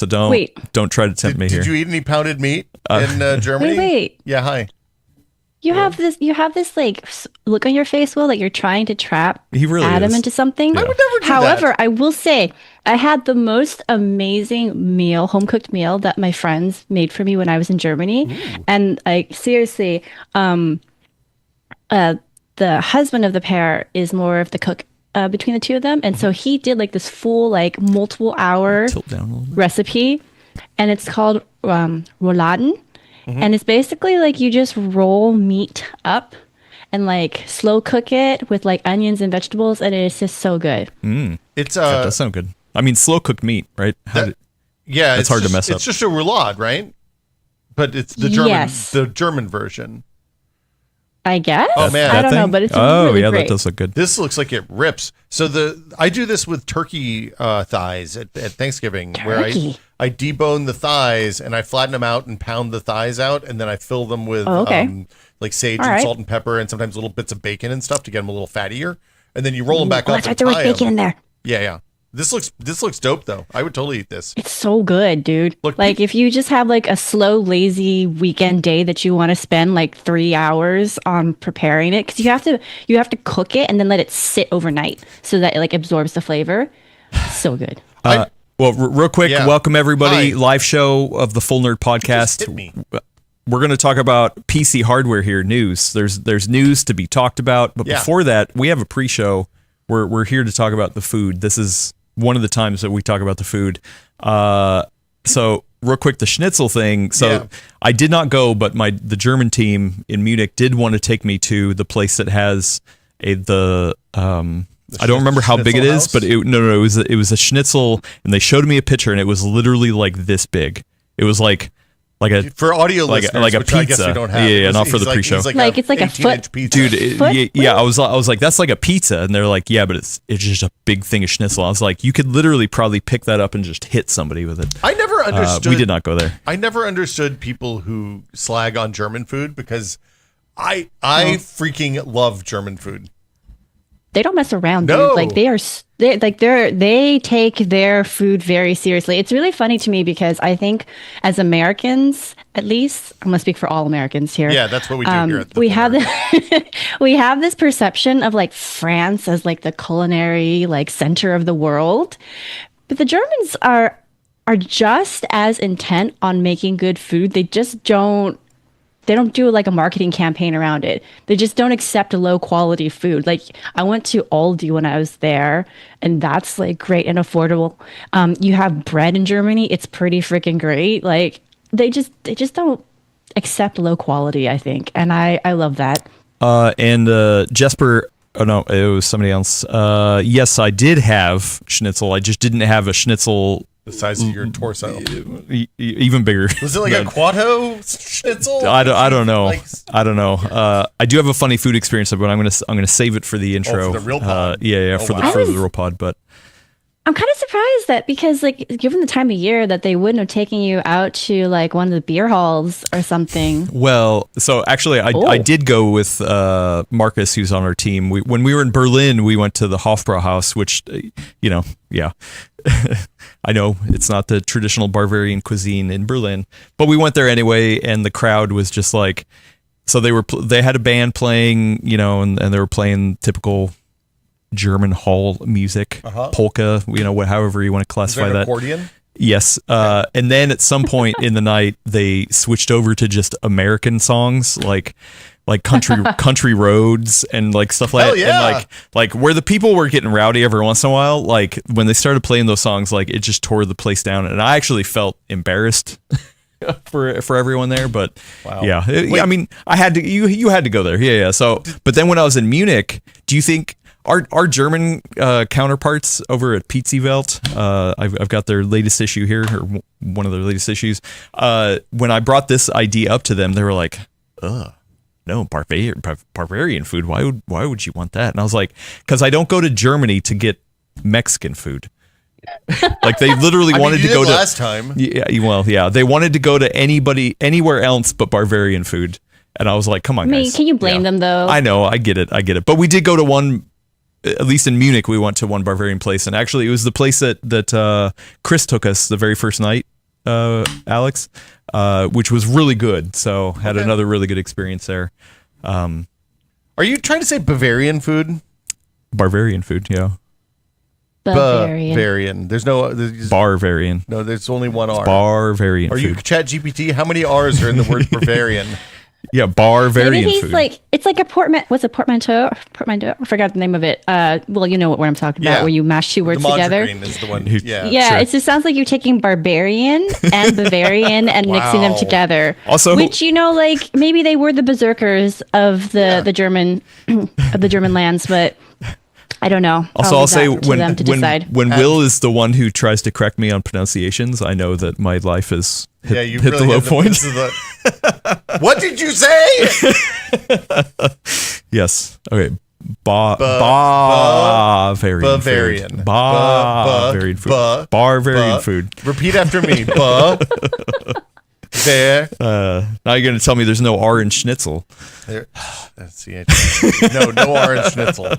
So don't try to tempt me here. Did you eat any pounded meat in Germany? Wait. Yeah, hi. You have this like look on your face, Will, like you're trying to trap Adam into something. I would never do However, I will say I had the most amazing meal, home cooked meal that my friends made for me when I was in Germany. Ooh. And like seriously, the husband of the pair is more of the cook between the two of them, and so he did like this full like multiple hour recipe, and it's called Rouladen. And it's basically like you just roll meat up and like slow cook it with like onions and vegetables, and it's just so good. That does sound good. I mean, slow cooked meat, right? It's hard to mess up. It's just a roulade, right? But it's the German version. I guess. Oh man, I don't know, but it's really great. That does look good. This looks like it rips. So I do this with turkey thighs at Thanksgiving, where I debone the thighs and I flatten them out and pound the thighs out, and then I fill them with like sage and salt and pepper and sometimes little bits of bacon and stuff to get them a little fattier, and then you roll them back up. That's right, there was bacon in there. Yeah. This looks dope though. I would totally eat this. It's so good, dude. Look, like if you just have like a slow, lazy weekend day that you want to spend like 3 hours on preparing it, because you have to cook it and then let it sit overnight so that it like absorbs the flavor. So good. Well, real quick, welcome everybody. Hi. Live show of the Full Nerd Podcast. We're going to talk about PC hardware here. News. There's news to be talked about, but before that, we have a pre-show. We're here to talk about the food. This is one of the times that we talk about the food. So real quick, the schnitzel thing. So I did not go, but the German team in Munich did want to take me to the place that has I don't remember how big it is, but it was a schnitzel, and they showed me a picture, and it was literally like this big. It was like a for audio listeners, like a pizza. I guess we don't have. Yeah, not for the pre-show. It's like a foot, pizza. Dude. I was like, that's like a pizza, and they're like, yeah, but it's just a big thing of schnitzel. I was like, you could literally probably pick that up and just hit somebody with it. I never understood. We did not go there. I never understood people who slag on German food, because I freaking love German food. They don't mess around, dude. Like they take their food very seriously. It's really funny to me because I think as Americans, at least, I'm gonna speak for all Americans here. Yeah, that's what we do here at the we have this perception of like France as like the culinary like center of the world, but the Germans are just as intent on making good food. They just don't. They don't do like a marketing campaign around it. They just don't accept low quality food. Like I went to Aldi when I was there, and that's like great and affordable. You have bread in Germany. It's pretty freaking great. Like they just don't accept low quality, I think. And I love that. And Jesper, oh no, it was somebody else. Yes, I did have schnitzel. I just didn't have a schnitzel the size of your torso, even bigger. Was it like a Quattro schnitzel? I don't know. I don't know. I do have a funny food experience, but I'm gonna save it for the intro. For the real pod. For the real pod. But I'm kind of surprised that, because like given the time of year, that they wouldn't have taken you out to like one of the beer halls or something. Well, so actually I did go with Marcus, who's on our team. When we were in Berlin, we went to the Hofbrauhaus, which I know it's not the traditional Bavarian cuisine in Berlin, but we went there anyway, and the crowd was just like, so they had a band playing, and they were playing typical German hall music, polka, however you want to classify that. Accordion? Yes. And then at some point in the night, they switched over to just American songs, like country roads and like stuff like that. Yeah. And like where the people were getting rowdy every once in a while, like when they started playing those songs, like it just tore the place down. And I actually felt embarrassed for everyone there, but yeah, I mean, I had to, you had to go there. Yeah. So, but then when I was in Munich, do you think our German counterparts over at PCWorld, I've got their latest issue here, or one of their latest issues. When I brought this idea up to them, they were like, ugh. No, barbarian food. Why would you want that? And I was like, because I don't go to Germany to get Mexican food. Like they literally wanted to go to last time. Yeah, well, yeah, they wanted to go to anywhere else but Bavarian food. And I was like, come on, guys. Can you blame them though? I know, I get it. But we did go to one at least in Munich, we went to one Bavarian place, and actually it was the place that Chris took us the very first night, Alex, which was really good. So had another really good experience there. Are you trying to say Bavarian food? Bavarian food, yeah. Bavarian. There's Bavarian. No, there's only one R. Bavarian. Are food. you ChatGPT? How many R's are in the word Bavarian? Yeah, Bavarian Maybe he's food. like, it's like a what's a portmanteau? Portmanteau? I forgot the name of it. Well, you know what I'm talking about, where you mash two words together. Is the one. Yeah, sure. it just sounds like you're taking barbarian and Bavarian and mixing them together. Also, which, like maybe they were the berserkers of the German of the German lands, but I don't know. Also, I'll say when Will is the one who tries to correct me on pronunciations, I know that my life has hit the low point. What did you say? Yes. Okay. Bavarian food. Bavarian food. Bavarian food. Repeat after me. Now you're going to tell me there's no R in schnitzel. That's the no R in schnitzel.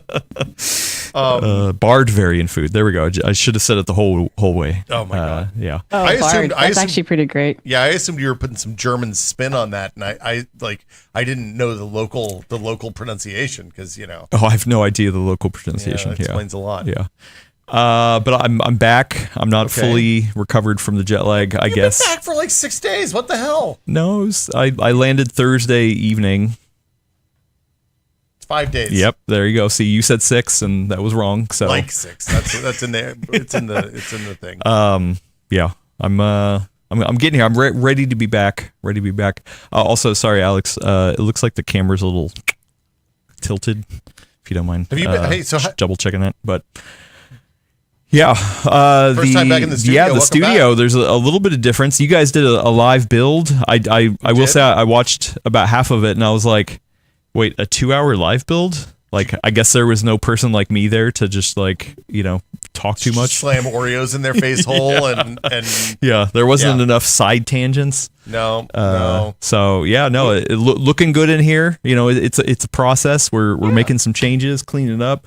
Bavarian food. There we go. I should have said it the whole way. Oh my god. Yeah. Oh, that's actually pretty great. Yeah, I assumed you were putting some German spin on that, and I didn't know the local pronunciation because Oh, I have no idea the local pronunciation. That explains a lot. Yeah. But I'm back. I'm not fully recovered from the jet lag, I guess. You've been back for like 6 days. What the hell? No, I landed Thursday evening. It's 5 days. Yep, there you go. See, you said 6, and that was wrong. So like 6. That's in there. It's in the thing. Yeah. I'm getting here. I'm ready to be back. Also, sorry, Alex. It looks like the camera's a little tilted. If you don't mind. Have you been? Just double checking that, but. Yeah, first time back in the studio. Yeah, the studio. Back. There's a little bit of difference. You guys did a live build. I will say I watched about half of it, and I was like, "Wait, a 2-hour live build? Like, I guess there was no person like me there to just talk too much, slam Oreos in their face hole, and yeah, there wasn't enough side tangents. No. So yeah, no, looking good in here. It's a process. We're making some changes, cleaning it up.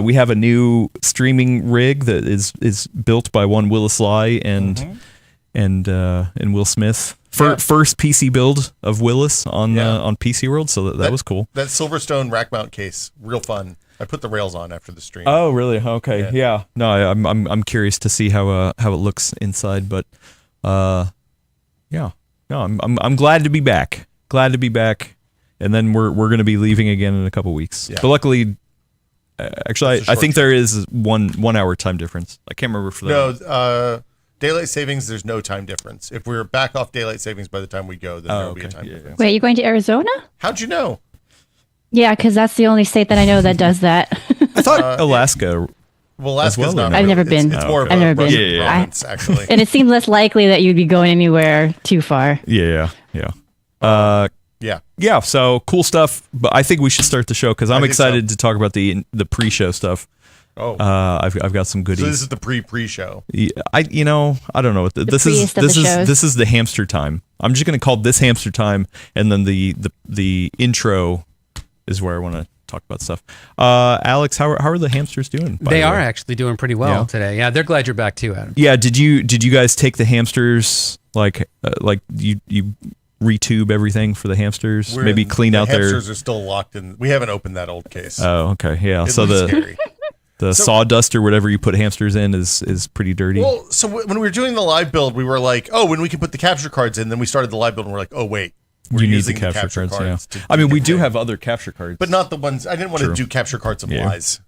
We have a new streaming rig that is built by one Willis Lai and Will Smith. First PC build of Willis on PCWorld, so that was cool. That Silverstone rack mount case, real fun. I put the rails on after the stream. Oh, really? Okay, yeah. No, I'm curious to see how it looks inside, but yeah. No, I'm glad to be back. And then we're going to be leaving again in a couple weeks. Yeah. But luckily, actually, I think there is one hour time difference. I can't remember for that. No, daylight savings, there's no time difference. If we're back off daylight savings by the time we go, then there will be a time difference. Wait, you're going to Arizona? How'd you know? Yeah, because that's the only state that I know that does that. I thought Alaska. Well, Alaska's not. I've never been. It's more of I've a never been. province, actually. And it seemed less likely that you'd be going anywhere too far. Yeah. Yeah. So cool stuff. But I think we should start the show because I'm excited to talk about the pre-show stuff. Oh, I've got some goodies. So this is the pre-show. Yeah, I don't know what this is. This is the hamster time. I'm just gonna call this hamster time, and then the intro is where I want to talk about stuff. Alex, how are the hamsters doing? They are actually doing pretty well today. Yeah, they're glad you're back too, Adam. Yeah, did you guys take the hamsters like you retube everything for the hamsters? Maybe clean out their hamsters are still locked in. We haven't opened that old case. Oh, okay, yeah. So the sawdust or whatever you put hamsters in is pretty dirty. Well, so when we were doing the live build, we were like, oh, when we can put the capture cards in, then we started the live build and we're like, oh wait. You need the capture cards. Yeah. I mean, we do have other capture cards, but not the ones. I didn't want to do capture cards of lies.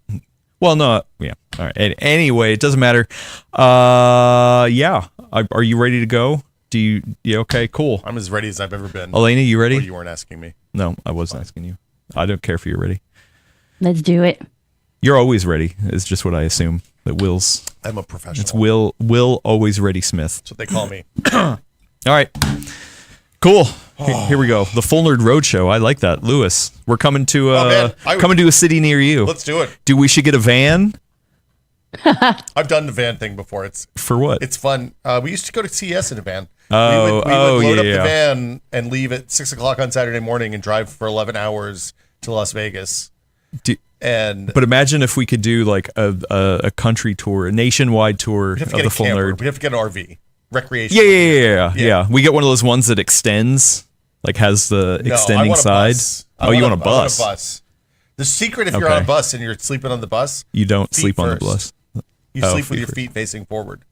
Well, no, yeah. All right. Anyway, it doesn't matter. Yeah. Are you ready to go? Yeah. Okay. Cool. I'm as ready as I've ever been. Elena, you ready? Oh, you weren't asking me. No, I wasn't asking you. I don't care if you're ready. Let's do it. You're always ready. Is just what I assume. That Will's. I'm a professional. It's Will always ready Smith. That's what they call me. All right. Cool. Here we go. The Full Nerd Roadshow. I like that, Lewis. We're coming to a city near you. Let's do it. We should get a van? I've done the van thing before. It's for what? It's fun. We used to go to CS in a van. We would load up the van and leave at 6:00 on Saturday morning and drive for 11 hours to Las Vegas. But imagine if we could do like a country tour, a nationwide tour of the Full Nerd. We have to get an RV. Recreation. Yeah. We get one of those ones that extends, like has the extending side. You want a bus? The secret, if you're on a bus and you're sleeping on the bus, you don't sleep on the bus. You sleep with your feet facing forward.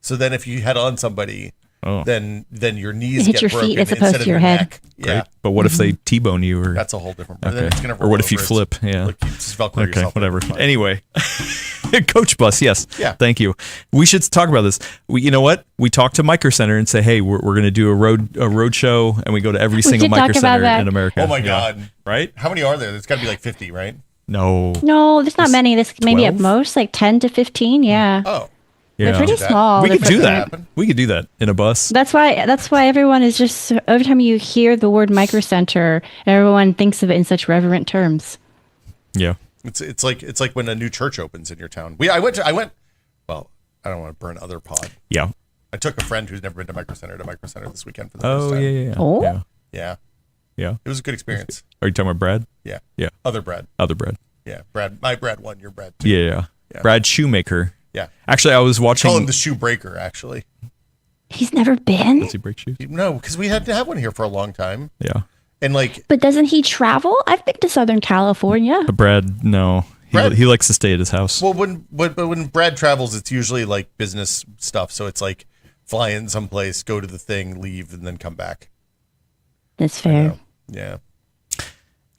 So then if you head on somebody, then your knees get your broken feet as opposed to your head. Neck. Yeah. But what if they T-bone you? Or that's a whole different. Then it's gonna or what if you flip? Yeah. Like you just Velcro yourself. Whatever. Anyway, Coach Bus. Yes. Yeah. Thank you. We should talk about this. You know what? We talk to Micro Center and say, hey, we're going to do a road show, and we go to every single Micro Center in America. Oh my God! Right? How many are there? There's got to be like 50, right? No, there's not many. There's maybe 12? At most like 10 to 15. Yeah. Oh. Yeah. They're pretty small. We could do that. We could do that in a bus. That's why everyone is just, every time you hear the word Micro Center, everyone thinks of it in such reverent terms. Yeah. It's like when a new church opens in your town. I went. Well, I don't want to burn other pod. Yeah. I took a friend who's never been to Micro Center this weekend for the first time. Yeah. Oh. Yeah. It was a good experience. Are you talking about Brad? Yeah. Yeah. Other Brad. Yeah, Brad. My Brad 1, your Brad 2. Yeah. Brad Shoemaker. Yeah. Actually, I was watching. Call him the shoe breaker, actually. He's never been? Does he break shoes? No, because we had to have one here for a long time. Yeah. And But doesn't he travel? I've been to Southern California. Brad, no. He likes to stay at his house. Well, when Brad travels, it's usually like business stuff. So it's like fly in someplace, go to the thing, leave, and then come back. That's fair. Yeah.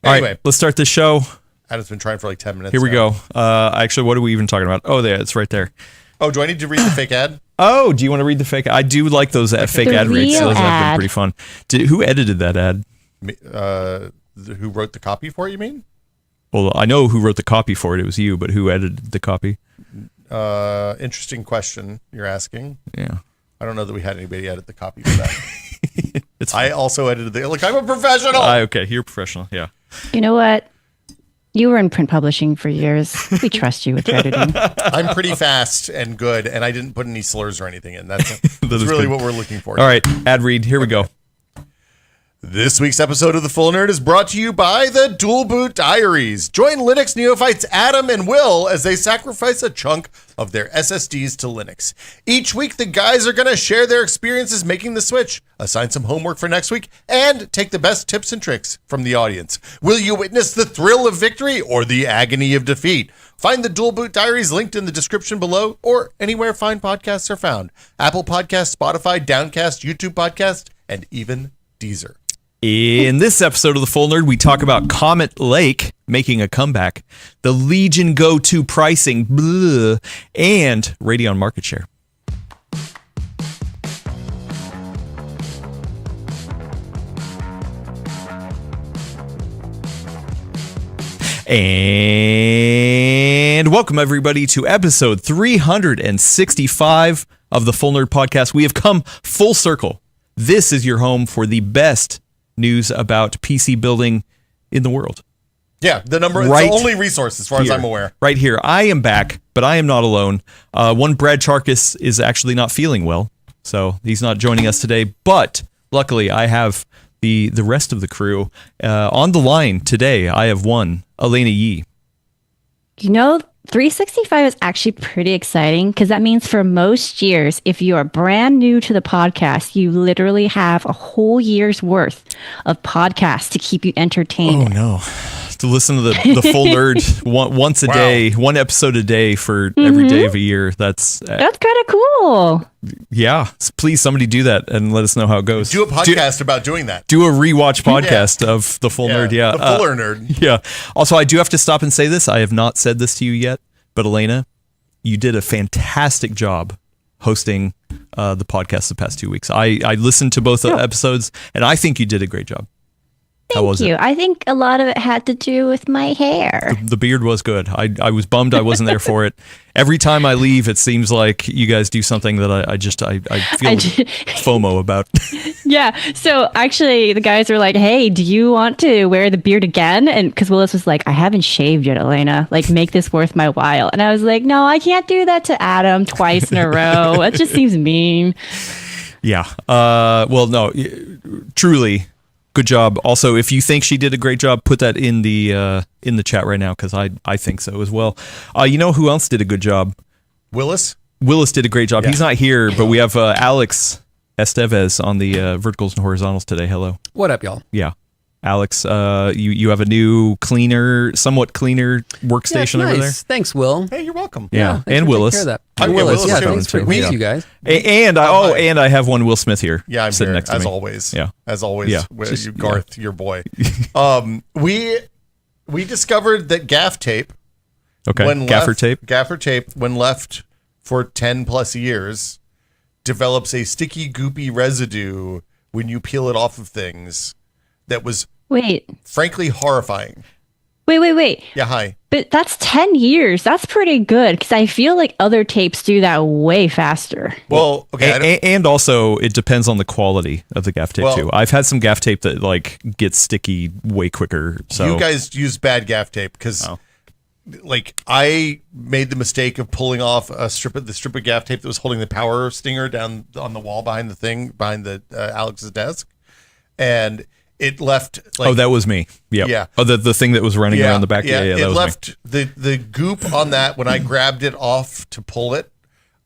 All right, let's start this show. Adam's been trying for like 10 minutes. Here we go. Actually, what are we even talking about? Oh, there, it's right there. Oh, do I need to read the fake ad? Oh, do you want to read the fake ad? I do like those fake ad reads. Those have been pretty fun. Who edited that ad? Who wrote the copy for it, you mean? Well, I know who wrote the copy for it. It was you, but who edited the copy? Interesting question you're asking. Yeah. I don't know that we had anybody edit the copy for that. I also edited Look, I'm a professional. Okay, you're a professional. Yeah. You know what? You were in print publishing for years. We trust you with editing. I'm pretty fast and good, and I didn't put any slurs or anything in. That's really what we're looking for. All right, ad read. Here we go. This week's episode of The Full Nerd is brought to you by the Dual Boot Diaries. Join Linux neophytes Adam and Will as they sacrifice a chunk of their SSDs to Linux. Each week, the guys are going to share their experiences making the switch, assign some homework for next week, and take the best tips and tricks from the audience. Will you witness the thrill of victory or the agony of defeat? Find the Dual Boot Diaries linked in the description below or anywhere fine podcasts are found. Apple Podcasts, Spotify, Downcast, YouTube Podcast, and even Deezer. In this episode of The Full Nerd, we talk about Comet Lake making a comeback, the Legion Go 2 pricing, and Radeon market share. And welcome everybody to episode 365 of the Full Nerd Podcast. We have come full circle. This is your home for the best news about PC building in the world. Yeah, the only resource as far as I'm aware. Right here. I am back, but I am not alone. One Brad Charkis is actually not feeling well, so he's not joining us today. But luckily, I have the rest of the crew on the line today. I have one, Elena Yee. 365 is actually pretty exciting because that means for most years, if you are brand new to the podcast, you literally have a whole year's worth of podcasts to keep you entertained. Oh, no. To listen to the Full Nerd once a day, one episode a day for every day of a year. That's kind of cool. Yeah. Please, somebody do that and let us know how it goes. Do a podcast about doing that. Do a rewatch podcast of the Full Nerd. Yeah. The Fuller Nerd. Yeah. Also, I do have to stop and say this. I have not said this to you yet, but Elena, you did a fantastic job hosting the podcast the past 2 weeks. I listened to both episodes, and I think you did a great job. Thank you. I think a lot of it had to do with my hair. The beard was good. I was bummed I wasn't there for it. Every time I leave, it seems like you guys do something that I feel FOMO about. Yeah. So actually, the guys were like, "Hey, do you want to wear the beard again?" And because Willis was like, "I haven't shaved yet, Elena. Like, make this worth my while." And I was like, "No, I can't do that to Adam twice in a row. That just seems mean." Yeah. Well, no. Truly. good job. Also, if you think she did a great job, put that in the chat right now because I think so as well. You know who else did a good job? Willis did a great job. Yeah. He's not here, but we have Alex Estevez on the verticals and horizontals today. Hello. What up, y'all? Yeah. Alex, you have a new somewhat cleaner workstation over there. Thanks, Will. Hey, you're welcome. Yeah, and Willis. I'm Willis. Yeah, thanks for you guys. And I have one Will Smith here. Yeah, I'm sitting here, next to as me. always. Yeah, as always. Yeah, Garth, your boy. We discovered that gaff tape. Okay, gaffer tape, when left for 10 plus years, develops a sticky, goopy residue when you peel it off of things. That was frankly horrifying. Wait. Yeah, hi. But that's 10 years. That's pretty good because I feel like other tapes do that way faster. Well, okay. And also, it depends on the quality of the gaff tape, too. I've had some gaff tape that like gets sticky way quicker. So you guys use bad gaff tape because like I made the mistake of pulling off the strip of gaff tape that was holding the power stinger down on the wall behind the Alex's desk. And it left that was me. Yep. Yeah. Oh, the thing that was running around the back. Yeah, it that was left me. The goop on that when I grabbed it off to pull it.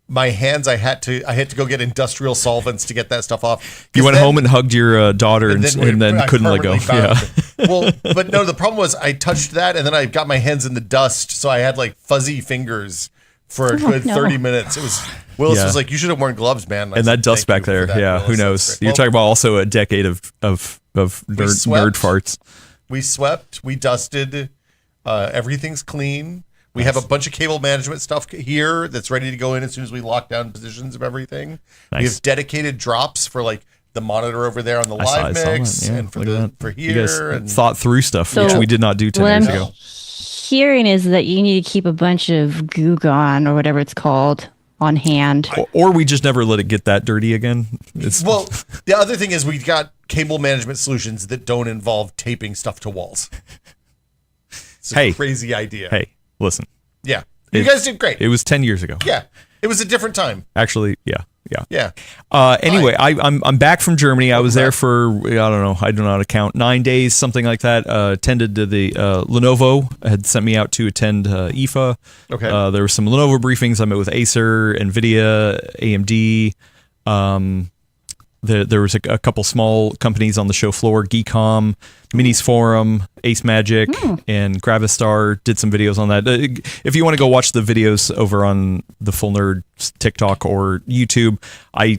My hands, I had to go get industrial solvents to get that stuff off. You went home and hugged your daughter and then couldn't let go. Yeah. Well, but no, the problem was I touched that and then I got my hands in the dust, so I had like fuzzy fingers for a good 30 minutes. It was Willis was like, "You should have worn gloves, man." And that dust back there, Willis. Who knows? You're talking about also a decade of nerd farts. We swept, we dusted, everything's clean. We have a bunch of cable management stuff here that's ready to go in as soon as we lock down positions of everything. Nice. We have dedicated drops for like the monitor over there on the live mix and for here. You guys thought through stuff, which we did not do 10 years ago. Hearing is that you need to keep a bunch of Goo Gone or whatever it's called on hand. Or we just never let it get that dirty again. Well, the other thing is we got cable management solutions that don't involve taping stuff to walls. It's a crazy idea. Hey, listen. Yeah. You guys did great. It was 10 years ago. Yeah. It was a different time. Actually, yeah. Anyway, I'm back from Germany. I was there for, I don't know how to count, 9 days, something like that. Attended to the Lenovo had sent me out to attend IFA. Okay. There were some Lenovo briefings. I met with Acer, NVIDIA, AMD. There was a couple small companies on the show floor, Geekom, Minis Forum, Ace Magic, and Gravistar did some videos on that. If you want to go watch the videos over on the Full Nerd TikTok or YouTube,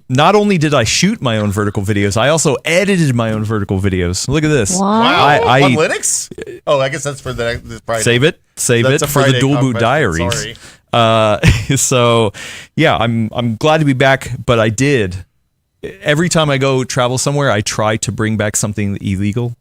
not only did I shoot my own vertical videos, I also edited my own vertical videos. Look at this. Wow. On Linux? Oh, I guess that's for the Friday. Save it for the Dual Boot Diaries. Sorry. So, yeah, I'm glad to be back, but I did. Every time I go travel somewhere, I try to bring back something illegal.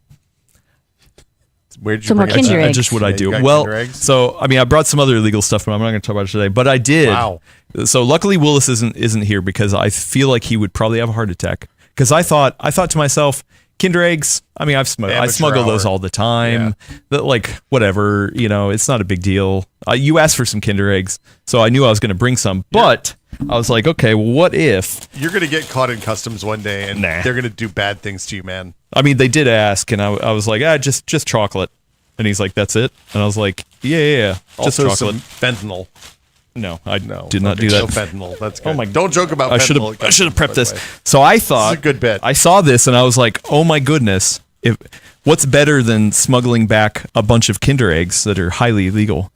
Where'd you bring it? That's just what I do. Well, so I brought some other illegal stuff, but I'm not going to talk about it today. But I did. Wow. So luckily, Willis isn't here because I feel like he would probably have a heart attack. Because I thought to myself, Kinder Eggs. I smuggle those all the time. Yeah. Like whatever, it's not a big deal. You asked for some Kinder Eggs, so I knew I was going to bring some, but. I was like, okay, well, what if... You're going to get caught in customs one day, and they're going to do bad things to you, man. They did ask, and I was like, just chocolate. And he's like, that's it? And I was like, yeah, just also chocolate. Some fentanyl. No, I did not do that. No fentanyl. That's good. Oh my! Don't joke about fentanyl. I should have prepped this. So I thought... This is a good bit. I saw this, and I was like, oh my goodness. What's better than smuggling back a bunch of Kinder Eggs that are highly illegal?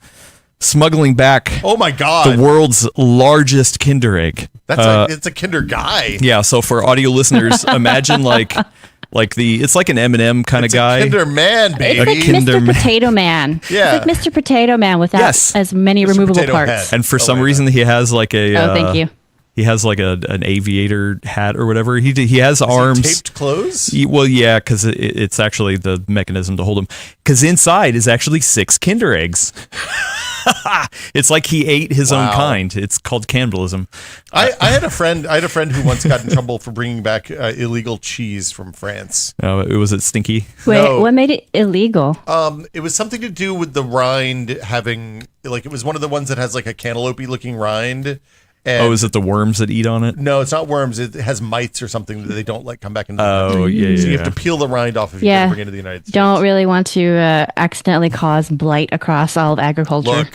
Smuggling back oh my god the world's largest Kinder Egg. It's a Kinder guy. Yeah, so for audio listeners, imagine it's like an M&M kind of guy. Kinder Man, baby. It's like Mr. Potato Man. Yeah. It's like Mr. Potato Man without as many removable parts. Head. And for some reason he has like a thank you. He has like an aviator hat or whatever. He has arms. Taped clothes? Well, yeah, because it's actually the mechanism to hold him. Because inside is actually 6 Kinder Eggs. It's like he ate his own kind. It's called cannibalism. I had a friend who once got in trouble for bringing back illegal cheese from France. Oh, was it stinky? Wait, what made it illegal? It was something to do with the rind having it was one of the ones that has like a cantaloupe-y looking rind. And is it the worms that eat on it? No, it's not worms. It has mites or something that they don't let come back into the country. Yeah. So you have to peel the rind off if you bring it into the United States. Don't really want to accidentally cause blight across all of agriculture.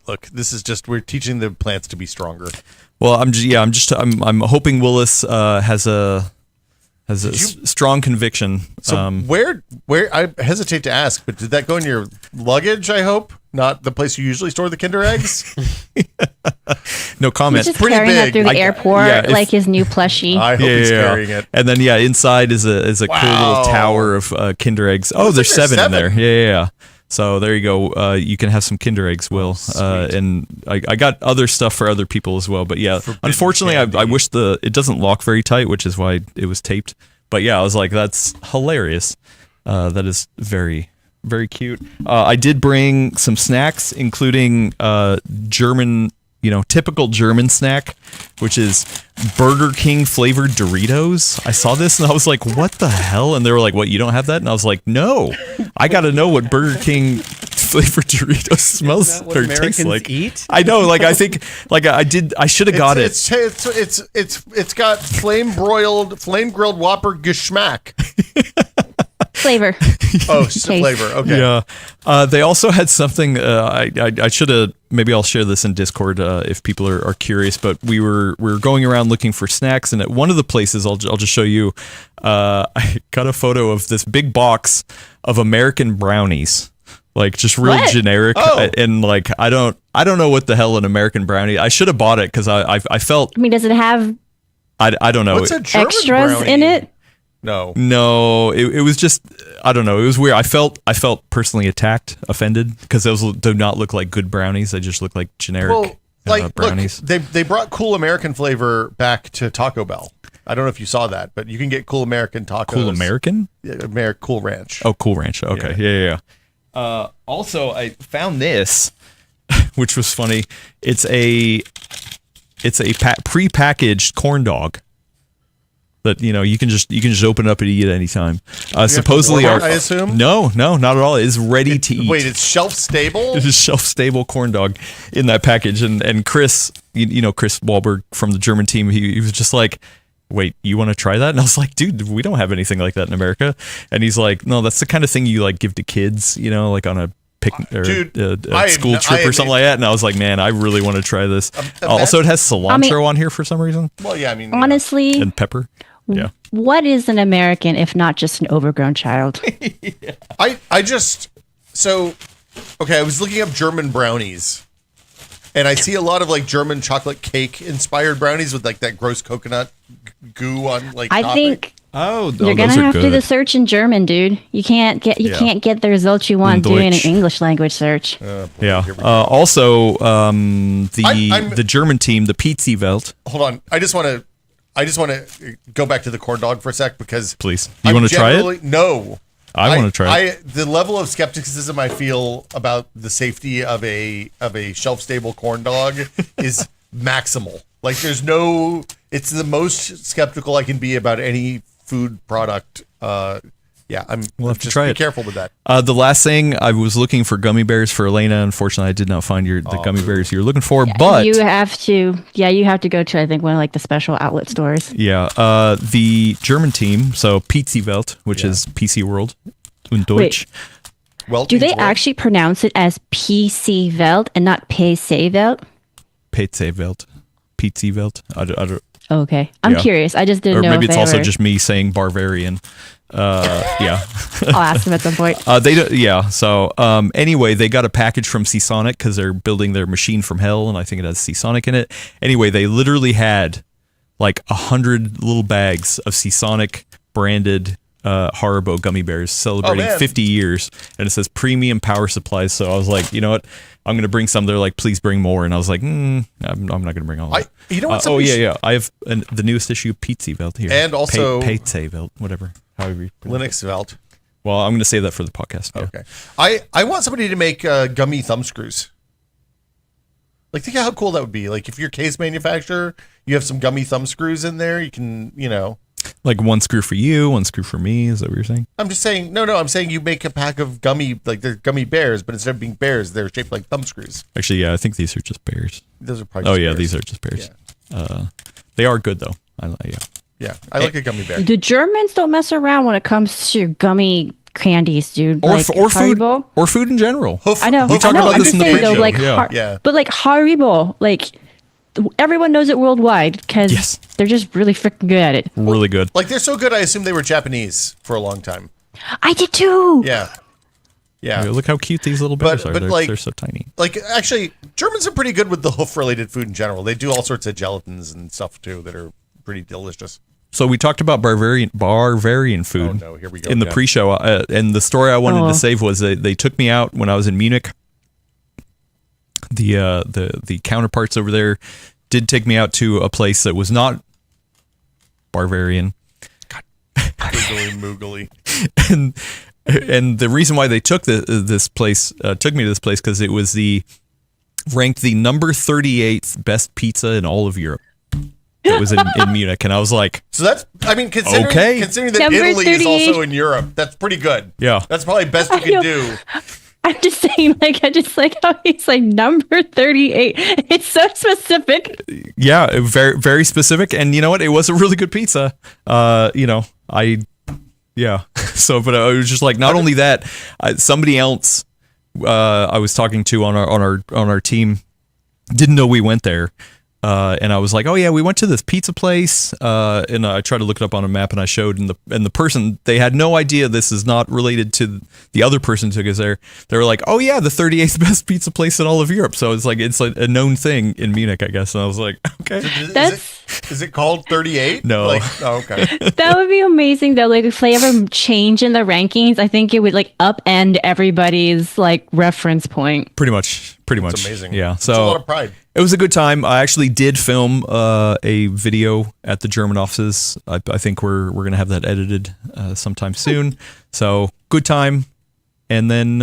Look, this is just, we're teaching the plants to be stronger. Well, I'm hoping Willis has a strong conviction. So where I hesitate to ask, but did that go in your luggage? I hope not the place you usually store the Kinder eggs. No comment. He's just carrying that through the airport like his new plushie. I hope he's carrying it. And then inside is a cool little tower of Kinder eggs. Oh, there's 7 in there. Yeah. So there you go. You can have some Kinder eggs, Will. And I got other stuff for other people as well. But unfortunately, I wish it doesn't lock very tight, which is why it was taped. But I was like, that's hilarious. That is very, very cute. I did bring some snacks, including German, typical German snack, which is Burger King flavored Doritos. I saw this and I was like, what the hell? And they were like, what, you don't have that? And I was like, no, I got to know what Burger King flavored Doritos smells or tastes like. Eat? I know, I think, I should have got it. It's got flame grilled Whopper Geschmack. Flavor. Flavor. Okay. Yeah. They also had something. I should have. Maybe I'll share this in Discord if people are curious. But we were going around looking for snacks, and at one of the places, I'll just show you. I got a photo of this big box of American brownies, just real generic, and I don't know what the hell an American brownie. I should have bought it because I felt. I mean, does it have? I don't know. What's a German extras brownie? In it? No, it was just, I don't know. It was weird. I felt personally attacked, offended, because those do not look like good brownies. They just look like generic brownies. Look, they brought Cool American flavor back to Taco Bell. I don't know if you saw that, but you can get Cool American tacos. Cool American? Yeah, Cool Ranch. Oh, Cool Ranch. Okay. Yeah. Also, I found this, which was funny. It's a pre-packaged corn dog. That you can just open it up and eat at any time. Supposedly, I assume no, not at all. It's ready to eat. Wait, it's shelf stable. It is shelf stable corn dog in that package. And Chris, Chris Wahlberg from the German team, he was just like, "Wait, you want to try that?" And I was like, "Dude, we don't have anything like that in America." And he's like, "No, that's the kind of thing you give to kids, on a picnic or a school trip or something like that." And I was like, man, I really want to try this. Also, it has cilantro on here for some reason. Well, yeah, honestly, and pepper. Yeah. What is an American if not just an overgrown child? Yeah. I was looking up German brownies, and I see a lot of German chocolate cake inspired brownies with that gross coconut goo on I think. Oh, you're gonna have to do the search in German, dude. You can't get the results you want doing an English language search. Also, the German team, the PCWorld. Hold on, I just want to go back to the corn dog for a sec because please, you want to try it? No, I want to try it. The level of skepticism I feel about the safety of a shelf stable corn dog is maximal. It's the most skeptical I can be about any food product. We'll have to try it. Be careful with that. The last thing, I was looking for gummy bears for Elena. Unfortunately, I did not find the gummy bears you're looking for. But you have to go to, I think, one of the special outlet stores. Yeah, the German team, so PCWorld, which is PCWorld in Deutsch. Wait, do they actually pronounce it as PCWorld and not PCWorld? PCWorld. PCWorld. I don't. Okay, I'm curious. I just didn't know. Or maybe it's also just me saying barbarian. Yeah. I'll ask them at some point. They do, yeah. So anyway, they got a package from Seasonic because they're building their machine from hell, and I think it has Seasonic in it. Anyway, they literally had 100 little bags of Seasonic branded Haribo gummy bears celebrating 50 years, and it says premium power supplies. So I was like, you know what? I'm going to bring some. They're like, please bring more. And I was like, I'm not going to bring all of it. You know what? I have the newest issue of PCWorld here. And also PCWorld, whatever. However you Linux Welt. Well, I'm going to save that for the podcast. Yeah. Okay. I want somebody to make gummy thumb screws. Think how cool that would be. If you're a case manufacturer, you have some gummy thumb screws in there. You can, one screw for you, one screw for me. Is that what you're saying? I'm just saying, no, I'm saying you make a pack of gummy, they're gummy bears, but instead of being bears, they're shaped like thumb screws. Actually, yeah, I think these are just bears. Those are probably just bears. These are just bears. They are good though. Yeah, I like a gummy bear. The Germans don't mess around when it comes to gummy candies, dude. Or food in general. I know. We talked about this in the pre-show. But like Haribo, like everyone knows it worldwide because they're just really freaking good at it. Really good. Like they're so good, I assume they were Japanese for a long time. I did too. Yeah. Look how cute these little bears are. They're so tiny. Like actually, Germans are pretty good with the hoof-related food in general. They do all sorts of gelatins and stuff too that are pretty delicious. So we talked about Bavarian food. Oh no, here we go. In the pre-show, and the story I wanted to save was they took me out when I was in Munich. The counterparts over there did take me out to a place that was not Bavarian. God, moogly. And the reason why they took took me to this place because it was ranked the number 38th best pizza in all of Europe. It was in Munich, and I was like, so that's, I mean, considering that number Italy 38. Is also in Europe, that's pretty good. Yeah. That's probably best you can do. I'm just saying, I just like how he's like number 38. It's so specific. Yeah, very, very specific. And you know what? It was a really good pizza. So, but I was just like, not only that, somebody else I was talking to on our team didn't know we went there. And I was like, oh yeah, we went to this pizza place, and I tried to look it up on a map, and I showed, and the person, they had no idea this is not related to the other person who took us there. They were like, oh yeah, the 38th best pizza place in all of Europe. So it's like a known thing in Munich, I guess. And I was like, okay. Is it called 38? No. Okay. That would be amazing though. Like if they ever change in the rankings, I think it would like upend everybody's like reference point. Pretty much. That's amazing. Yeah. So it's a lot of pride. It was a good time. I actually did film a video at the German offices. I think we're going to have that edited sometime soon. So good time. And then,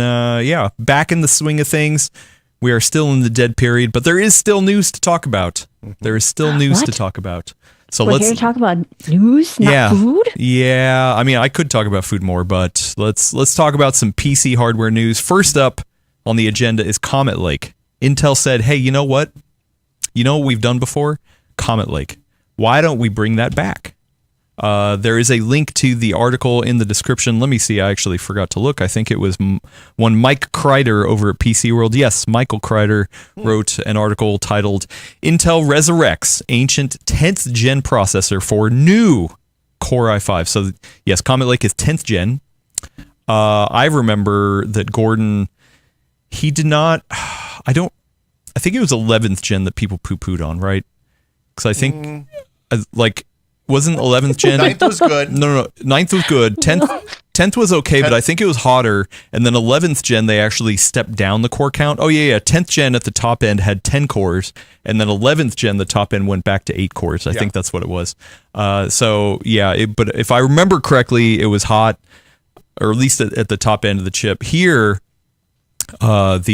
back in the swing of things. We are still in the dead period, but there is still news to talk about. There is still news to talk about. So we're here to talk about news, not food? Yeah. I mean, I could talk about food more, but let's talk about some PC hardware news. First up on the agenda is Comet Lake. Intel said, hey, you know what? You know what we've done before? Comet Lake. Why don't we bring that back? There is a link to the article in the description. Let me see. I actually forgot to look. I think it was one Mike Kreider over at PCWorld. Yes, Michael Kreider wrote an article titled Intel Resurrects Ancient 10th Gen Processor for New Core i5. So yes, Comet Lake is 10th Gen. I remember that Gordon, he did not, I think it was 11th Gen that people poo-pooed on, right? Because I think, wasn't 11th Gen? 9th was good. No. 9th was good. 10th was okay, but I think it was hotter. And then 11th Gen, they actually stepped down the core count. Oh, yeah. 10th Gen at the top end had 10 cores. And then 11th Gen, the top end went back to 8 cores. I think that's what it was. But if I remember correctly, it was hot, or at least at the top end of the chip. Here, the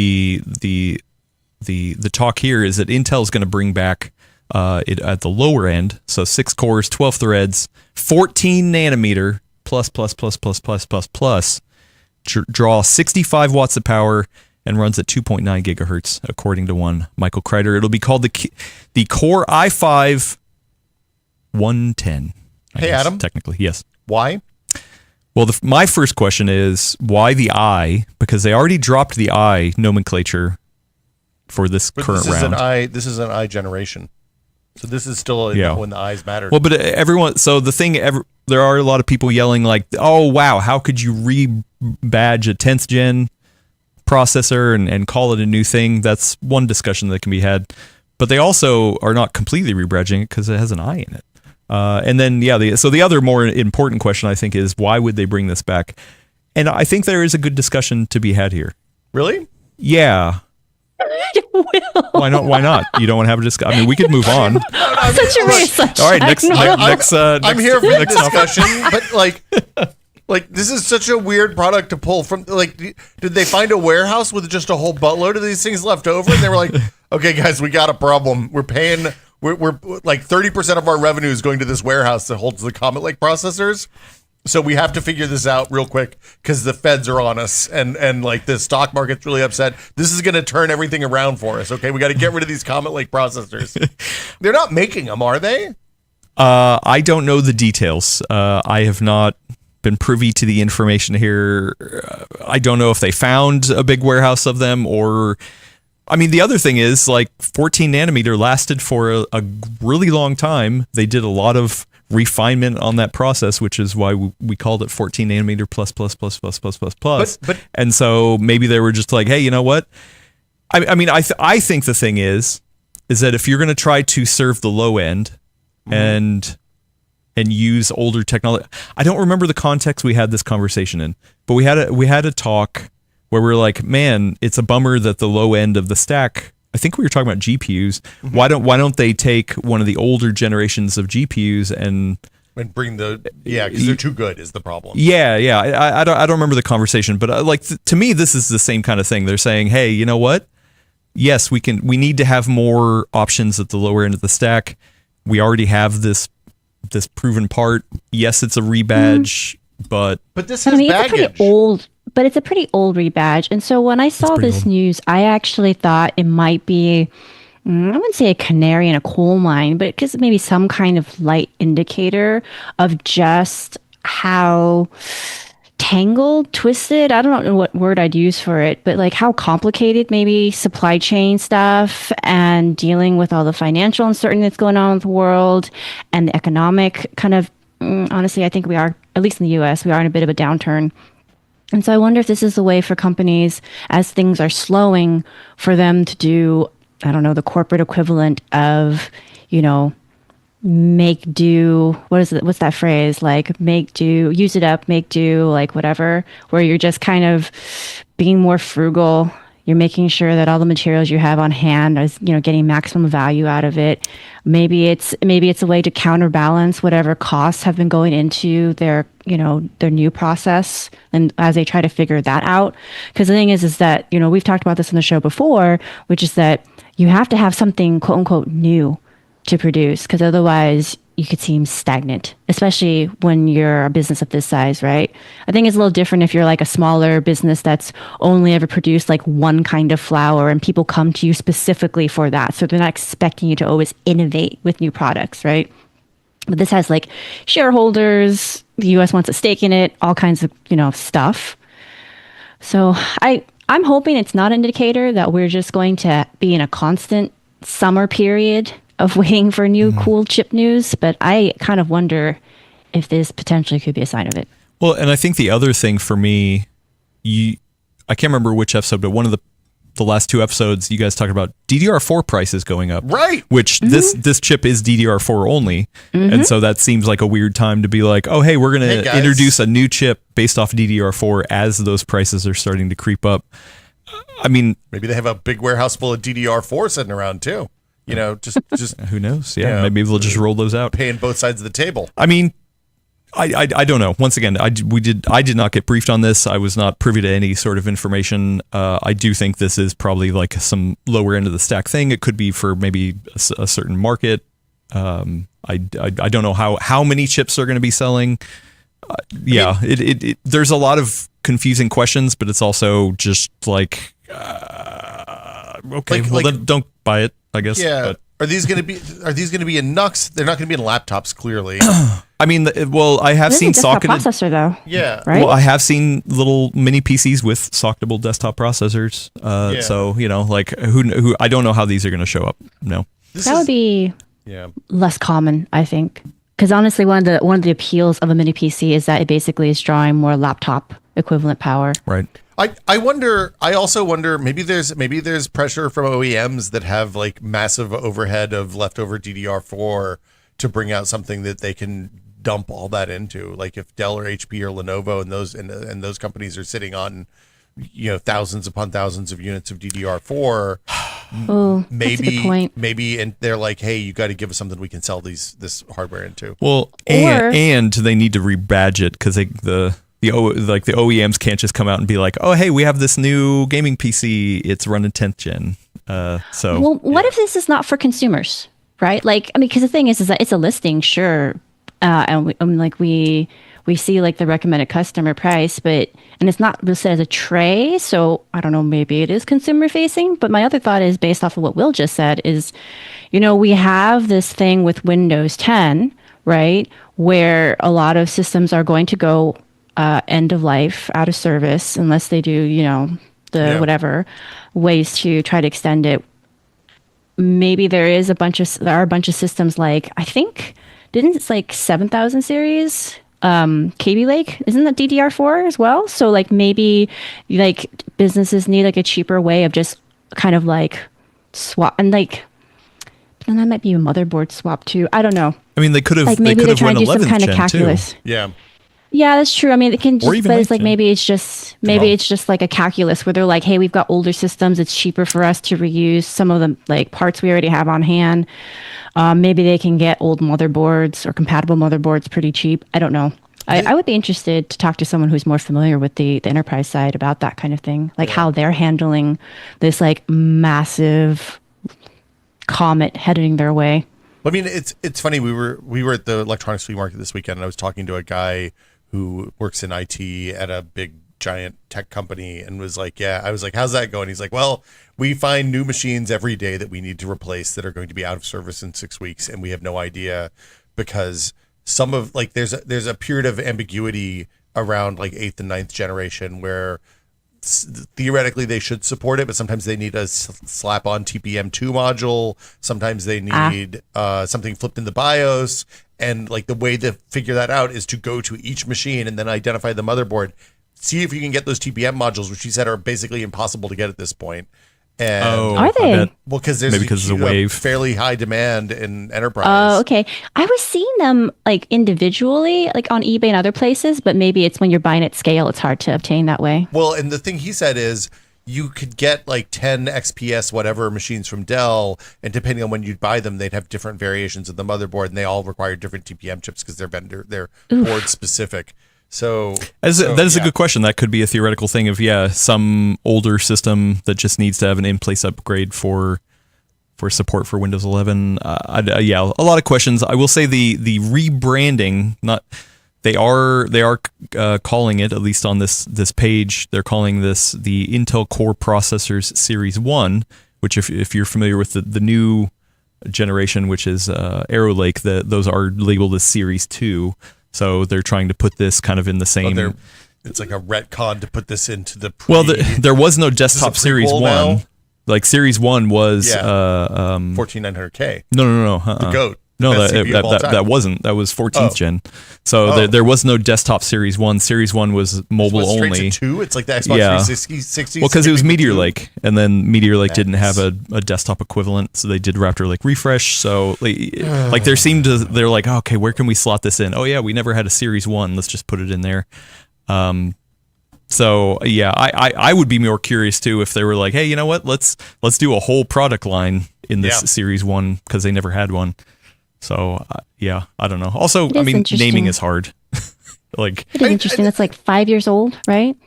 talk here is that Intel is going to bring back it at the lower end, so 6 cores, 12 threads, 14 nanometer plus, draw 65 watts of power and runs at 2.9 gigahertz, according to one Michael Kreider. It'll be called the Core i5 110. Hey, Adam. Technically, yes. Why? Well, my first question is, why the I? Because they already dropped the I nomenclature for this current round. This is an I generation. So this is still when the I's matter. Well, but there are a lot of people yelling like, oh, wow, how could you rebadge a 10th gen processor and call it a new thing? That's one discussion that can be had. But they also are not completely rebadging it because it has an I in it. And then, so the other more important question, I think, is why would they bring this back? And I think there is a good discussion to be had here. Really? Yeah. Why not? Why not? You don't want to have a discussion? I mean, we could move on. Such a race. All right, next. I'm here for the discussion, but like this is such a weird product to pull from. Like, did they find a warehouse with just a whole buttload of these things left over? And they were like, okay, guys, we got a problem. We're paying. We're like 30% of our revenue is going to this warehouse that holds the Comet Lake processors. So we have to figure this out real quick because the feds are on us and like the stock market's really upset. This is going to turn everything around for us. Okay, we got to get rid of these Comet Lake processors. They're not making them, are they? I don't know the details. I have not been privy to the information here. I don't know if they found a big warehouse of them or. I mean, the other thing is like 14 nanometer lasted for a really long time. They did a lot of refinement on that process, which is why we called it 14 nanometer plus. And so maybe they were just like, hey, you know what? I mean, I think the thing is that if you're going to try to serve the low end and use older technology, I don't remember the context we had this conversation in, but we had a talk where we're like, man, it's a bummer that the low end of the stack. I think we were talking about GPUs. Mm-hmm. Why don't they take one of the older generations of GPUs and bring because they're too good is the problem. Yeah. I don't remember the conversation, but to me, this is the same kind of thing. They're saying, hey, you know what? Yes, we need to have more options at the lower end of the stack. We already have this proven part. Yes, it's a rebadge, but this has baggage. It's a pretty old rebadge. And so when I saw this news, I actually thought it might be, I wouldn't say a canary in a coal mine, but because maybe some kind of light indicator of just how tangled, twisted, I don't know what word I'd use for it, but like how complicated maybe supply chain stuff and dealing with all the financial uncertainty that's going on in the world and the economic kind of, honestly, I think we are, at least in the US, we are in a bit of a downturn. And so I wonder if this is a way for companies, as things are slowing, for them to do, I don't know, the corporate equivalent of, make do. What is it? What's that phrase? Like make do, use it up, make do, like whatever, where you're just kind of being more frugal. You're making sure that all the materials you have on hand is, getting maximum value out of it. Maybe it's a way to counterbalance whatever costs have been going into their new process, and as they try to figure that out. Because the thing is that, we've talked about this on the show before, which is that you have to have something quote unquote new to produce, because otherwise you could seem stagnant, especially when you're a business of this size, right? I think it's a little different if you're like a smaller business that's only ever produced like one kind of flour and people come to you specifically for that. So they're not expecting you to always innovate with new products, right? But this has like shareholders, the US wants a stake in it, all kinds of, stuff. So I'm hoping it's not an indicator that we're just going to be in a constant summer period of waiting for new cool chip news, but I kind of wonder if this potentially could be a sign of it. Well, and I think the other thing for me, I can't remember which episode, but one of the last two episodes, you guys talked about DDR4 prices going up. Right. Which this chip is DDR4 only. Mm-hmm. And so that seems like a weird time to be like, oh, hey, we're going to introduce a new chip based off DDR4 as those prices are starting to creep up. I mean, maybe they have a big warehouse full of DDR4 sitting around too. Just who knows? Yeah, maybe they'll just roll those out. Paying both sides of the table. I mean, I don't know. Once again, I did not get briefed on this. I was not privy to any sort of information. I do think this is probably like some lower end of the stack thing. It could be for maybe a certain market. I don't know how many chips are going to be selling. There's a lot of confusing questions, but it's also just like okay, then don't buy it, I guess. Yeah. But. Are these going to be in NUCs? They're not going to be in laptops, clearly. I mean, I have seen socketed processor though. Yeah. Right? Well, I have seen little mini PCs with socketable desktop processors. So like who I don't know how these are going to show up. No. That would be less common, I think. Because honestly, one of the appeals of a mini PC is that it basically is drawing more laptop equivalent power. Right. I also wonder maybe there's pressure from OEMs that have like massive overhead of leftover DDR4 to bring out something that they can dump all that into. Like if Dell or HP or Lenovo and those companies are sitting on thousands upon thousands of units of DDR4. Oh, that's a good point. Maybe and they're like, hey, you got to give us something we can sell this hardware into. Well, and they need to rebadge it because the OEMs can't just come out and be like, oh, hey, we have this new gaming PC. It's running 10th gen. What if this is not for consumers, right? Like, I mean, because the thing is that it's a listing, sure. And we we see like the recommended customer price, and it's not listed as a tray. So I don't know, maybe it is consumer facing. But my other thought is based off of what Will just said is, we have this thing with Windows 10, right? Where a lot of systems are going to go end of life, out of service, unless they do, whatever ways to try to extend it. Maybe there are a bunch of systems like, I think, didn't it's like 7000 series, Kaby Lake, isn't that DDR4 as well? So like maybe like businesses need like a cheaper way of just kind of like swap, and like, and that might be a motherboard swap too. I don't know. I mean, they could have like maybe they're trying to do some kind of calculus. Too. Yeah. Yeah, that's true. I mean, it can just, but it's like maybe it's just like a calculus where they're like, hey, we've got older systems. It's cheaper for us to reuse some of the like parts we already have on hand. Maybe they can get old motherboards or compatible motherboards pretty cheap. I don't know. I would be interested to talk to someone who's more familiar with the enterprise side about that kind of thing, like how they're handling this like massive comet heading their way. I mean, it's funny. We were at the electronics flea market this weekend, and I was talking to a guy who works in IT at a big giant tech company, and was like, I was like, how's that going? He's like, well, we find new machines every day that we need to replace that are going to be out of service in 6 weeks, and we have no idea because some of like there's a period of ambiguity around like 8th and 9th generation where theoretically they should support it, but sometimes they need a slap on TPM2 module. Sometimes they need something flipped in the BIOS. And like the way to figure that out is to go to each machine and then identify the motherboard, see if you can get those TPM modules, which he said are basically impossible to get at this point. And are they? Well, because there's because of the wave, fairly high demand in enterprise. Oh, okay. I was seeing them like individually, like on eBay and other places, but maybe it's when you're buying at scale, it's hard to obtain that way. Well, and the thing he said is you could get like 10 XPS whatever machines from Dell, and depending on when you'd buy them, they'd have different variations of the motherboard, and they all require different TPM chips because they're board specific. So that is a good question. That could be a theoretical thing of some older system that just needs to have an in-place upgrade for support for Windows 11. A lot of questions. I will say the rebranding, they are calling it, at least on this page, they're calling this the Intel Core Processors Series 1, which if you're familiar with the new generation, which is Arrow Lake, those are labeled as Series 2. So they're trying to put this kind of in the same. It's like a retcon to put this into the. There was no desktop Series 1. Now? Like Series 1 was 14900K. No. The GOAT. No, that wasn't. That was 14th gen. So there was no desktop Series 1. Series 1 was mobile only. To 2? It's like the Xbox 360. Well, because it was Meteor Lake, and then Meteor Lake didn't have a desktop equivalent, so they did Raptor Lake Refresh. So like they're like, oh, okay, where can we slot this in? Oh yeah, we never had a Series 1. Let's just put it in there. So yeah, I would be more curious too if they were like, hey, you know what? Let's do a whole product line in this Series 1 because they never had one. So I don't know. Also, I mean, naming is hard. Like it is interesting. That's like 5 years old, right?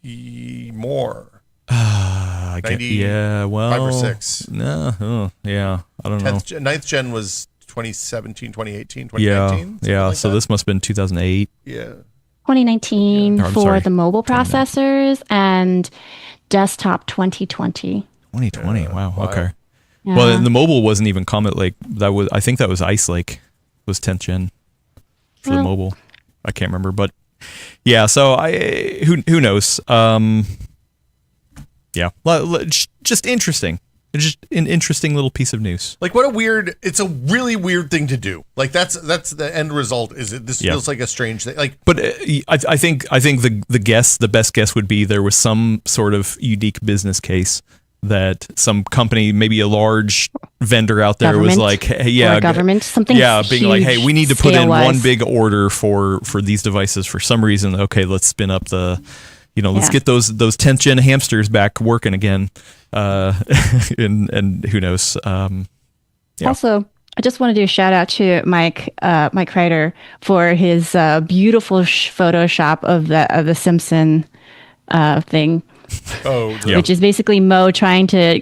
More. 90, 5 or 6. No, I don't know. 9th gen was 2017, 2018, 2019. Yeah. Like so this must have been 2008. Yeah. 2019 for the mobile processors and desktop 2020. 2020. Wow. Okay. Yeah. Well, the mobile wasn't even Comet Lake. I think that was Ice Lake. Was 10th gen for the mobile. I can't remember, but yeah. So who knows? Just interesting. It's just an interesting little piece of news. Like it's a really weird thing to do. Like that's the end result. This feels like a strange thing. Like, but I think the best guess would be there was some sort of unique business case that some company, maybe a large vendor out there, was like, hey, or government, something, being like, hey, we need to put in one big order for these devices for some reason. Okay, let's spin up let's get those 10th gen hamsters back working again. And who knows? Also, I just want to do a shout out to Mike Kreider for his beautiful Photoshop of the Simpson thing. Which is basically Mo trying to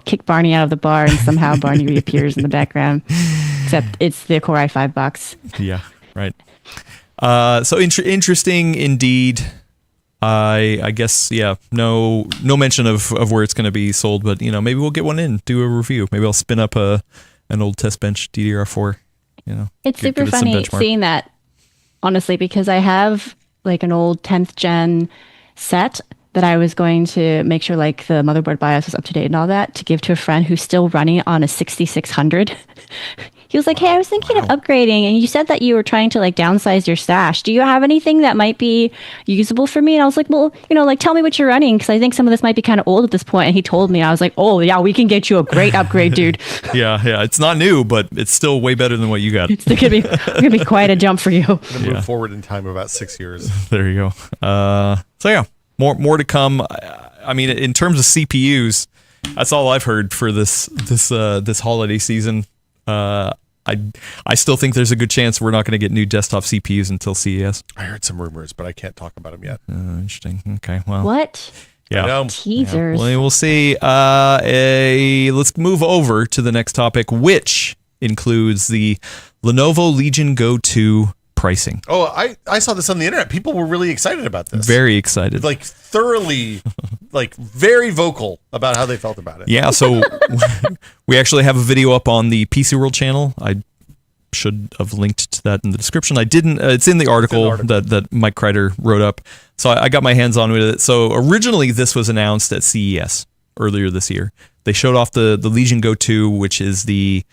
kick Barney out of the bar, and somehow Barney reappears in the background. Except it's the Core i5 box. Yeah, right. So interesting indeed. I guess, no mention of where it's going to be sold, but maybe we'll get one in, do a review. Maybe I'll spin up an old test bench DDR4. It's super funny seeing that, honestly, because I have like an old 10th gen set that I was going to make sure like the motherboard BIOS was up to date and all that to give to a friend who's still running on a 6600. He was like, hey, I was thinking of upgrading, and you said that you were trying to like downsize your stash. Do you have anything that might be usable for me? And I was like, well, like tell me what you're running, because I think some of this might be kind of old at this point. And he told me, I was like, oh yeah, we can get you a great upgrade, dude. Yeah. It's not new, but it's still way better than what you got. It's gonna be quite a jump for you. I'm gonna move forward in time about 6 years. There you go. So yeah, more to come. I mean, in terms of CPUs, that's all I've heard for this holiday season. I still think there's a good chance we're not going to get new desktop CPUs until CES. I heard some rumors, but I can't talk about them yet. Interesting. Okay. Well. What? Yeah. Teasers. Yeah. Well, we'll see. Let's move over to the next topic, which includes the Lenovo Legion Go 2 pricing. Oh, I saw this on the internet. People were really excited about this. Very excited. Like thoroughly, like very vocal about how they felt about it. Yeah, so we actually have a video up on the PCWorld channel. I should have linked to that in the description. I didn't. It's in the article, that Mike Kreider wrote up. So I got my hands on with it. So originally this was announced at CES earlier this year. They showed off the Legion Go 2, which is the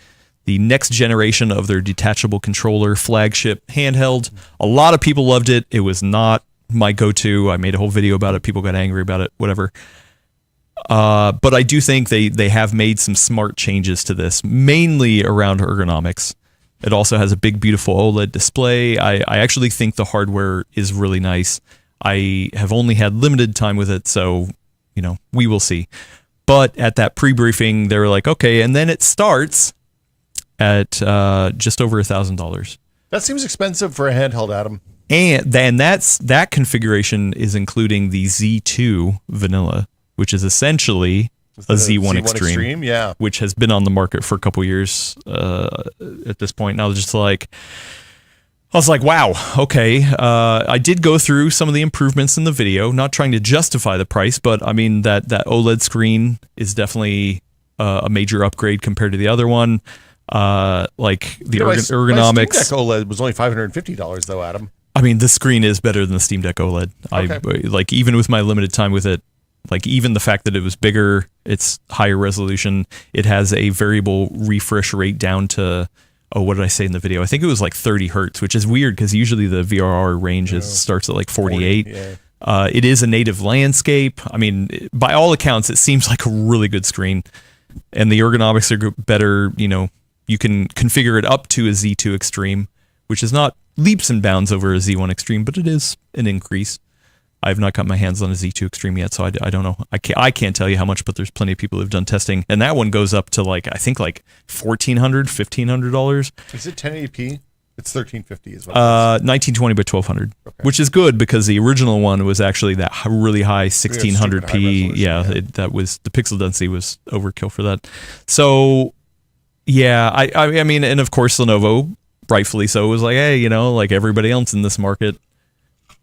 next generation of their detachable controller flagship handheld. A lot of people loved it. It was not my go-to. I made a whole video about it. People got angry about it, whatever. But I do think they have made some smart changes to this, mainly around ergonomics. It also has a big, beautiful OLED display. I actually think the hardware is really nice. I have only had limited time with it, so, we will see. But at that pre-briefing, they were like, okay, and then it starts at just over $1,000. That seems expensive for a handheld, Adam. And then that configuration is including the Z2 vanilla, which is essentially a Z1 Extreme, yeah, which has been on the market for a couple years at this point. And I was like, wow, okay. I did go through some of the improvements in the video, not trying to justify the price, but I mean that OLED screen is definitely a major upgrade compared to the other one. Like the ergonomics. My Steam Deck OLED was only $550 though, Adam. I mean, the screen is better than the Steam Deck OLED. Okay. Even with my limited time with it, like even the fact that it was bigger, it's higher resolution. It has a variable refresh rate down to, what did I say in the video? I think it was like 30 hertz, which is weird because usually the VRR range starts at like 48. 40, yeah. It is a native landscape. I mean, by all accounts, it seems like a really good screen, and the ergonomics are better. You can configure it up to a Z2 Extreme, which is not leaps and bounds over a Z1 Extreme, but it is an increase. I've not got my hands on a Z2 Extreme yet, so I don't know. I can't tell you how much, but there's plenty of people who've done testing, and that one goes up to I think $1,400, $1,500. Is it 1080p? It's 1350 as well. 1920 by 1200, which is good because the original one was actually that really high 1600p. That was the pixel density was overkill for that. So yeah, I mean, and of course Lenovo, rightfully so, was like, hey, like everybody else in this market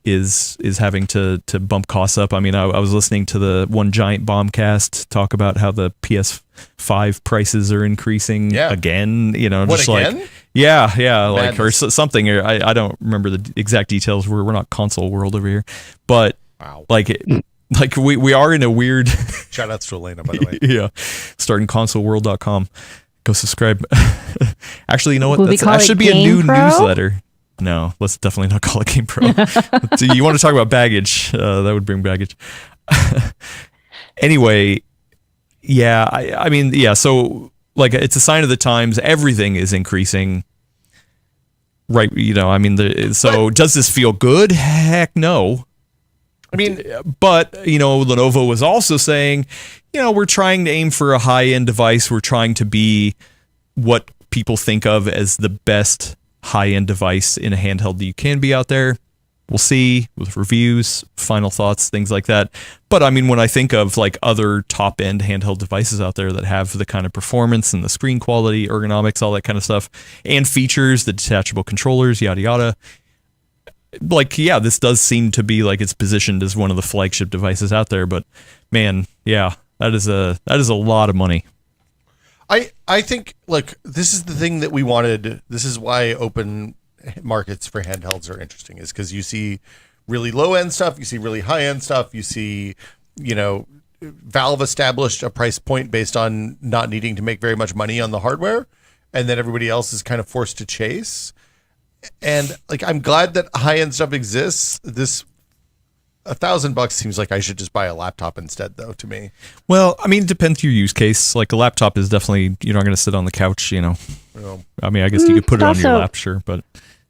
is having to bump costs up. I mean, I was listening to the One Giant Bombcast talk about how the PS5 prices are increasing again. What, again? Or something. I don't remember the exact details. We're not console world over here, but wow. We are in a weird. Shout outs to Elena, by the way. Yeah, starting consoleworld.com. Go subscribe. Actually, you know what? That should be a new newsletter. No, let's definitely not call it Game Pro. You want to talk about baggage? That would bring baggage. Anyway, yeah, I mean, yeah, so it's a sign of the times. Everything is increasing. Right, does this feel good? Heck no. I mean, but, Lenovo was also saying, we're trying to aim for a high-end device. We're trying to be what people think of as the best high-end device in a handheld that you can be out there. We'll see with reviews, final thoughts, things like that. But I mean, when I think of other top-end handheld devices out there that have the kind of performance and the screen quality, ergonomics, all that kind of stuff, and features, the detachable controllers, yada, yada, like, yeah, this does seem to be like it's positioned as one of the flagship devices out there, but man, yeah, that is a lot of money. I think, look, this is the thing that we wanted. This is why open markets for handhelds are interesting, is because you see really low end stuff, you see really high end stuff, you see, Valve established a price point based on not needing to make very much money on the hardware, and then everybody else is kind of forced to chase. And like, I'm glad that high end stuff exists. This $1,000 seems like I should just buy a laptop instead, though, to me. Well, I mean, it depends your use case. Like a laptop is definitely, you're not going to sit on the couch, Well, I mean, I guess you could put it on your lap, sure, but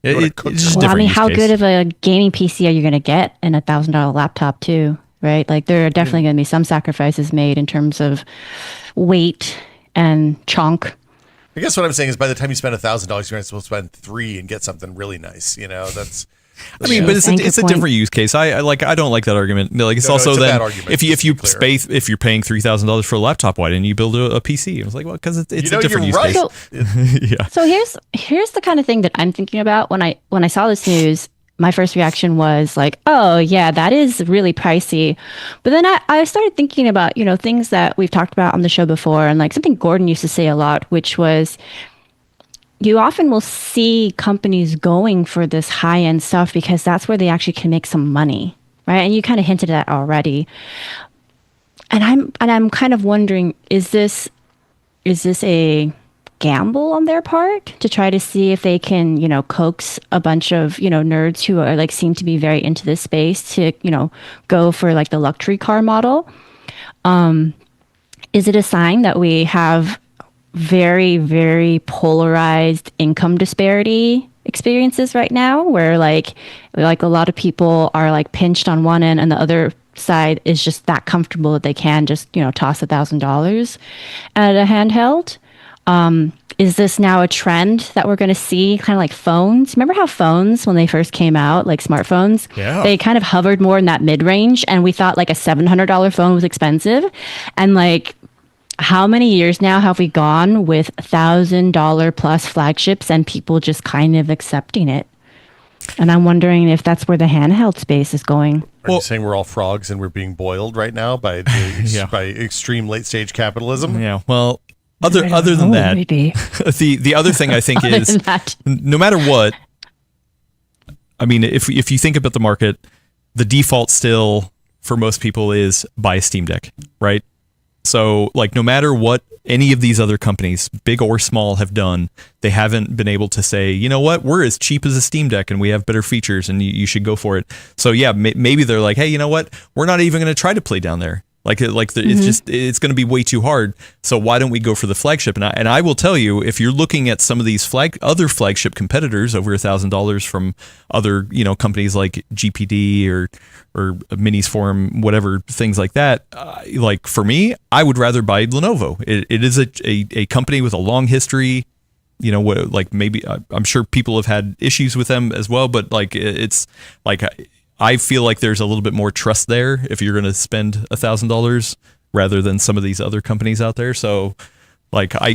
it's just different. I mean, use how case. good of a gaming PC are you going to get in a $1,000 laptop too? Right? Like there are definitely going to be some sacrifices made in terms of weight and chunk. I guess what I'm saying is, by the time you spend $1,000, you're supposed to spend $3,000 and get something really nice. That's. I mean, but it's a different use case. I don't like that argument. Like it's also it's a then bad argument, if you're paying $3,000 for a laptop, why didn't you build a PC? I was like, well, because it's a different use right. case. Yeah. So here's the kind of thing that I'm thinking about when I saw this news. My first reaction was like, oh yeah, that is really pricey. But then I started thinking about, things that we've talked about on the show before, and like something Gordon used to say a lot, which was you often will see companies going for this high end stuff because that's where they actually can make some money, right? And you kind of hinted at already. And I'm kind of wondering, is this a gamble on their part to try to see if they can, coax a bunch of, nerds who are like seem to be very into this space to, go for like the luxury car model? Is it a sign that we have very, very polarized income disparity experiences right now, where like a lot of people are like pinched on one end and the other side is just that comfortable that they can just, toss $1,000 at a handheld? Is this now a trend that we're going to see, kind of like phones? Remember how phones, when they first came out, like smartphones, they kind of hovered more in that mid-range, and we thought like a $700 phone was expensive. And like, how many years now have we gone with $1,000 plus flagships and people just kind of accepting it? And I'm wondering if that's where the handheld space is going. Are you saying we're all frogs and we're being boiled right now by by extreme late stage capitalism? Yeah. Well, other than that, the other thing I think is no matter what, I mean, if you think about the market, the default still for most people is buy a Steam Deck, right? So like no matter what any of these other companies, big or small, have done, they haven't been able to say, you know what, we're as cheap as a Steam Deck and we have better features and you should go for it. So yeah, maybe they're like, hey, you know what, we're not even going to try to play down there. It's going to be way too hard. So why don't we go for the flagship? And I will tell you, if you're looking at some of these other flagship competitors over $1,000 from other, companies like GPD or Minis Forum, whatever, things like that. Like for me, I would rather buy Lenovo. It is a company with a long history. Like maybe I'm sure people have had issues with them as well, but like it's like. I feel like there's a little bit more trust there if you're going to spend $1,000 rather than some of these other companies out there. So, like, I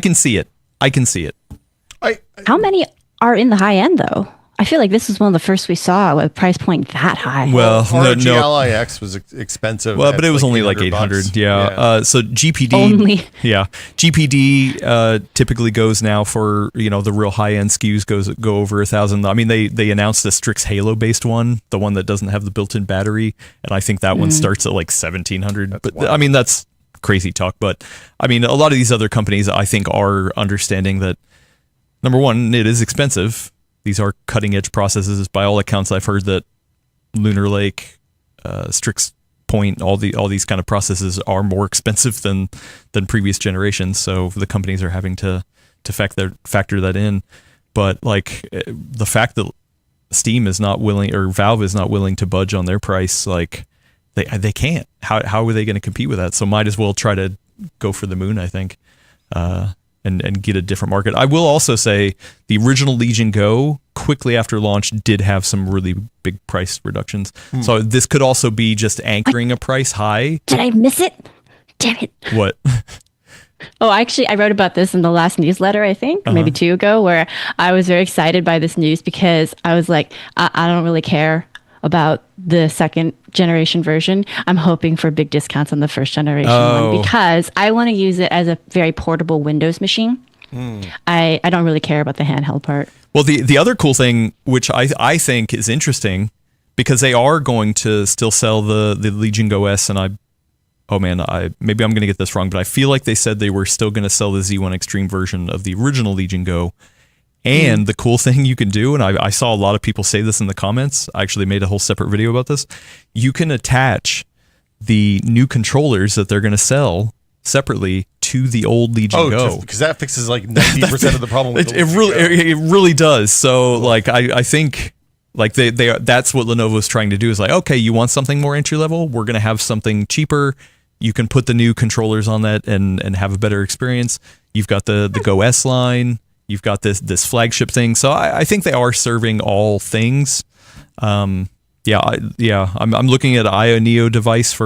can see it. I can see it. How many are in the high end though? I feel like this is one of the first we saw with a price point that high. Well, ROG Ally X was expensive. Well, but it was only like $800. Yeah. So GPD. Only. Yeah. GPD typically goes now for the real high end SKUs go over $1,000. I mean, they announced the Strix Halo based one, the one that doesn't have the built in battery, and I think that one starts at like $1,700. But wild. I mean, that's crazy talk. But I mean, a lot of these other companies I think are understanding that number one, it is expensive. These are cutting edge processes. By all accounts, I've heard that Lunar Lake, Strix Point, all these kind of processes are more expensive than previous generations. So the companies are having to factor that in. But like the fact that Steam is not willing, or Valve is not willing to budge on their price, like they can't. How are they going to compete with that? So might as well try to go for the moon, I think. And get a different market. I will also say the original Legion Go, quickly after launch, did have some really big price reductions. So this could also be just anchoring a price high. Did I miss it? Damn it. What? Oh, actually, I wrote about this in the last newsletter, I think, maybe 2 ago, where I was very excited by this news because I was like, I don't really care about the second generation version. I'm hoping for big discounts on the first generation one because I want to use it as a very portable Windows machine. I don't really care about the handheld part. Well, the other cool thing, which I think is interesting, because they are going to still sell the Legion Go S, and maybe I'm going to get this wrong, but I feel like they said they were still going to sell the Z1 Extreme version of the original Legion Go. And the cool thing you can do, and I saw a lot of people say this in the comments, I actually made a whole separate video about this, you can attach the new controllers that they're going to sell separately to the old Legion Go. Because that fixes like 90% of the problem with it really does. So like I think like they that's what Lenovo's trying to do, is like, okay, you want something more entry level, we're going to have something cheaper. You can put the new controllers on that and have a better experience. You've got the Go S line. You've got this flagship thing. So I think they are serving all things. I'm looking at IO Neo device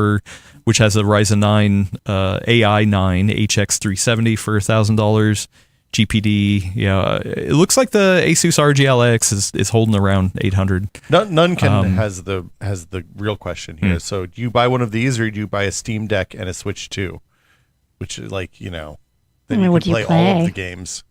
which has a Ryzen 9 AI 9 HX 370 for $1,000. GPD. Yeah, it looks like the Asus ROG Ally-X is holding around 800. None has the real question here. So do you buy one of these, or do you buy a Steam Deck and a Switch 2? Which is like, then you can play all of the games.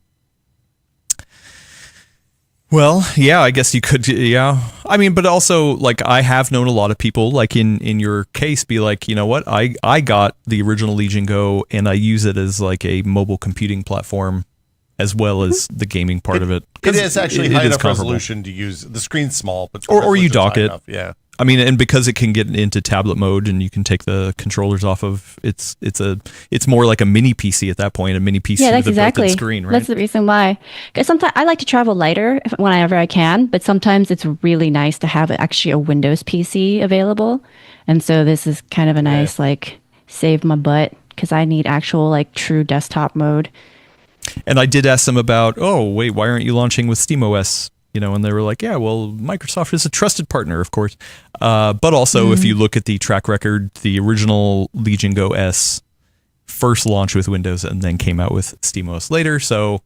Well, yeah, I guess you could, yeah. I mean, but also, like, I have known a lot of people, like in your case, be like, you know what, I got the original Legion Go, and I use it as like a mobile computing platform as well as the gaming part of it. It is actually high enough resolution to use. The screen's small, but or you dock it. Enough, yeah. I mean, and because it can get into tablet mode and you can take the controllers off of it's more like a mini PC at that point, a mini PC with a built-in screen, right? That's the reason why. Because sometimes I like to travel lighter whenever I can, but sometimes it's really nice to have actually a Windows PC available. And so this is kind of a nice like save my butt, because I need actual like true desktop mode. And I did ask them about, why aren't you launching with SteamOS? And they were like, yeah, well, Microsoft is a trusted partner, of course. But also, if you look at the track record, the original Legion Go S first launched with Windows and then came out with SteamOS later. So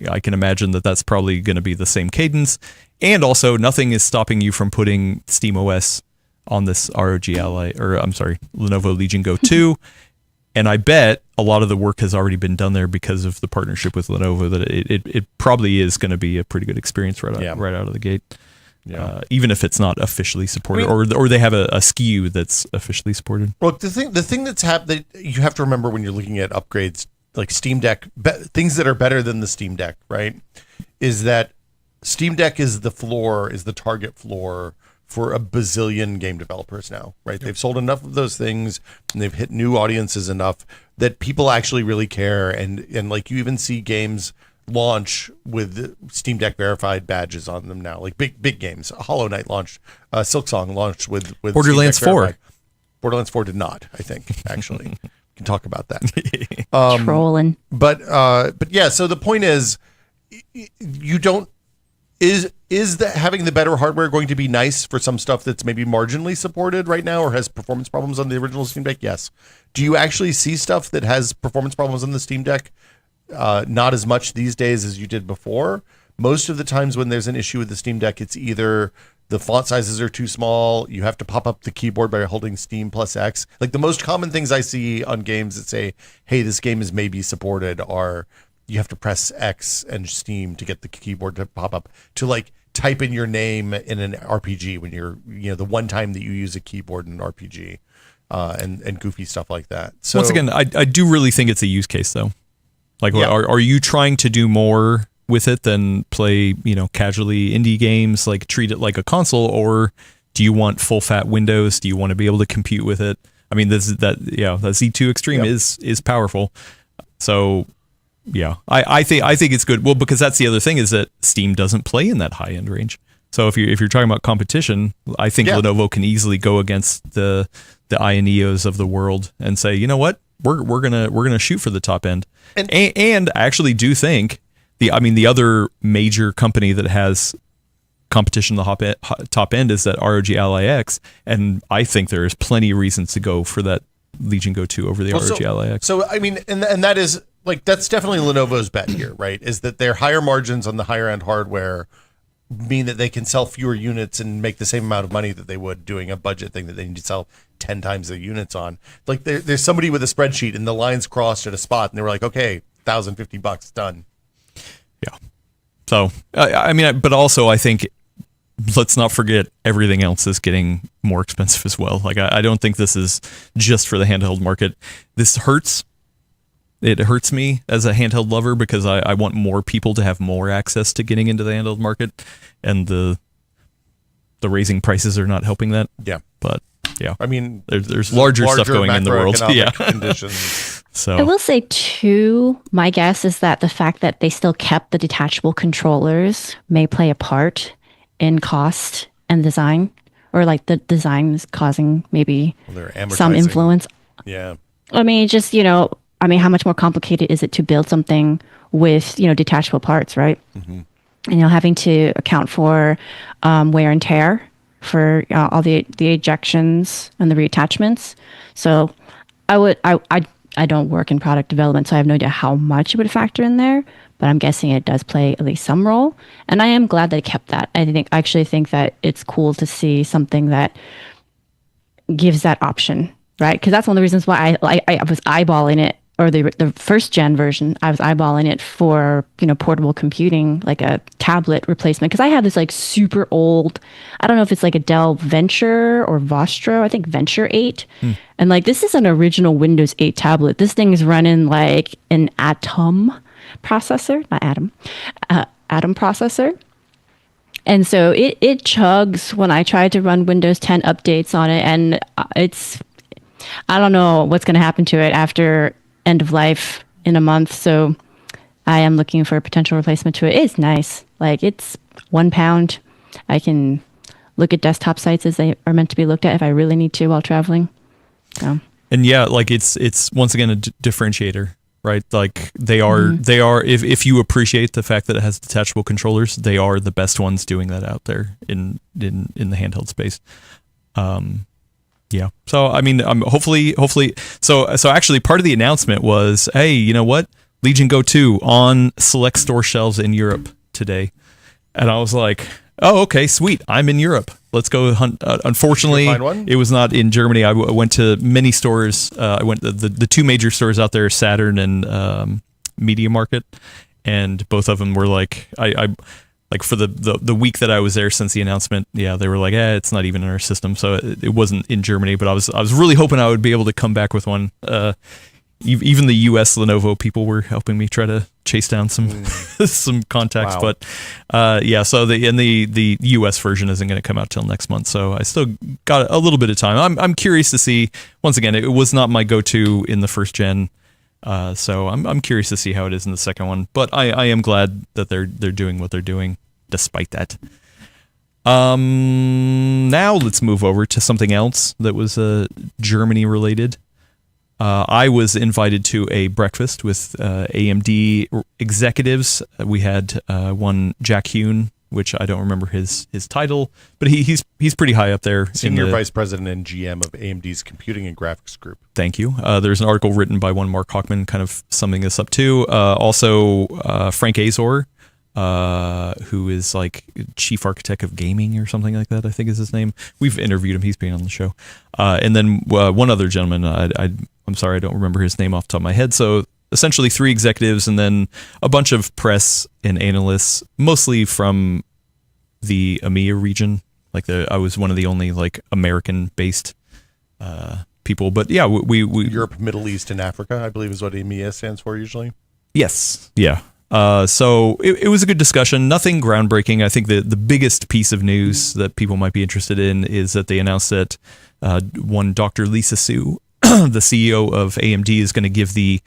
I can imagine that that's probably going to be the same cadence. And also, nothing is stopping you from putting SteamOS on this Lenovo Legion Go 2. And I bet a lot of the work has already been done there because of the partnership with Lenovo, that it probably is going to be a pretty good experience right out of the gate. Yeah. Even if it's not officially supported, or they have a SKU that's officially supported. Well, the thing that's happened that you have to remember when you're looking at upgrades like Steam Deck, things that are better than the Steam Deck, right? Is that Steam Deck is the target floor for a bazillion game developers now, right? They've sold enough of those things and they've hit new audiences enough that people actually really care. And like you even see games launch with Steam Deck verified badges on them now, like big games. Hollow Knight launched, Silksong launched with Borderlands 4. Borderlands 4 did not, I think, actually. We can talk about that. Trolling. But yeah, so the point is, you don't, is that having the better hardware going to be nice for some stuff that's maybe marginally supported right now or has performance problems on the original Steam Deck? Yes. Do you actually see stuff that has performance problems on the Steam Deck? Not as much these days as you did before. Most of the times when there's an issue with the Steam Deck, it's either the font sizes are too small, you have to pop up the keyboard by holding Steam plus X. Like the most common things I see on games that say, hey, this game is maybe supported, are you have to press X and Steam to get the keyboard to pop up to like type in your name in an RPG when you're, the one time that you use a keyboard in an RPG, and goofy stuff like that. So once again, I do really think it's a use case though. Like, are you trying to do more with it than play, casually indie games, like treat it like a console, or do you want full fat Windows? Do you want to be able to compute with it? I mean, that Z2 Extreme is powerful. So yeah, I think it's good. Well, because that's the other thing, is that Steam doesn't play in that high end range. So if you're talking about competition, I think Lenovo can easily go against the Ioneos of the world and say, you know what, we're gonna shoot for the top end. And I actually do think the other major company that has competition in the top end is that ROG Ally-X, and I think there is plenty of reasons to go for that Legion Go 2 over the ROG Ally X. So I mean, and that is like that's definitely Lenovo's bet here, right? Is that their higher margins on the higher end hardware mean that they can sell fewer units and make the same amount of money that they would doing a budget thing that they need to sell 10 times the units on. Like there's somebody with a spreadsheet and the lines crossed at a spot and they were like, okay, $1,050 done. Yeah. So, I mean, but also I think let's not forget everything else is getting more expensive as well. Like I don't think this is just for the handheld market. This hurts. It hurts me as a handheld lover because I want more people to have more access to getting into the handheld market, and the raising prices are not helping that. Yeah. But yeah, I mean, there's larger stuff going in the world. Yeah. Conditions. So I will say too, my guess is that the fact that they still kept the detachable controllers may play a part in cost and design, or like the design is causing maybe some influence. Yeah. I mean, just, how much more complicated is it to build something with, detachable parts, right? Mm-hmm. And, having to account for wear and tear for all the ejections and the reattachments. So I don't work in product development, so I have no idea how much it would factor in there, but I'm guessing it does play at least some role. And I am glad that it kept that. I actually think that it's cool to see something that gives that option, right? Because that's one of the reasons why I was eyeballing it, or the first gen version, I was eyeballing it for, portable computing, like a tablet replacement. Because I have this like super old, I don't know if it's like a Dell Venture or Vostro, I think Venture 8. And like this is an original Windows 8 tablet. This thing is running like an Atom processor, not Atom, Atom processor. And so it chugs when I try to run Windows 10 updates on it. And I don't know what's going to happen to it after end of life in a month. So I am looking for a potential replacement to it. It's nice. Like it's £1. I can look at desktop sites as they are meant to be looked at if I really need to while traveling. So. And yeah, like it's once again a differentiator, right? Like they are if you appreciate the fact that it has detachable controllers, they are the best ones doing that out there in the handheld space. Yeah. So I mean, hopefully. So actually, part of the announcement was, hey, you know what? Legion Go 2 on select store shelves in Europe today, and I was like, oh, okay, sweet. I'm in Europe. Let's go hunt. Unfortunately, it was not in Germany. I went to many stores. I went to the two major stores out there, Saturn and Media Market, and both of them were like, I like for the week that I was there since the announcement, yeah, they were like, it's not even in our system, so it wasn't in Germany. But I was really hoping I would be able to come back with one. Even the U.S. Lenovo people were helping me try to chase down some some contacts. Wow. But yeah, so the U.S. version isn't going to come out till next month, so I still got a little bit of time. I'm curious to see. Once again, it was not my go-to in the first gen. So I'm curious to see how it is in the second one, but I am glad that they're doing what they're doing despite that. Now let's move over to something else that was Germany related. I was invited to a breakfast with AMD executives. We had one Jack Hune, which I don't remember his title, but he's pretty high up there. Senior Vice President and GM of AMD's Computing and Graphics Group. Thank you. There's an article written by one Mark Hochman kind of summing this up too. Also, Frank Azor, who is like chief architect of gaming or something like that, I think is his name. We've interviewed him. He's been on the show. And then one other gentleman, I'm sorry, I don't remember his name off the top of my head. So essentially 3 executives and then a bunch of press and analysts, mostly from the EMEA region. Like I was one of the only like American-based people. But yeah, we Europe, Middle East, and Africa, I believe is what EMEA stands for usually. Yes. Yeah. So it was a good discussion. Nothing groundbreaking. I think the biggest piece of news that people might be interested in is that they announced that one Dr. Lisa Su, the CEO of AMD, is going to give the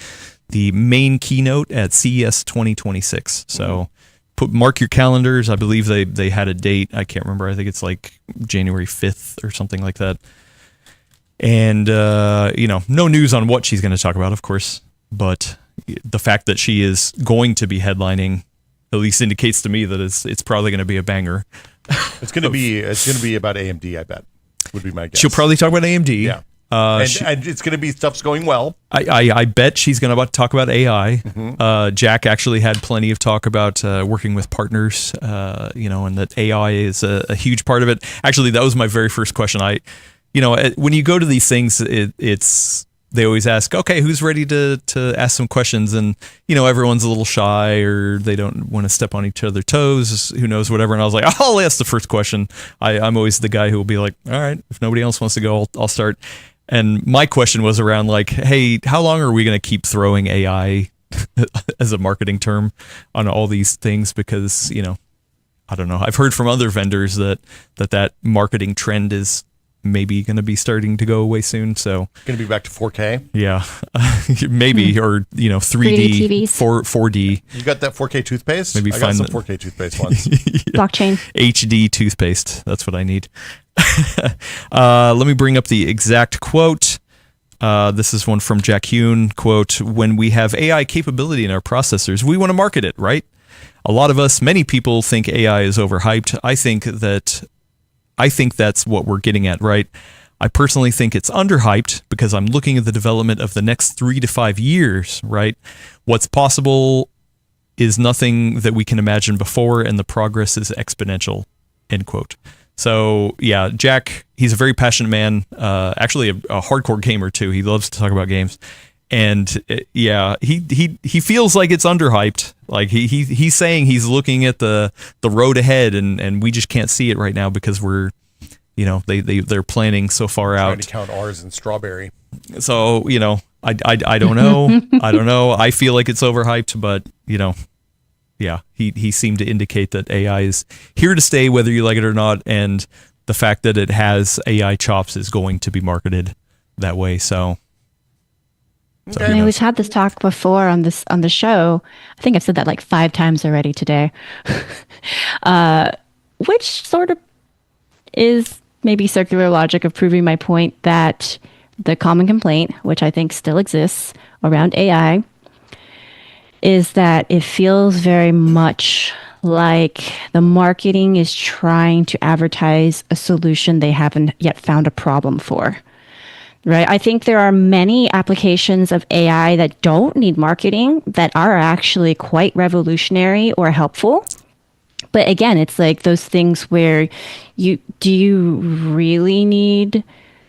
main keynote at CES 2026. So mark your calendars. I believe they had a date. I can't remember. I think it's like January 5th or something like that. And, no news on what she's going to talk about, of course. But the fact that she is going to be headlining at least indicates to me that it's probably going to be a banger. It's going to be about AMD, I bet, would be my guess. She'll probably talk about AMD. Yeah. And it's going to be stuff's going well. I bet she's going to talk about AI. Mm-hmm. Jack actually had plenty of talk about working with partners, and that AI is a huge part of it. Actually, that was my very first question. When you go to these things, they always ask, okay, who's ready to ask some questions? And, everyone's a little shy or they don't want to step on each other's toes, who knows, whatever. And I was like, I'll ask the first question. I'm always the guy who will be like, all right, if nobody else wants to go, I'll start. And my question was around like, hey, how long are we going to keep throwing AI as a marketing term on all these things? Because, I don't know. I've heard from other vendors that marketing trend is maybe going to be starting to go away soon. So going to be back to 4K. Yeah, maybe, or 3D, 4D. You got that 4K toothpaste? Maybe I got some 4K toothpaste once. Blockchain. HD toothpaste. That's what I need. Let me bring up the exact quote. This is one from Jack Hune. Quote: "When we have AI capability in our processors, we want to market it, right? A lot of us, many people think AI is overhyped. I think that's what we're getting at, right? I personally think it's underhyped because I'm looking at the development of the next 3 to 5 years, right? What's possible is nothing that we can imagine before, and the progress is exponential," end quote. So yeah, Jack, he's a very passionate man, actually a hardcore gamer too. He loves to talk about games. And he feels like it's underhyped. Like he's saying he's looking at the road ahead, and we just can't see it right now because we're, they're planning so far out. Trying to count R's in strawberry. So I don't know. I don't know. I feel like it's overhyped, but yeah, he seemed to indicate that AI is here to stay, whether you like it or not, and the fact that it has AI chops is going to be marketed that way. So. Okay. We've had this talk before on the show. I think I've said that like 5 times already today, which sort of is maybe circular logic of proving my point that the common complaint, which I think still exists around AI, is that it feels very much like the marketing is trying to advertise a solution they haven't yet found a problem for. Right. I think there are many applications of AI that don't need marketing that are actually quite revolutionary or helpful. But again, it's like those things where do you really need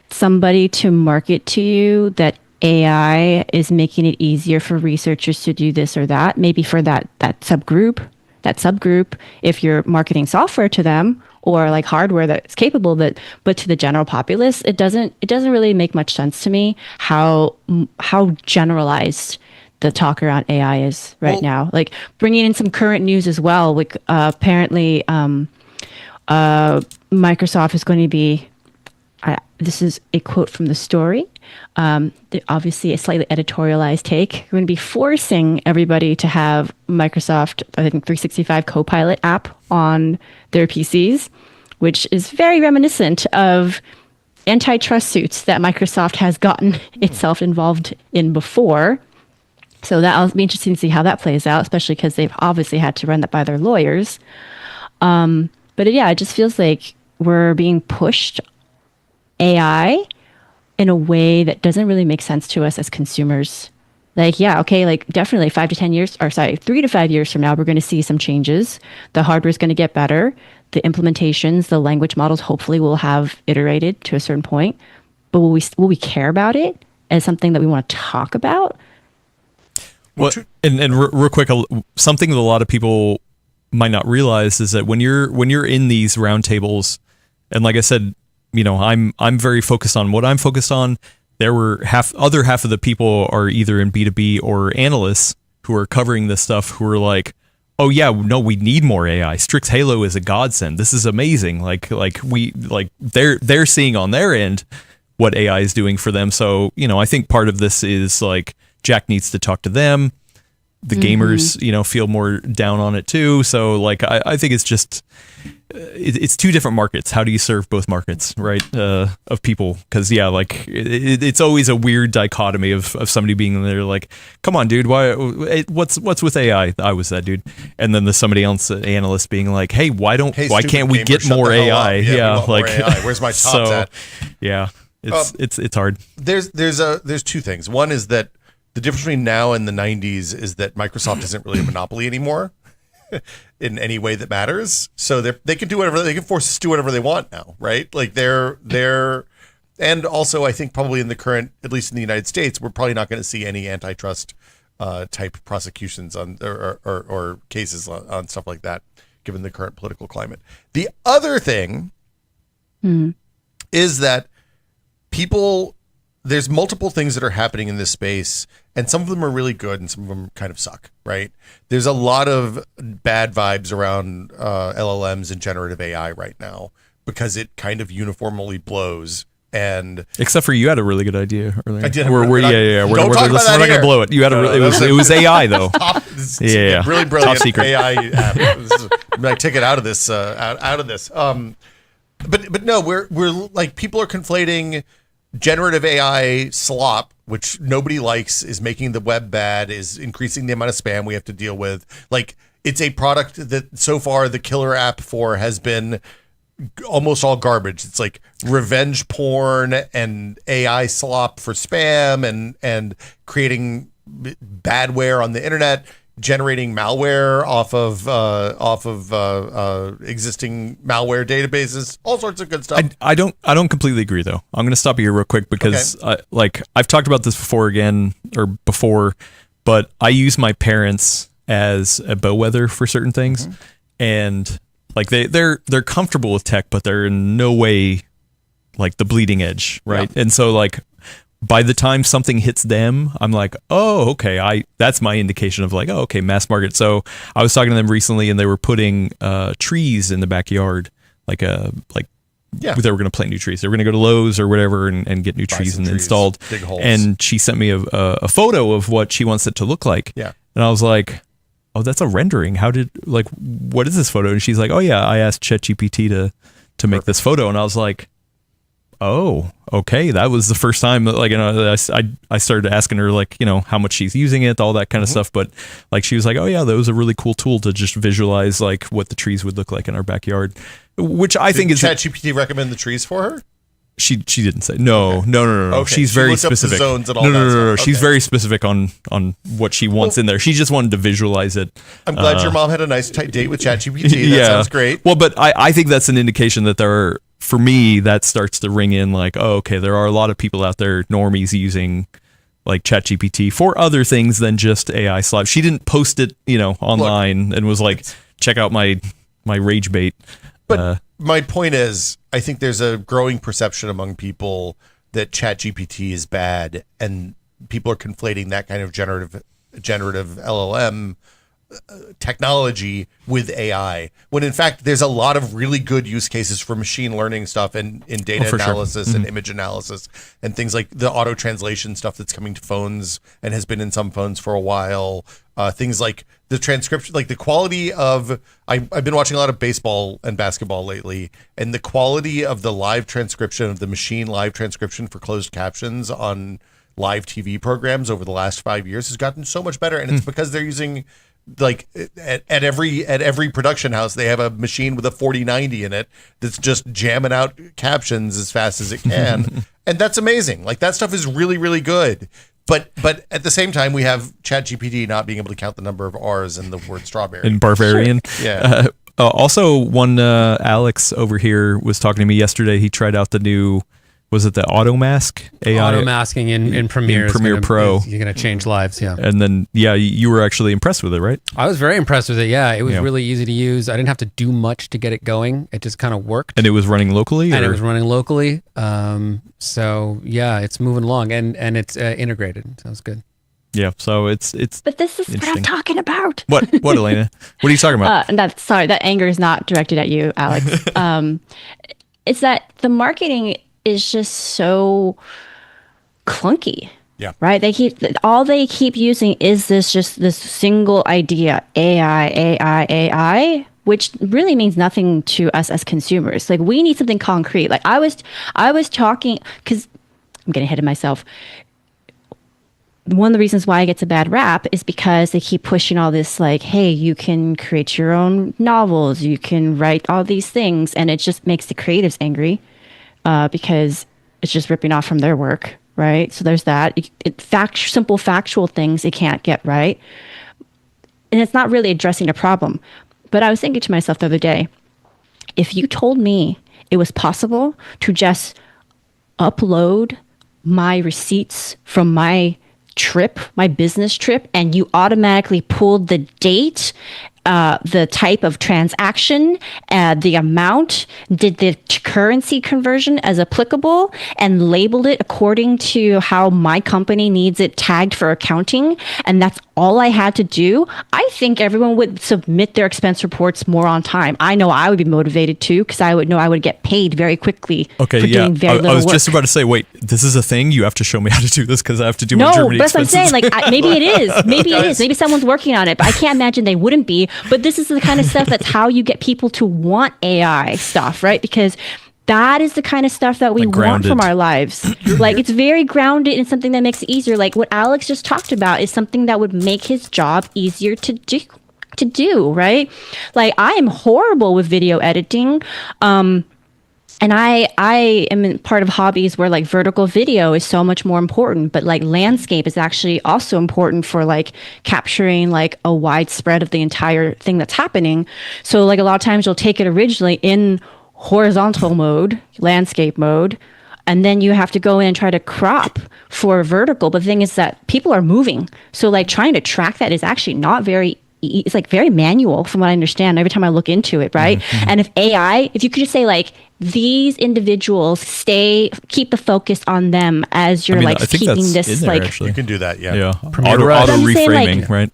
somebody to market to you that AI is making it easier for researchers to do this or that? Maybe for that subgroup, if you're marketing software to them, or like hardware that's capable, but to the general populace, it doesn't really make much sense to me how generalized the talk around AI is right now. Like bringing in some current news as well. Like apparently, Microsoft is going to be. This is a quote from the story. Obviously, a slightly editorialized take. We're going to be forcing everybody to have Microsoft, I think, 365 Copilot app on their PCs, which is very reminiscent of antitrust suits that Microsoft has gotten itself involved in before. So that'll be interesting to see how that plays out, especially because they've obviously had to run that by their lawyers. But yeah, it just feels like we're being pushed AI in a way that doesn't really make sense to us as consumers. Like, yeah, okay, like definitely 3 to 5 years from now, we're going to see some changes. The hardware is going to get better. The implementations, the language models hopefully will have iterated to a certain point. But will we care about it as something that we want to talk about? Well, and real quick, something that a lot of people might not realize is that when you're in these roundtables, and like I said, I'm very focused on what I'm focused on. There were half of the people are either in B2B or analysts who are covering this stuff who are like, oh yeah, no, we need more AI. Strix Halo is a godsend. This is amazing. They're seeing on their end what AI is doing for them. So, I think part of this is like Jack needs to talk to them. The gamers, feel more down on it too. So like, I think it's just, it's 2 different markets. How do you serve both markets, right? Of people. Cause yeah, like it's always a weird dichotomy of somebody being there like, come on, dude, what's with AI? I was that dude. And then there's somebody else, analyst being like, hey, why can't we get more AI? Yeah. Like, more AI. Where's my tops at? Yeah. It's hard. There's two things. One is that the difference between now and the 90s is that Microsoft isn't really a monopoly anymore in any way that matters. So they can do whatever, they can force us to do whatever they want now, right? Like they're and also I think probably in the current, at least in the United States, we're probably not going to see any antitrust type prosecutions on or cases on stuff like that, given the current political climate. The other thing is that there's multiple things that are happening in this space, and some of them are really good and some of them kind of suck, right? There's a lot of bad vibes around LLMs and generative AI right now because it kind of uniformly blows. And except for you had a really good idea earlier. I did. We're not going to blow it. You had it was AI though. Really brilliant top secret. AI app. I take it out of this. Out of this. But no, we're like, people are conflating generative AI slop, which nobody likes, is making the web bad, is increasing the amount of spam we have to deal with. Like, it's a product that so far the killer app for has been almost all garbage. It's like revenge porn and AI slop for spam and creating badware on the internet, generating malware off of existing malware databases, all sorts of good stuff. I don't completely agree though. I'm going to stop you here real quick because I've talked about this before, but I use my parents as a bellwether for certain things, and like they're comfortable with tech, but they're in no way like the bleeding edge, right? Yeah. And so like, by the time something hits them, I'm like, oh, okay. That's my indication of like, oh, okay, mass market. So I was talking to them recently, and they were putting trees in the backyard, they were going to plant new trees. They were going to go to Lowe's or whatever and get new trees and installed. Big holes. And she sent me a photo of what she wants it to look like. Yeah. And I was like, oh, that's a rendering. What is this photo? And she's like, oh yeah, I asked ChatGPT to make this photo. And I was like, oh, okay. That was the first time that, I started asking her how much she's using it, all that kind of stuff. But she was like, oh yeah, that was a really cool tool to just visualize what the trees would look like in our backyard, which I think is ChatGPT recommend the trees for her. She didn't say no. Okay. She's very specific. Zones and all no. Okay. She's very specific on what she wants in there. She just wanted to visualize it. I'm glad your mom had a nice tight date with ChatGPT. That sounds great. Well, but I think that's an indication that for me, that starts to ring in okay, there are a lot of people out there, normies, using ChatGPT for other things than just AI slap. She didn't post it, online and was like, check out my rage bait. But my point is, I think there's a growing perception among people that ChatGPT is bad, and people are conflating that kind of generative LLM technology with AI, when in fact there's a lot of really good use cases for machine learning stuff and in data analysis and image analysis and things like the auto translation stuff that's coming to phones and has been in some phones for a while. Things like the transcription, like the quality of, I've been watching a lot of baseball and basketball lately, and the quality of the live transcription of the machine live transcription for closed captions on live TV programs over the last 5 years has gotten so much better. And it's because they're using, at every production house, they have a machine with a 4090 in it that's just jamming out captions as fast as it can. And that's amazing. That stuff is really, really good. But at the same time, we have ChatGPT not being able to count the number of R's in the word strawberry. In Barbarian. Sure. Yeah. Also, one Alex over here was talking to me yesterday. He tried out the new, was it the auto mask AI? Auto masking in Premiere. In Premiere Pro. You're going to change lives, yeah. And then, you were actually impressed with it, right? I was very impressed with it, yeah. It was really easy to use. I didn't have to do much to get it going. It just kind of worked. And it was running locally? And it was running locally. So, yeah, it's moving along, and it's integrated. Sounds good. Yeah, so it's. But this is what I'm talking about. What, Elena? What are you talking about? That anger is not directed at you, Alex. It's that the marketing is just so clunky. Yeah. Right? They keep using is this single idea, AI, which really means nothing to us as consumers. We need something concrete. I was talking, because I'm getting ahead of myself. One of the reasons why it gets a bad rap is because they keep pushing all this hey, you can create your own novels, you can write all these things, and it just makes the creatives angry. Because it's just ripping off from their work, right? So there's that. Simple factual things it can't get right. And it's not really addressing a problem. But I was thinking to myself the other day, if you told me it was possible to just upload my receipts from my trip, my business trip, and you automatically pulled the date, the type of transaction, the amount, did the currency conversion as applicable, and labeled it according to how my company needs it tagged for accounting, and that's all I had to do, I think everyone would submit their expense reports more on time. I know I would be motivated too, because I would know I would get paid very quickly for doing very little I was work. just about to say, wait, this is a thing? You have to show me how to do this because I have to do my Germany that's expenses. what I'm saying. Like, maybe it is. Maybe it is. Maybe someone's working on it, but I can't imagine they wouldn't be. But this is the kind of stuff that's how you get people to want AI stuff, right? Because that is the kind of stuff that we want from our lives. Like, it's very grounded in something that makes it easier. Like what Alex just talked about is something that would make his job easier to do, right? Like, I am horrible with video editing. And I am in part of hobbies where like vertical video is so much more important, but like landscape is actually also important for like capturing like a wide spread of the entire thing that's happening. So like a lot of times you'll take it originally in horizontal mode, landscape mode, and then you have to go in and try to crop for vertical. But the thing is that people are moving. So like trying to track that is actually not very it's like very manual from what I understand every time I look into it, right? Mm-hmm. And if you could just say like, these individuals keep the focus on them as you're keeping this there, like actually. You can do that, yeah. Auto reframing, right?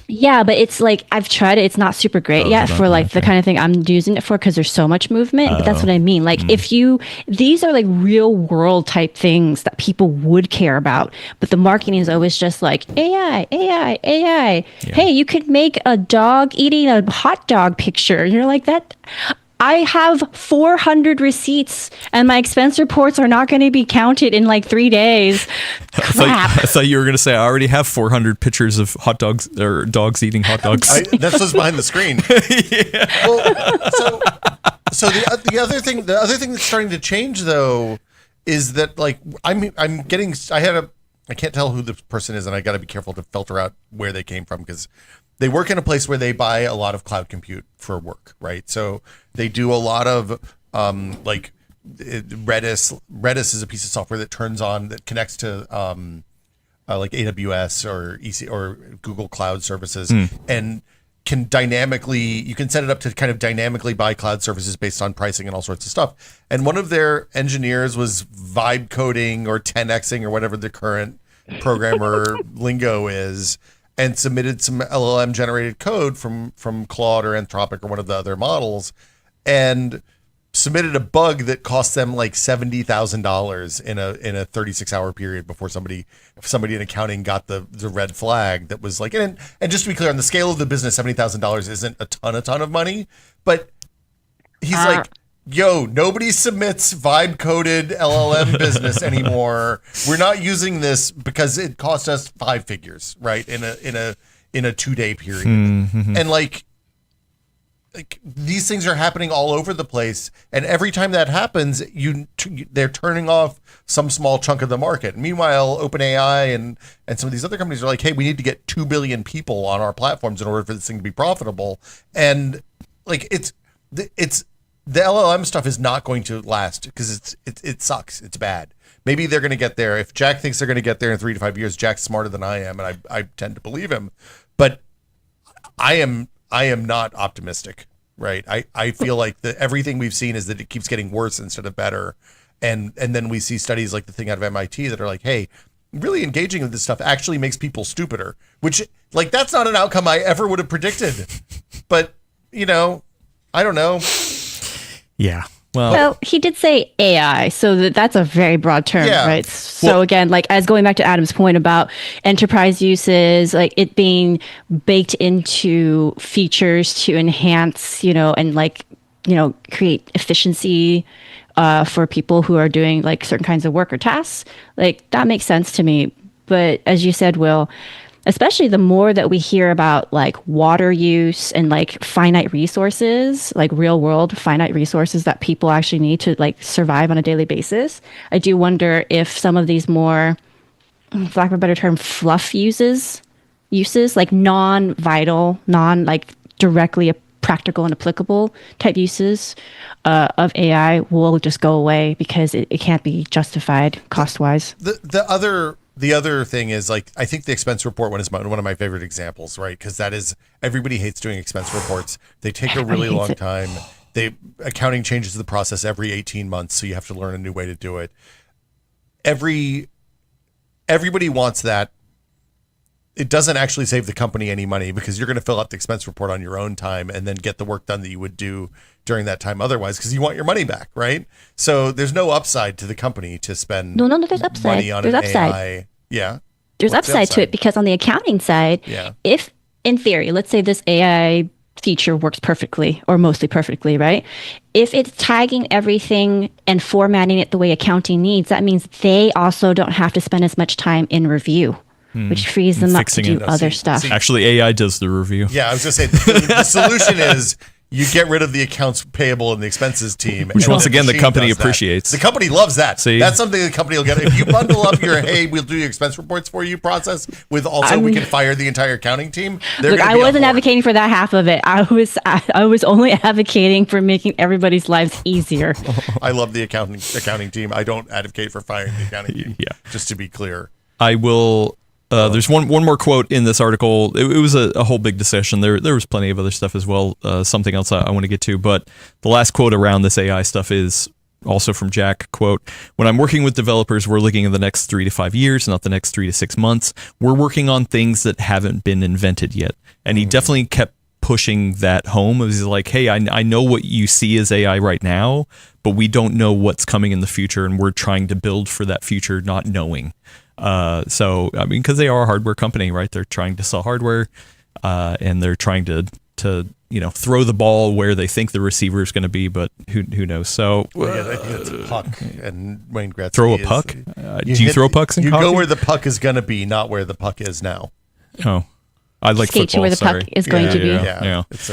Yeah, but it's like I've tried it. It's not super great yet for like the kind of thing I'm using it for because there's so much movement. But that's what I mean. Like these are like real world type things that people would care about. But the marketing is always just like AI. Yeah. Hey, you could make a dog eating a hot dog picture. You're like that. I have 400 receipts and my expense reports are not going to be counted in like 3 days. Crap. I thought you were going to say I already have 400 pictures of hot dogs or dogs eating hot dogs. That's what's behind the screen. Yeah. Well, so the other thing that's starting to change though is that like I can't tell who the person is and I got to be careful to filter out where they came from because they work in a place where they buy a lot of cloud compute for work, right? So they do a lot of like Redis. Redis is a piece of software that connects to like AWS or EC or Google Cloud Services, and you can set it up to kind of dynamically buy cloud services based on pricing and all sorts of stuff. And one of their engineers was vibe coding or 10xing or whatever the current programmer lingo is, and submitted some LLM generated code from Claude or Anthropic or one of the other models, and submitted a bug that cost them like $70,000 in a 36-hour period before somebody in accounting got the red flag that was like, and just to be clear, on the scale of the business, $70,000 isn't a ton of money, but he's like, yo, nobody submits vibe coded LLM business anymore. We're not using this because it cost us 5 figures, right? In a 2-day period. Mm-hmm. And like these things are happening all over the place. And every time that happens, they're turning off some small chunk of the market. Meanwhile, OpenAI and some of these other companies are like, hey, we need to get 2 billion people on our platforms in order for this thing to be profitable. And like it's the LLM stuff is not going to last because it sucks. It's bad. Maybe they're going to get there. If Jack thinks they're going to get there in 3 to 5 years, Jack's smarter than I am, and I tend to believe him. But I am not optimistic, right? I feel like everything we've seen is that it keeps getting worse instead of better. And then we see studies like the thing out of MIT that are like, hey, really engaging with this stuff actually makes people stupider, which like that's not an outcome I ever would have predicted. But, I don't know. Yeah. Well, he did say AI, so that's a very broad term, right? So again, like as going back to Adam's point about enterprise uses, like it being baked into features to enhance, and like, create efficiency for people who are doing like certain kinds of work or tasks, like that makes sense to me. But as you said, Will, especially the more that we hear about like water use and like finite resources, like real world finite resources that people actually need to like survive on a daily basis. I do wonder if some of these more, for lack of a better term, fluff uses like non-vital, like directly practical and applicable type uses of AI will just go away because it can't be justified cost-wise. The other thing is, like, I think the expense report one is one of my favorite examples, right? Because that is, everybody hates doing expense reports. They take a really long time. Accounting changes the process every 18 months, so you have to learn a new way to do it. Everybody wants that. It doesn't actually save the company any money because you're going to fill out the expense report on your own time and then get the work done that you would do during that time otherwise because you want your money back, right? So there's no upside to the company to spend there's upside. money on there's an upside. AI. Yeah. There's upside to it because on the accounting side, if in theory, let's say this AI feature works perfectly or mostly perfectly, right? If it's tagging everything and formatting it the way accounting needs, that means they also don't have to spend as much time in review. Which frees them up to do other stuff. Actually, AI does the review. Yeah, I was going to say, the solution is you get rid of the accounts payable and the expenses team. Which, once again, the company appreciates. The company loves that. See? That's something the company will get. If you bundle up your, hey, we'll do your expense reports for you process with also we can fire the entire accounting team. Look, I wasn't advocating for that half of it. I was only advocating for making everybody's lives easier. I love the accounting team. I don't advocate for firing the accounting team. Yeah. Just to be clear. I will... there's one more quote in this article. It was a whole big discussion. There was plenty of other stuff as well. Something else I want to get to, but the last quote around this AI stuff is also from Jack. Quote: "When I'm working with developers, we're looking at the next 3 to 5 years, not the next 3 to 6 months. We're working on things that haven't been invented yet." And he definitely kept pushing that home. It was like, hey, I know what you see as AI right now, but we don't know what's coming in the future, and we're trying to build for that future, not knowing. So, I mean, because they are a hardware company, right? They're trying to sell hardware, and they're trying to throw the ball where they think the receiver is going to be, but who knows? So, I think it's a puck, and Wayne Gretzky throw a puck. Do you throw pucks in hockey? You go where the puck is going to be, not where the puck is now. Oh. I like skate football, to where the puck is going to be. Yeah. It's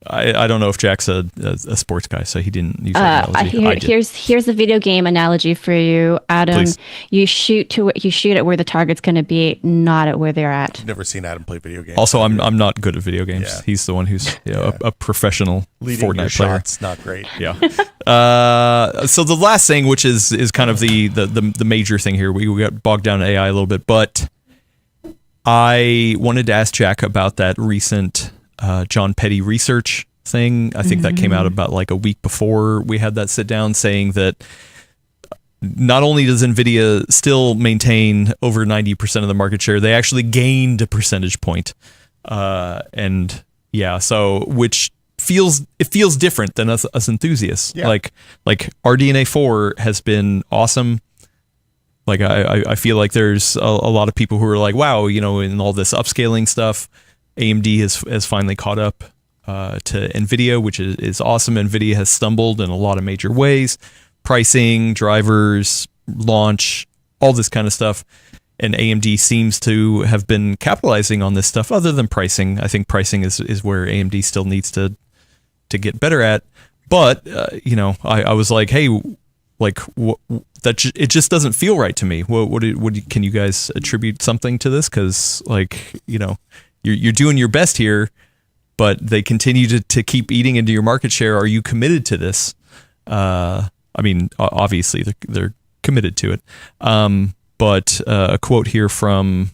I don't know if Jack's a sports guy, so he didn't use that analogy. Here's the video game analogy for you, Adam. Please. You shoot at where the target's going to be, not at where they're at. I've never seen Adam play video games. Also, I'm not good at video games. Yeah. He's the one who's a professional leading Fortnite your player. Shots, not great. Yeah. So the last thing, which is kind of the major thing here, we got bogged down in AI a little bit, but I wanted to ask Jack about that recent John Petty research thing. I think that came out about like a week before we had that sit down, saying that not only does NVIDIA still maintain over 90% of the market share, they actually gained a percentage point. And yeah, so which feels different than us enthusiasts. Yeah. Like RDNA 4 has been awesome. Like I feel like there's a lot of people who are like, wow, in all this upscaling stuff, AMD has finally caught up to NVIDIA, which is awesome. NVIDIA has stumbled in a lot of major ways, pricing, drivers, launch, all this kind of stuff. And AMD seems to have been capitalizing on this stuff other than pricing. I think pricing is where AMD still needs to get better at. But, I was like, hey, like it just doesn't feel right to me. Can you guys attribute something to this? Because you're doing your best here, but they continue to keep eating into your market share. Are you committed to this? I mean, obviously they're committed to it. But a quote here from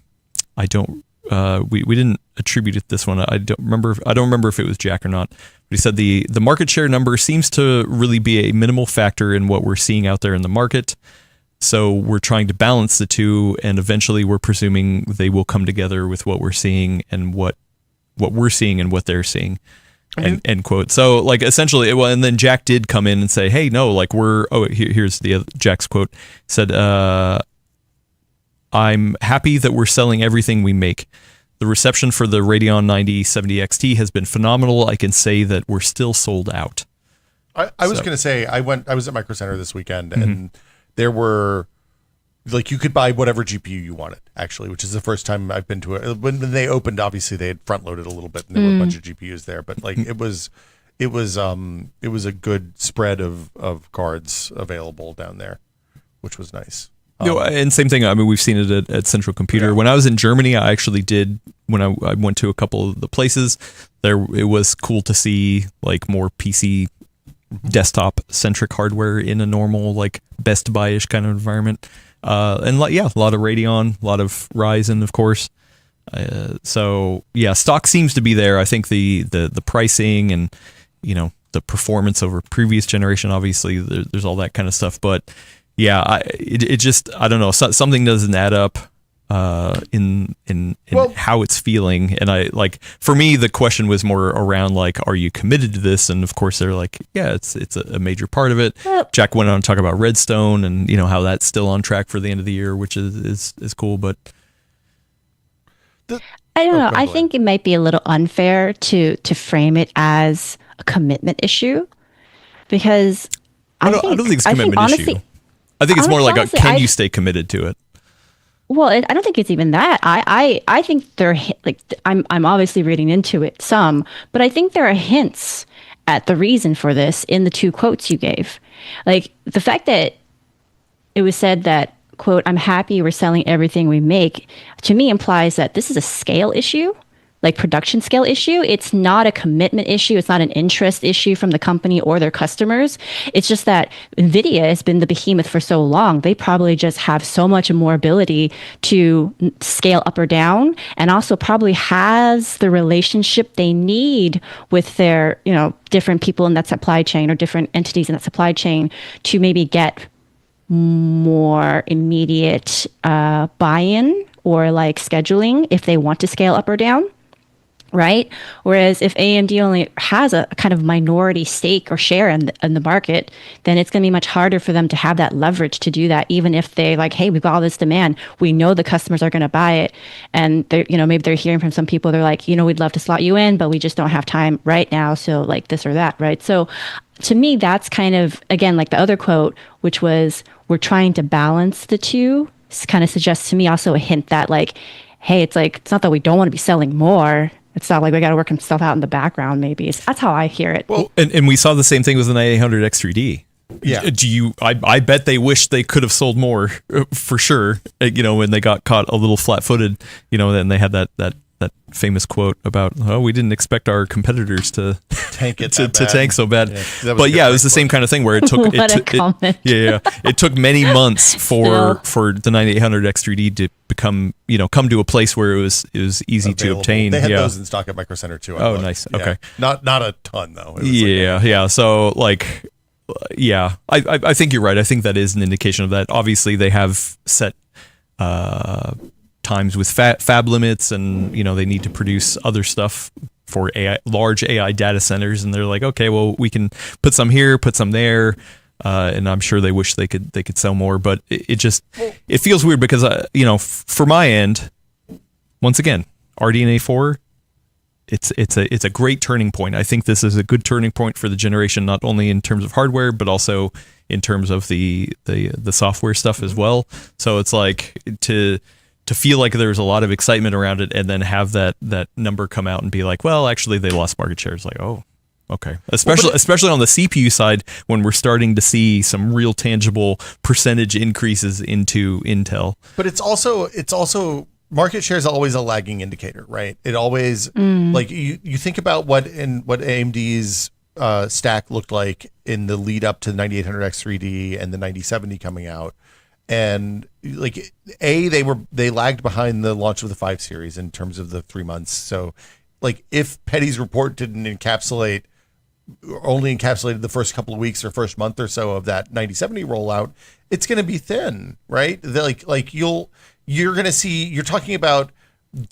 we didn't attribute this one. I don't remember if it was Jack or not. But he said the market share number seems to really be a minimal factor in what we're seeing out there in the market. So we're trying to balance the two, and eventually we're presuming they will come together with what we're seeing and what we're seeing and what they're seeing. End quote. So like essentially, and then Jack did come in and say, hey, no, like here's the Jack's quote. Said, I'm happy that we're selling everything we make. The reception for the Radeon 9070 XT has been phenomenal. I can say that we're still sold out. I was going to say, I was at Micro Center this weekend, and there were like you could buy whatever GPU you wanted, actually, which is the first time I've been to it. When they opened, obviously they had front loaded a little bit, and there were a bunch of GPUs there, but like it was a good spread of cards available down there, which was nice. And same thing. I mean, we've seen it at Central Computer. Yeah. When I was in Germany, I actually did. When I went to a couple of the places, it was cool to see like more PC desktop centric hardware in a normal like Best Buy-ish kind of environment. And a lot of Radeon, a lot of Ryzen, of course. So yeah, stock seems to be there. I think the pricing and the performance over previous generation, obviously there's all that kind of stuff, but. Yeah, it just I don't know, something doesn't add up in how it's feeling, and I like for me the question was more around like, are you committed to this? And of course they're like, yeah, it's a major part of it. Jack went on to talk about Redstone and how that's still on track for the end of the year, which is cool, but I don't know. I think it might be a little unfair to frame it as a commitment issue because I don't think it's a commitment issue. I think it's more like can you stay committed to it? Well, I don't think it's even that. I think they're like I'm obviously reading into it some, but I think there are hints at the reason for this in the two quotes you gave. Like the fact that it was said that, quote, "I'm happy we're selling everything we make," to me implies that this is a scale issue. Like production scale issue. It's not a commitment issue. It's not an interest issue from the company or their customers. It's just that NVIDIA has been the behemoth for so long. They probably just have so much more ability to scale up or down, and also probably has the relationship they need with their, different people in that supply chain or different entities in that supply chain to maybe get more immediate buy-in or like scheduling if they want to scale up or down. Right. Whereas if AMD only has a kind of minority stake or share in the market, then it's going to be much harder for them to have that leverage to do that. Even if they like, hey, we've got all this demand, we know the customers are going to buy it, and they're, maybe they're hearing from some people. They're like, we'd love to slot you in, but we just don't have time right now. So like this or that. Right. So to me, that's kind of again like the other quote, which was we're trying to balance the two. Kind of suggests to me also a hint that like, hey, it's not that we don't want to be selling more. It's not like we got to work stuff out in the background. Maybe that's how I hear it. Well, and we saw the same thing with the 9800 X3D. Yeah. I bet they wish they could have sold more for sure. When they got caught a little flat-footed. Then they had that famous quote about, we didn't expect our competitors to tank it to tank so bad. Yeah, but yeah, it was the same kind of thing where it took it took many months for the 9800 X3D to become come to a place where it was easy available to obtain. They had those in stock at Micro Center too. Oh, nice. Yeah. Okay, not a ton though. Yeah. So like, yeah, I think you're right. I think that is an indication of that. Obviously, they have set times with fab limits, and they need to produce other stuff for large AI data centers, and they're like, okay, well, we can put some here, put some there, and I'm sure they wish they could sell more, but it feels weird because for my end, once again, RDNA 4, it's a great turning point. I think this is a good turning point for the generation, not only in terms of hardware, but also in terms of the software stuff as well. So it's like to feel like there's a lot of excitement around it, and then have that number come out and be like, well, actually they lost market share. It's like, oh, okay. Especially on the CPU side, when we're starting to see some real tangible percentage increases into Intel. But it's also market share is always a lagging indicator, right? It always like you think about what AMD's stack looked like in the lead up to the 9800 X3D and the 9070 coming out. And like they lagged behind the launch of the 5 series in terms of the 3 months. So like if Petty's report didn't only encapsulated the first couple of weeks or first month or so of that 9070 rollout, it's going to be thin, right? You're going to see, you're talking about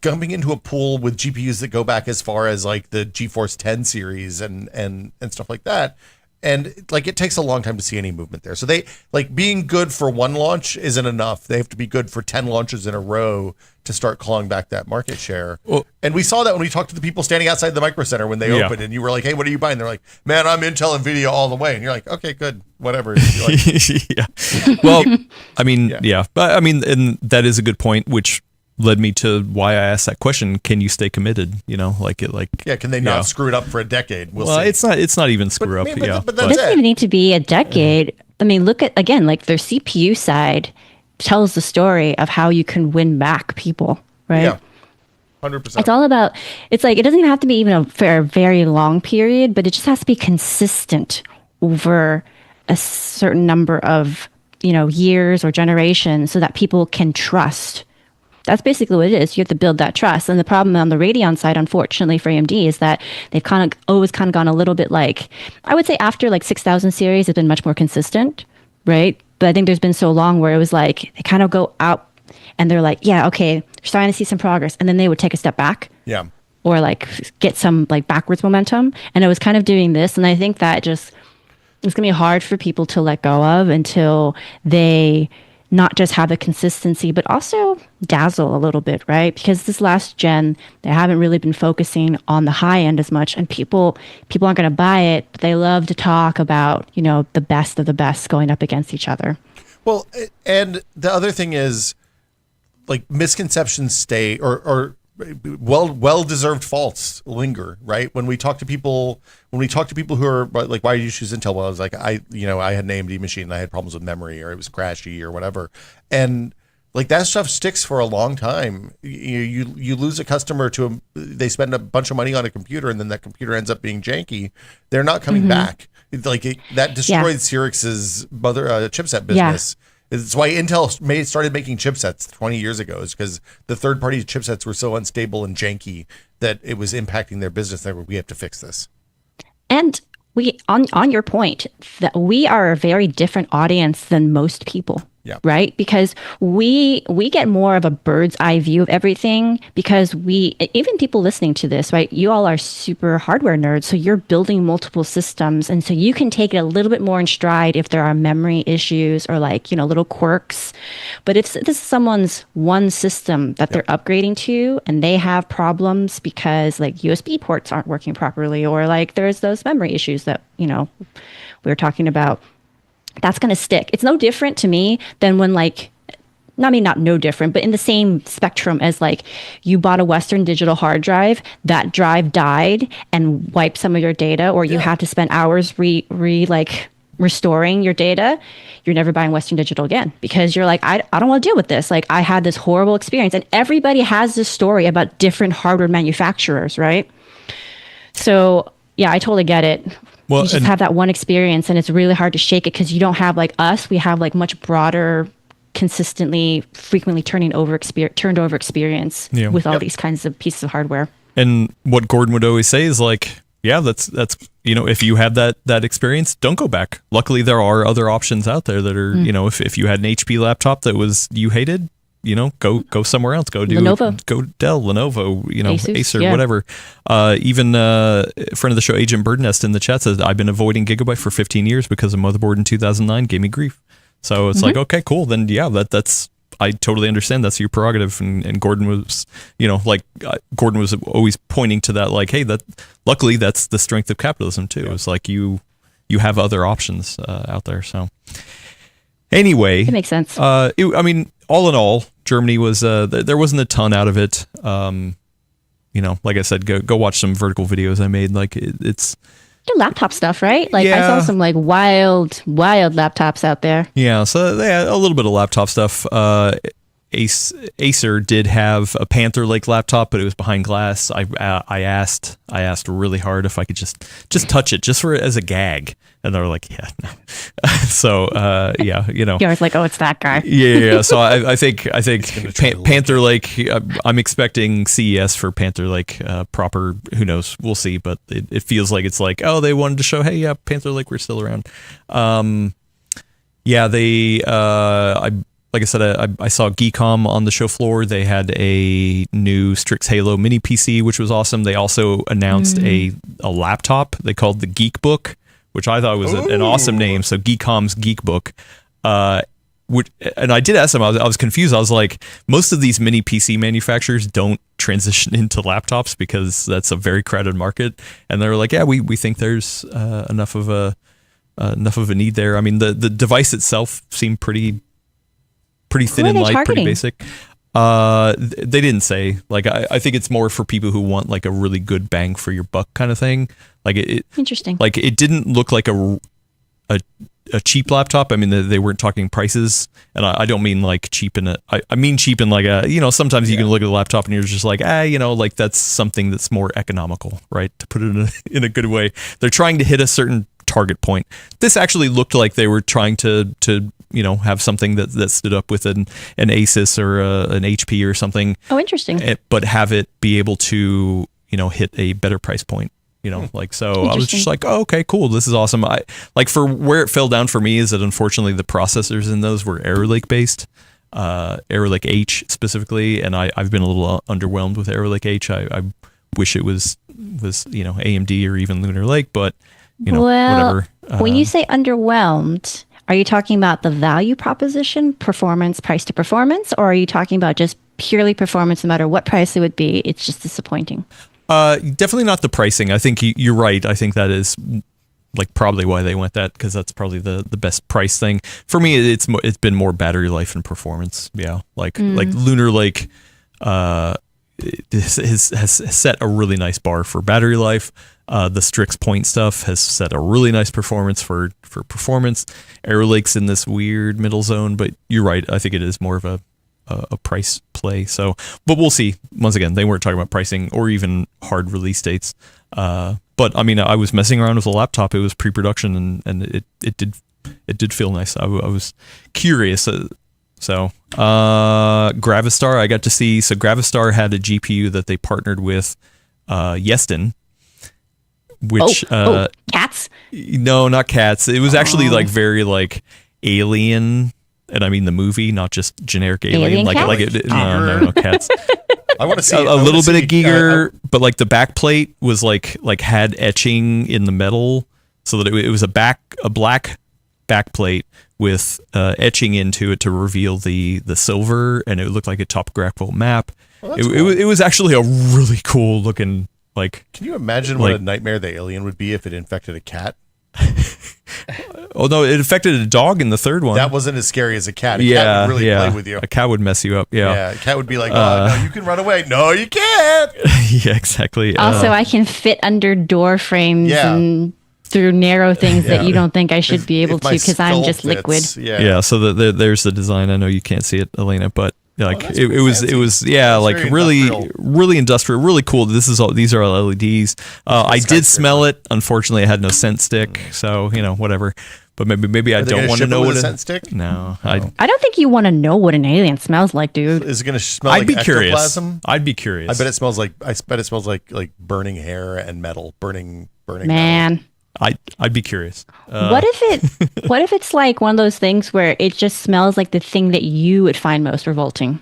jumping into a pool with GPUs that go back as far as like the GeForce 10 series and stuff like that. And like it takes a long time to see any movement there. So they like being good for one launch isn't enough. They have to be good for 10 launches in a row to start clawing back that market share. Well, and we saw that when we talked to the people standing outside the Micro Center when they opened, and you were like, "Hey, what are you buying?" They're like, "Man, I'm Intel and Nvidia all the way." And you're like, "Okay, good, whatever." Like, yeah. Well, I mean, but I mean, and that is a good point, which led me to why I asked that question. Can you stay committed? You know, can they not screw it up for a decade? We'll see. It's not even screw up. But it doesn't even need to be a decade. I mean, look at, again, like their CPU side tells the story of how you can win back people, right? Yeah. 100%. It's all about, it's like, it doesn't even have to be even for a very long period, but it just has to be consistent over a certain number of, years or generations so that people can trust. That's basically what it is. You have to build that trust. And the problem on the Radeon side, unfortunately for AMD, is that they've always gone a little bit like, I would say after like 6000 series, it's been much more consistent, right? But I think there's been so long where it was like, they kind of go out and they're like, yeah, okay, they're starting to see some progress. And then they would take a step back. Yeah. Or like get some like backwards momentum. And it was kind of doing this. And I think that it's going to be hard for people to let go of until they not just have the consistency, but also dazzle a little bit, right? Because this last gen, they haven't really been focusing on the high end as much, and people aren't going to buy it, but they love to talk about, the best of the best going up against each other. Well, and the other thing is, like, misconceptions stay, or well-deserved faults linger, right? When we talk to people who are like, why did you choose Intel? Well, I was like, I had an AMD machine and I had problems with memory, or it was crashy or whatever. And like that stuff sticks for a long time. You lose a customer they spend a bunch of money on a computer and then that computer ends up being janky. They're not coming back. That destroyed Cyrix's chipset business. Yeah. It's why Intel started making chipsets 20 years ago, is because the third-party chipsets were so unstable and janky that it was impacting their business. We have to fix this. And on your point, that we are a very different audience than most people. Yeah. Right? Because we get more of a bird's eye view of everything, because even people listening to this, right? You all are super hardware nerds. So you're building multiple systems. And so you can take it a little bit more in stride if there are memory issues or little quirks. But if this is someone's one system that they're upgrading to and they have problems because like USB ports aren't working properly, or like there's those memory issues that, we were talking about, that's going to stick. It's no different to me than when not no different, but in the same spectrum as like you bought a Western Digital hard drive, that drive died and wiped some of your data, or you had to spend hours restoring your data. You're never buying Western Digital again, because you're like, I don't want to deal with this. Like, I had this horrible experience. And everybody has this story about different hardware manufacturers, right? So yeah, I totally get it. Well, you just have that one experience, and it's really hard to shake it because you don't have like us. We have like much broader, consistently, frequently turned over experience with all these kinds of pieces of hardware. And what Gordon would always say is like, yeah, that's if you have that experience, don't go back. Luckily, there are other options out there that are if you had an HP laptop that you hated, go somewhere else. Go do Lenovo. Go Dell, Lenovo, Acer, yeah. whatever. Even friend of the show, Agent Birdnest in the chat says, I've been avoiding Gigabyte for 15 years because a motherboard in 2009 gave me grief. So it's like, okay, cool. Then that's I totally understand. That's your prerogative. And Gordon was, Gordon was always pointing to that, like, hey, luckily that's the strength of capitalism too. Yeah. It's like you have other options out there. So anyway, it makes sense. All in all, Germany was there wasn't a ton out of it. Like I said, go watch some vertical videos I made. Like it's laptop stuff, right? Like I saw some like wild laptops out there. Yeah, so they had a little bit of laptop stuff. Acer did have a Panther Lake laptop, but it was behind glass. I asked really hard if I could just touch it, just as a gag, and they were like, yeah, no. So You're always like, oh, it's that guy. Yeah. So I think Panther Lake. I'm expecting CES for Panther Lake proper. Who knows? We'll see. But it feels like it's like, oh, they wanted to show, hey, yeah, Panther Lake, we're still around. Like I said, I saw Geekom on the show floor. They had a new Strix Halo mini PC, which was awesome. They also announced a laptop they called the Geek Book, which I thought was an awesome name. So Geekom's Geek Book. And I did ask them, I was confused. I was like, most of these mini PC manufacturers don't transition into laptops because that's a very crowded market. And they were like, yeah, we think there's enough of a need there. I mean, the device itself seemed pretty thin and light, pretty basic. They didn't say. Like, I think it's more for people who want like a really good bang for your buck kind of thing. Like interesting. Like it didn't look like a cheap laptop. I mean, they weren't talking prices, and I don't mean like cheap in it. I mean cheap in like sometimes you can look at a laptop and you're just like, like that's something that's more economical, right? To put it in a good way. They're trying to hit a certain target point. This actually looked like they were trying to have something that stood up with an Asus or an HP or something. Oh, interesting. But have it be able to, hit a better price point. So I was just like, oh, okay, cool. This is awesome. For where it fell down for me is that unfortunately the processors in those were Arrow Lake based, Arrow Lake H specifically. And I've been a little underwhelmed with Arrow Lake H. I wish it was AMD or even Lunar Lake, but whatever. When you say underwhelmed, are you talking about the value proposition, performance, price to performance, or are you talking about just purely performance no matter what price it would be? It's just disappointing. Definitely not the pricing. I think you're right. I think that is like probably why they went that, because that's probably the best price thing. For me, it's been more battery life and performance. Yeah, like Lunar Lake has set a really nice bar for battery life. The Strix Point stuff has set a really nice performance for performance. Arrow Lake's in this weird middle zone, but you're right. I think it is more of a price play. So, but we'll see. Once again, they weren't talking about pricing or even hard release dates. But I mean, I was messing around with the laptop. It was pre-production, and it did feel nice. I was curious. Gravistar, I got to see. So Gravistar had a GPU that they partnered with Yeston, which cats? No, not cats. It was actually like very like Alien. And I mean the movie, not just generic alien cats? No, cats. I want to see a little bit of Giger, but like the back plate was like had etching in the metal, so that it was a black back plate with etching into it to reveal the silver, and it looked like a topographical map. Well, it was actually a really cool looking like. Can you imagine what a nightmare the alien would be if it infected a cat? Oh no, it affected a dog in the third one. That wasn't as scary as a cat. A cat would really play with you. A cat would mess you up. Yeah, a cat would be like, "Oh, no, you can run away." No, you can't. Yeah, exactly. Also, I can fit under door frames and through narrow things that you don't think I should be able to because I'm just liquid. Yeah. So there's the design. I know you can't see it, Elena, but. Like it was like really industrial, really cool. These are all LEDs. I did smell it. Unfortunately, I had no scent stick, so whatever. But maybe I don't want to know what a scent stick. No, I don't think you want to know what an alien smells like, dude. Is it going to smell like ectoplasm? I'd be curious. I bet it smells like burning hair and metal, burning. Man. Metal. I'd be curious. What if it's like one of those things where it just smells like the thing that you would find most revolting?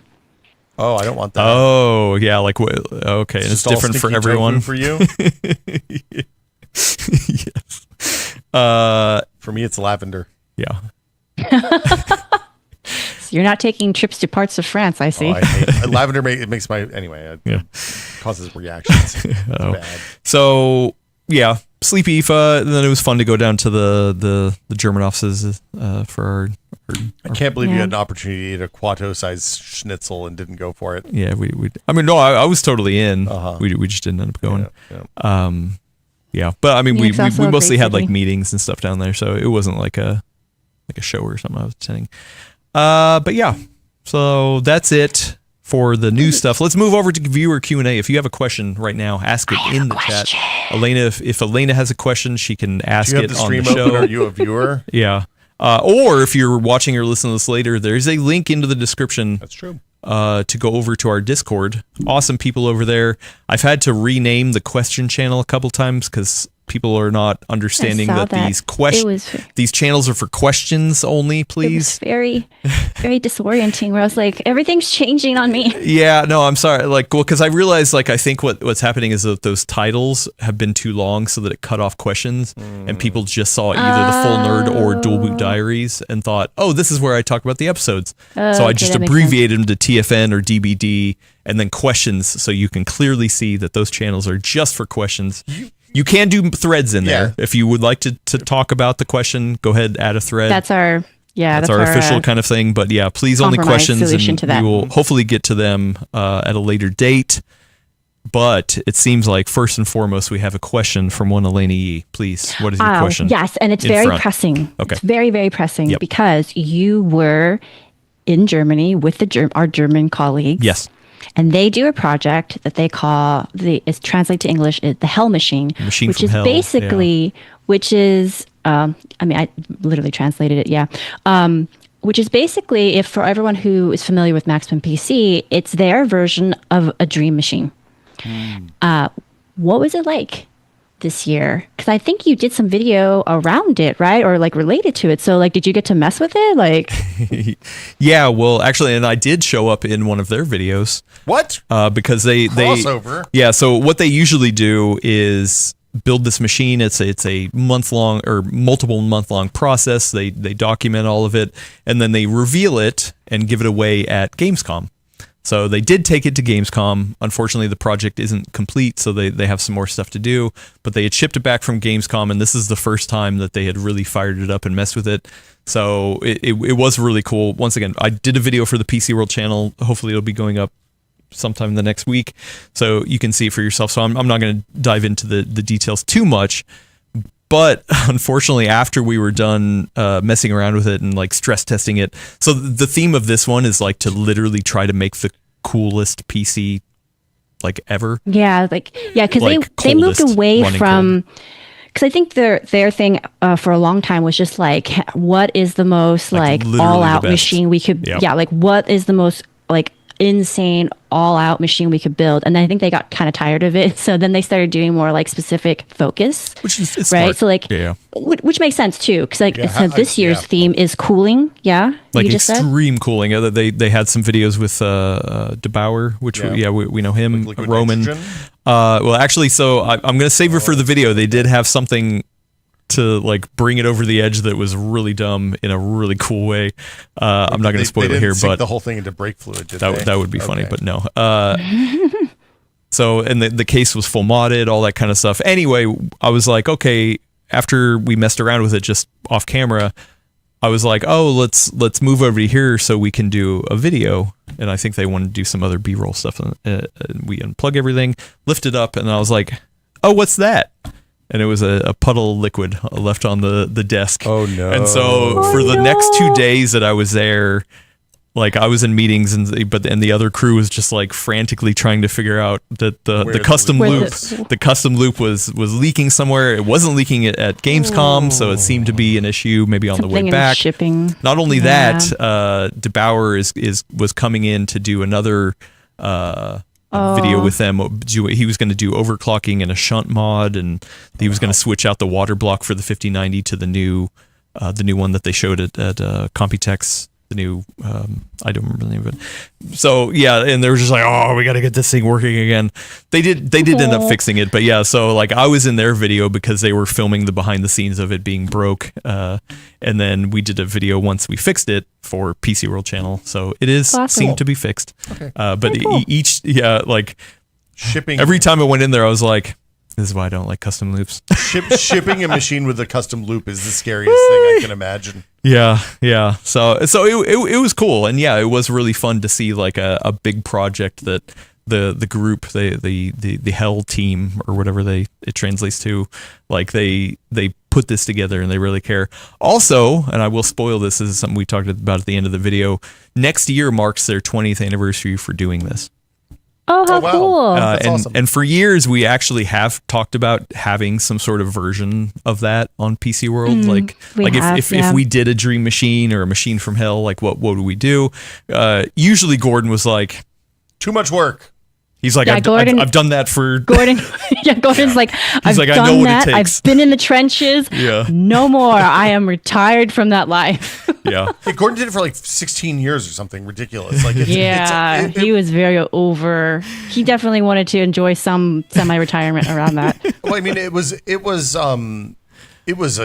Oh, I don't want that. Oh, yeah, like okay, and it's different for everyone. For you, yes. For me, it's lavender. Yeah. So you're not taking trips to parts of France, I see. I hate lavender. It makes my causes reactions. Bad. So yeah. Sleepy IFA, and then it was fun to go down to the German offices for our I can't believe you had an opportunity to eat a Quato-sized schnitzel and didn't go for it. Yeah, I was totally in. We just didn't end up going. But I mean, we mostly had like meetings and stuff down there, so it wasn't like a show or something I was attending. But yeah, so that's it for the new stuff. Let's move over to viewer Q&A. If you have a question right now, ask it in the chat. Elena, if Elena has a question, she can ask it on the show. Are you a viewer? Yeah. Or if you're watching or listening to this later, there's a link into the description. That's true. To go over to our Discord. Awesome people over there. I've had to rename the question channel a couple times because people are not understanding that these channels are for questions only, please. It was very, very disorienting where I was like, everything's changing on me. Yeah, no, I'm sorry. Like, well, because I realized, like, I think what's happening is that those titles have been too long so that it cut off questions, and people just saw either the Full Nerd or Dual Boot Diaries and thought, oh, this is where I talk about the episodes. So I just abbreviated them to TFN or DBD and then questions, so you can clearly see that those channels are just for questions. You can do threads in there. If you would like to talk about the question, go ahead, add a thread. That's our official kind of thing. But yeah, please only questions, and we will hopefully get to them at a later date. But it seems like first and foremost, we have a question from one Elena Yee. Please, what is your question? Yes, and it's very pressing. Okay. It's very, very pressing because you were in Germany with our German colleagues. Yes. And they do a project that they call it's translated to English is the Hell Machine, which is basically, I literally translated it, which is basically, if for everyone who is familiar with Maximum PC, it's their version of a dream machine. What was it like this year? Because I think you did some video around it, right? Or like related to it. So like, did you get to mess with it? Like, yeah, well, actually, and I did show up in one of their videos. What? Because they crossover. Yeah. So what they usually do is build this machine. It's a month-long or multiple month-long process. They document all of it, and then they reveal it and give it away at Gamescom. So they did take it to Gamescom. Unfortunately, the project isn't complete, so they have some more stuff to do. But they had shipped it back from Gamescom, and this is the first time that they had really fired it up and messed with it. So it was really cool. Once again, I did a video for the PCWorld channel. Hopefully, it'll be going up sometime the next week, so you can see it for yourself. So I'm not going to dive into the details too much. But unfortunately, after we were done messing around with it and like stress testing it, so the theme of this one is like to literally try to make the coolest PC like ever. Yeah, because they moved away from. Because I think their thing for a long time was just like, what is the most like all out machine we could? Yep. Yeah, like what is the most like insane all-out machine we could build, and I think they got kind of tired of it, so then they started doing more like specific focus, which is right. Smart. So like, which makes sense too, because like so this year's theme is cooling, like extreme cooling. They had some videos with DeBauer, which we know him, like Roman. Well, actually, so I'm gonna save it for the video. They did have something to like bring it over the edge that was really dumb in a really cool way. I'm not going to spoil it here, but the whole thing into brake fluid. That would be funny, but no. So and the case was full modded, all that kind of stuff. Anyway, I was like, okay. After we messed around with it just off camera, I was like, oh, let's move over to here so we can do a video. And I think they wanted to do some other B-roll stuff. And we unplug everything, lift it up, and I was like, oh, what's that? And it was a puddle of liquid left on the desk. Oh, no. And so for the next 2 days that I was there, like I was in meetings, and the other crew was just like frantically trying to figure out that the custom loop was leaking somewhere. It wasn't leaking at Gamescom, so it seemed to be an issue maybe on the way back. Shipping. Not only that, DeBauer was coming in to do another video with them. He was going to do overclocking and a shunt mod, and he was going to switch out the water block for the 5090 to the new one that they showed at Computex. The new I don't remember the name of it. So yeah, and they were just like, oh, we got to get this thing working again. They did end up fixing it, but yeah. So like I was in their video because they were filming the behind the scenes of it being broke, and then we did a video once we fixed it for PCWorld channel. So it is seemed to be fixed. Okay. But like shipping. Every time I went in there, I was like, this is why I don't like custom loops. Shipping a machine with a custom loop is the scariest thing I can imagine. Yeah. So it was cool, and yeah, it was really fun to see like a big project that the group, the Hell team or whatever it translates to, like they put this together and they really care. Also, and I will spoil this is something we talked about at the end of the video. Next year marks their 20th anniversary for doing this. Oh, how cool. That's awesome. And for years, we actually have talked about having some sort of version of that on PCWorld. If we did a Dream Machine or a Machine from Hell, like what would we do? Usually Gordon was like, too much work. He's like, Yeah, I've done that for Gordon. Yeah, Gordon's like, I've like, I done know what it that. I've takes. been in the trenches. Yeah. No more. I am retired from that life. Yeah. Hey, Gordon did it for like 16 years or something ridiculous. Like, He was very over. He definitely wanted to enjoy some semi-retirement around that. Well, I mean, it was an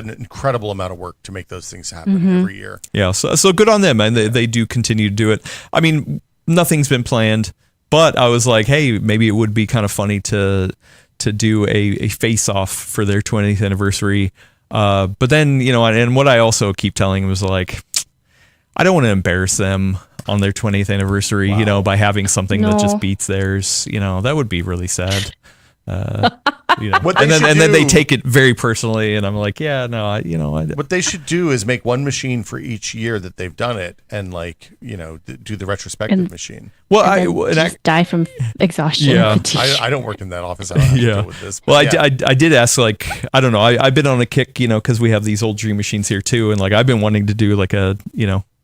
incredible amount of work to make those things happen every year. Yeah. So good on them, and they do continue to do it. I mean, nothing's been planned, but I was like, hey, maybe it would be kind of funny to do a face-off for their 20th anniversary. But then, and what I also keep telling them is like, I don't want to embarrass them on their 20th anniversary, by having something that just beats theirs. That would be really sad. And then they take it very personally, and I'm like, yeah, no, what they should do is make one machine for each year that they've done it, and do the retrospective machine. Well, I die from exhaustion. Yeah, I don't work in that office. I don't have to deal with this. Well, I did ask, like, I don't know, I've been on a kick, because we have these old Dream machines here too, and like I've been wanting to do like a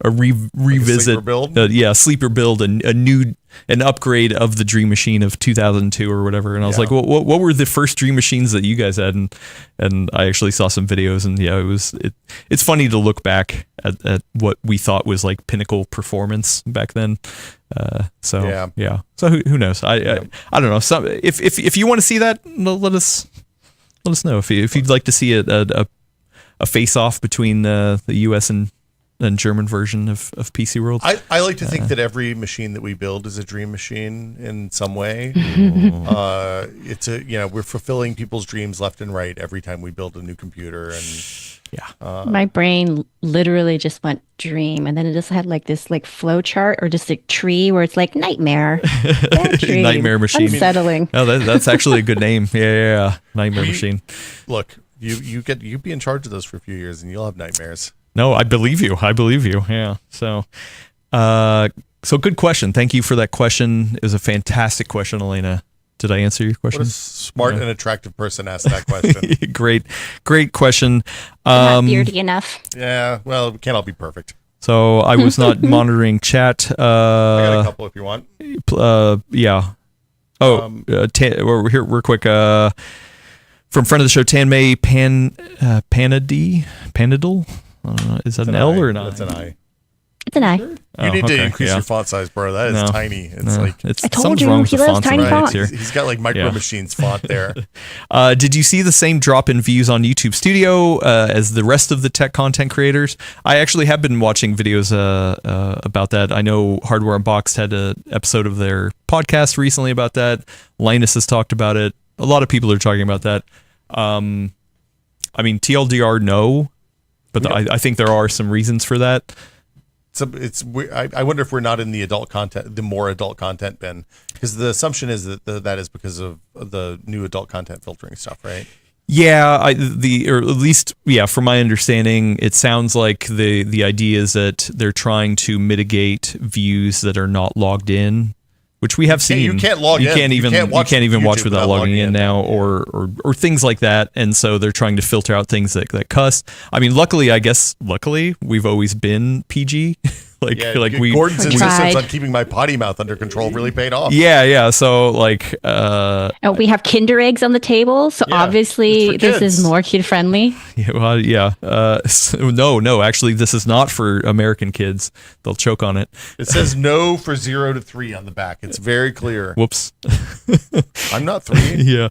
revisit, sleeper build? Sleeper build, an upgrade of the Dream Machine of 2002 or whatever. And I was like, well, what were the first Dream Machines that you guys had? And I actually saw some videos, and it's funny to look back at what we thought was like pinnacle performance back then. So who knows? I don't know. If you want to see that, let us know. If you'd like to see a face off between the US and German version of PCWorld. I like to think that every machine that we build is a dream machine in some way. We're fulfilling people's dreams left and right every time we build a new computer. And my brain literally just went dream, and then it just had like this like flow chart or just a tree where it's like nightmare. Nightmare machine. Unsettling. Oh, that's actually a good name. Yeah. Nightmare machine. Look, you be in charge of those for a few years, and you'll have nightmares. No, I believe you. Yeah. So good question. Thank you for that question. It was a fantastic question, Elena. Did I answer your question? What a smart and attractive person asked that question. Great question. Not beardy enough. Yeah. Well, we can't all be perfect. So I was not monitoring chat. I got a couple if you want. Yeah. We're here real quick. From friend of the show, Tanmay Panadil. Is that an L or an I? That's an I. It's an I. You need to increase your font size, bro. That is tiny. It's I told you, he loves tiny fonts. He's got like Micro Machines font there. Did you see the same drop in views on YouTube Studio as the rest of the tech content creators? I actually have been watching videos about that. I know Hardware Unboxed had an episode of their podcast recently about that. Linus has talked about it. A lot of people are talking about that. I mean, TLDR, no. But I think there are some reasons for that. I wonder if we're not in the more adult content bin, because the assumption is that is because of the new adult content filtering stuff, right? Yeah, or at least from my understanding, it sounds like the idea is that they're trying to mitigate views that are not logged in, which we have seen. You can't log in. You can't even watch without logging in now, or things like that. And so they're trying to filter out things that cuss. I mean, luckily, we've always been PG. Gordon's insistence on keeping my potty mouth under control really paid off. Yeah. So we have Kinder eggs on the table, so obviously this is more kid friendly. No, actually, this is not for American kids. They'll choke on it. It says no for 0 to 3 on the back. It's very clear. Whoops. I'm not 3. Yeah.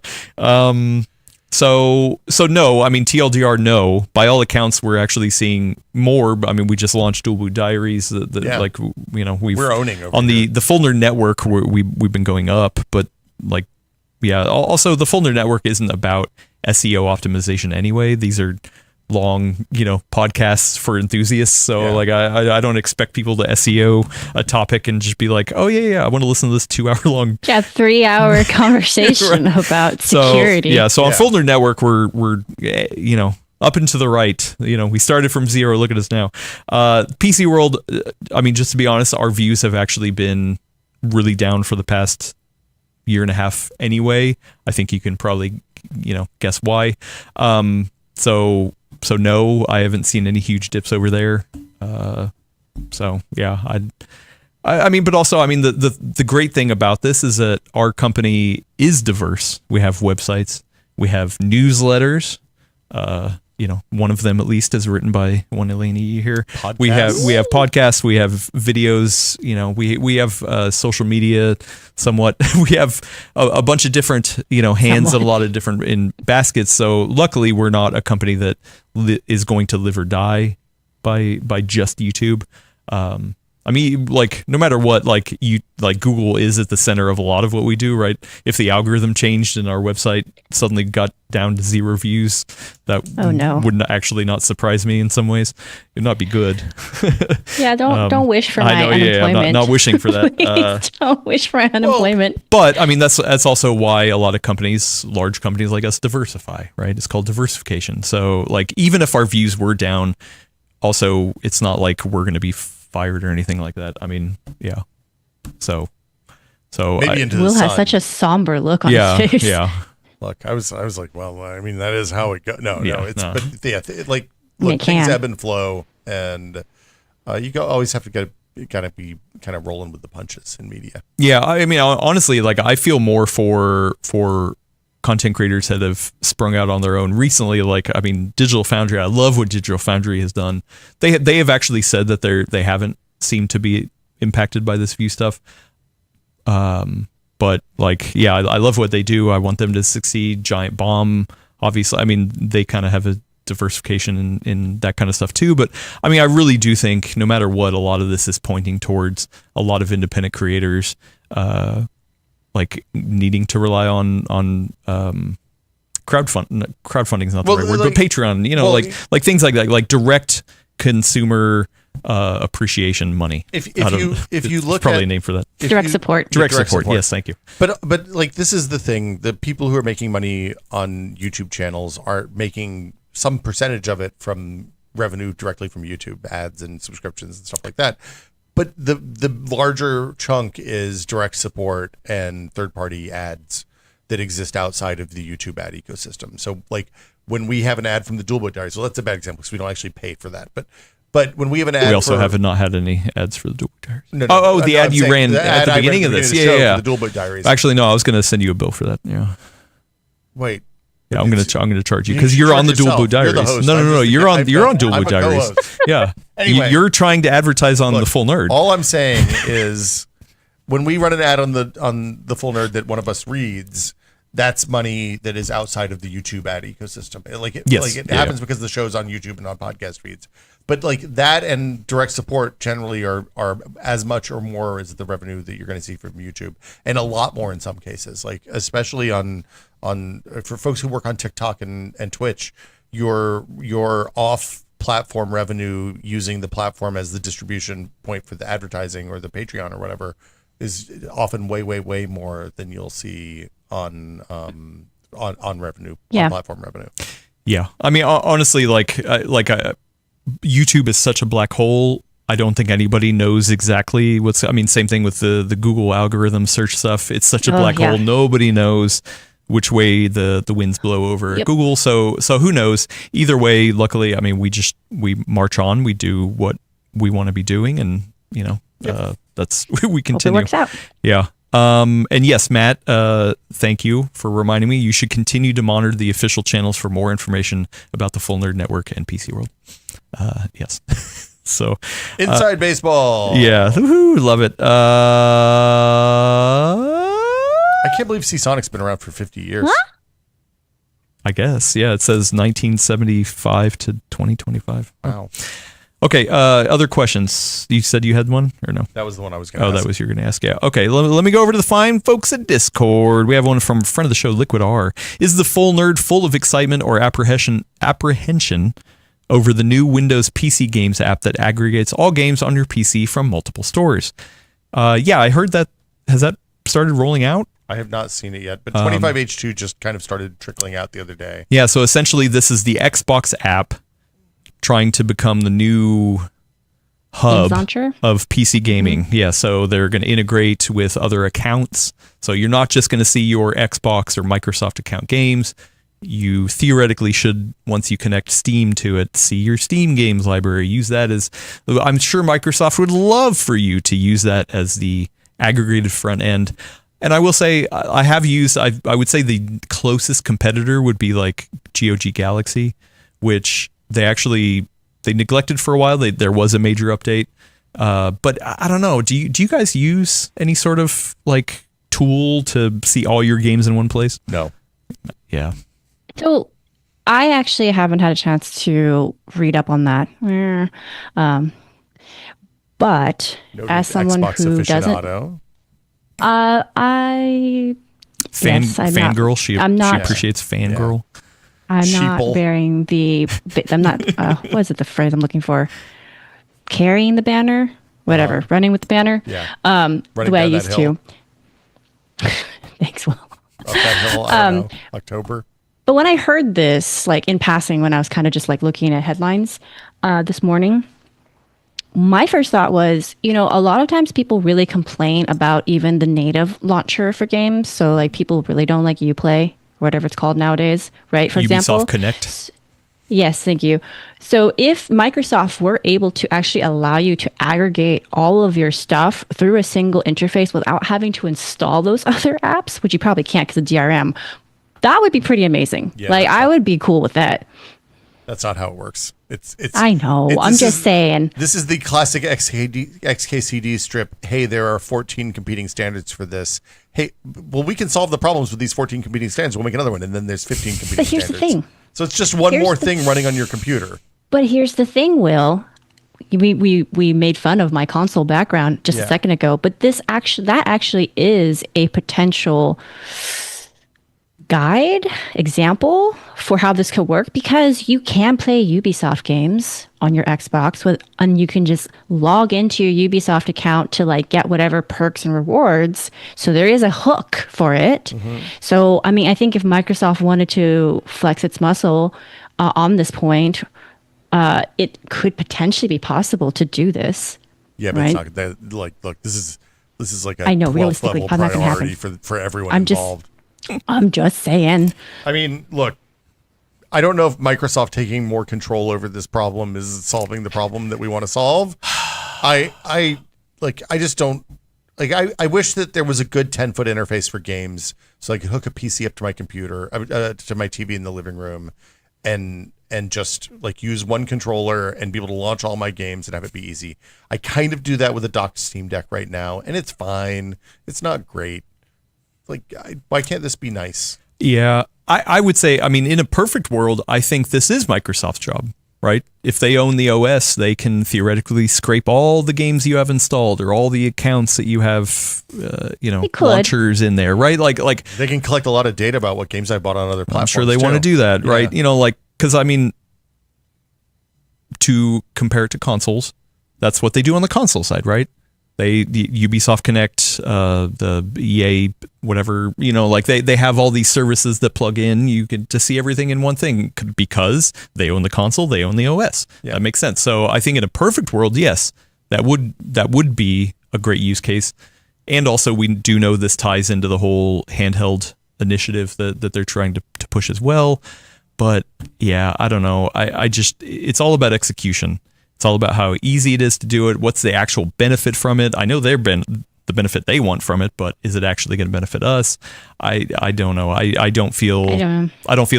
So no, I mean, TLDR, no. By all accounts, we're actually seeing more. I mean, we just launched Dual Diaries. We're owning over on the Fulner network. We've been going up, but also the Fulner network isn't about SEO optimization anyway. These are long, podcasts for enthusiasts. So I don't expect people to SEO a topic and just be like, oh yeah, I want to listen to this 2 hour long 3-hour conversation about security. So on Fulner Network, we're up and to the right. We started from 0. Look at us now. PCWorld. I mean, just to be honest, our views have actually been really down for the past year and a half. Anyway, I think you can probably guess why. So no, I haven't seen any huge dips over there. I mean, but also, I mean, the great thing about this is that our company is diverse. We have websites, we have newsletters. One of them at least is written by one Elaine E. here. Podcasts. We have podcasts, we have videos. We have social media. Somewhat, we have a bunch of different hands and a lot of different in baskets. So luckily, we're not a company that is going to live or die by just YouTube. I mean, like, no matter what, like Google is at the center of a lot of what we do, right? If the algorithm changed and our website suddenly got down to 0 views, that would actually not surprise me in some ways. It'd not be good. Yeah, don't wish for my unemployment. Yeah, I'm not wishing for that. Please don't wish for unemployment. Well, but I mean, that's also why a lot of companies, large companies like us, diversify, right? It's called diversification. So, like, even if our views were down, also, it's not like we're going to be fired or anything like that. I mean, yeah. So maybe into the Will sun. has such a somber look on his face. Yeah. Look, I was like, well, I mean, that is how it goes. But yeah, It things can. ebb and flow, and always have to be rolling with the punches in media. Yeah, I mean, honestly, like, I feel more for content creators that have sprung out on their own recently. Like, I mean, Digital Foundry, I love what Digital Foundry has done. They have actually said that they haven't seemed to be impacted by this view stuff. But like, yeah, I love what they do. I want them to succeed. Giant Bomb, obviously. I mean, they kind of have a diversification in that kind of stuff too. But I mean, I really do think no matter what, a lot of this is pointing towards a lot of independent creators, like needing to rely on crowdfunding. Crowdfunding is not the right word, but Patreon. Like things like that, like direct consumer appreciation money. If you look, probably a name for that. Direct support. Direct support. Yes, thank you. But like, this is the thing: the people who are making money on YouTube channels are making some percentage of it from revenue directly from YouTube ads and subscriptions and stuff like that. But the larger chunk is direct support and third-party ads that exist outside of the YouTube ad ecosystem. So, like, when we have an ad from the DualBook Diaries, well, that's a bad example because we don't actually pay for that. But when we have an ad, we also have not had any ads for the DualBook Diaries. No, the ad you ran at the beginning of this. Yeah. The DualBook Diaries. Actually, no, I was going to send you a bill for that. Yeah. Wait. Yeah, I'm gonna charge you because you're on the DualBook Diaries. No, you're on DualBook Diaries. Yeah. Anyway, you're trying to advertise on the Full Nerd. All I'm saying is, when we run an ad on the Full Nerd that one of us reads, that's money that is outside of the YouTube ad ecosystem. It happens because the show's on YouTube and on podcast feeds. But like that and direct support generally are as much or more as the revenue that you're going to see from YouTube, and a lot more in some cases. Like, especially on for folks who work on TikTok and Twitch, your off platform revenue using the platform as the distribution point for the advertising or the Patreon or whatever is often way more than you'll see on revenue, on platform revenue. Yeah, I mean, honestly, YouTube is such a black hole. I don't think anybody knows exactly what's. I mean, same thing with the Google algorithm search stuff. It's such a black hole. Nobody knows which way the winds blow over at Google. So who knows? Either way, luckily, I mean, we march on. We do what we want to be doing, and that's we continue. Hope it works out. Yeah. And yes, Matt, thank you for reminding me. You should continue to monitor the official channels for more information about the Full Nerd Network and PC World. Yes. So inside baseball. Yeah. Woohoo, love it. I can't believe Seasonic's been around for 50 years. Huh? I guess. Yeah. It says 1975 to 2025. Wow. Okay, other questions. You said you had one or no? That was the one I was going to ask. Oh, that was you were going to ask. Yeah. Okay, let me go over to the fine folks at Discord. We have one from a friend of the show, Liquid R. Is the Full Nerd full of excitement or apprehension over the new Windows PC Games app that aggregates all games on your PC from multiple stores? Yeah, I heard that. Has that started rolling out? I have not seen it yet, but 25H2 just kind of started trickling out the other day. Yeah, so essentially this is the Xbox app trying to become the new hub of PC gaming. Mm-hmm. Yeah, so they're going to integrate with other accounts. So you're not just going to see your Xbox or Microsoft account games. you theoretically should, once you connect Steam to it, see your Steam games library. Use that as, I'm sure Microsoft would love for you to use that as the aggregated front end. And I will say, I have used, I would say the closest competitor would be like GOG Galaxy, which they neglected for a while. There was a major update. But I don't know. Do you guys use any sort of like tool to see all your games in one place? No. Yeah. So I actually haven't had a chance to read up on that. But Noted as someone Xbox who aficionado. Fangirl. She appreciates fangirl. Yeah. I'm not Sheeple. bearing the. I'm not. What is it? The phrase I'm looking for? Carrying the banner. Whatever. Running with the banner. Yeah. The way I used to. Thanks, Will. Up that hill, I don't know, October. But when I heard this, like in passing, when I was kind of just like looking at headlines this morning, my first thought was, a lot of times people really complain about even the native launcher for games. So like people really don't like Uplay, whatever it's called nowadays, right? For example, Ubisoft Connect. Yes, thank you. So if Microsoft were able to actually allow you to aggregate all of your stuff through a single interface without having to install those other apps, which you probably can't because of DRM, that would be pretty amazing. Yeah, like I would be cool with that. That's not how it works. It's. I know. I'm just saying. This is the classic XKCD strip. Hey, there are 14 competing standards for this. Hey, well, we can solve the problems with these 14 competing standards. We'll make another one, and then there's 15 competing standards. But here's the thing. So it's just one more thing running on your computer. But here's the thing, Will. We made fun of my console background just a second ago, but that actually is a potential guide example for how this could work, because you can play Ubisoft games on your Xbox and you can just log into your Ubisoft account to like get whatever perks and rewards. So there is a hook for it. Mm-hmm. So I mean, I think if Microsoft wanted to flex its muscle on this point, it could potentially be possible to do do Yeah, but right? it's not look. This is like a I know 12th realistically level how that can priority happen. for everyone involved. I'm just saying. I mean, look, I don't know if Microsoft taking more control over this problem is solving the problem that we want to solve. I just don't like. I wish that there was a good 10-foot interface for games, so I could hook a PC up to my computer, to my TV in the living room, and just like use one controller and be able to launch all my games and have it be easy. I kind of do that with a docked Steam Deck right now, and it's fine. It's not great. Like, why can't this be nice? Yeah, I would say, I mean, in a perfect world, I think this is Microsoft's job, right? If they own the OS, they can theoretically scrape all the games you have installed or all the accounts that you have, launchers in there, right? Like they can collect a lot of data about what games I bought on other platforms. I'm sure they want to do that, right? Because I mean, to compare it to consoles, that's what they do on the console side, right? The Ubisoft Connect, the EA, whatever, they have all these services that plug in. You get to see everything in one thing because they own the console, they own the OS. Yeah. That makes sense. So I think in a perfect world, yes, that would be a great use case. And also we do know this ties into the whole handheld initiative that they're trying to push as well. But yeah, I don't know. It's all about execution. It's all about how easy it is to do it. What's the actual benefit from it? I know the benefit they want from it, but is it actually going to benefit us? I don't know. I don't feel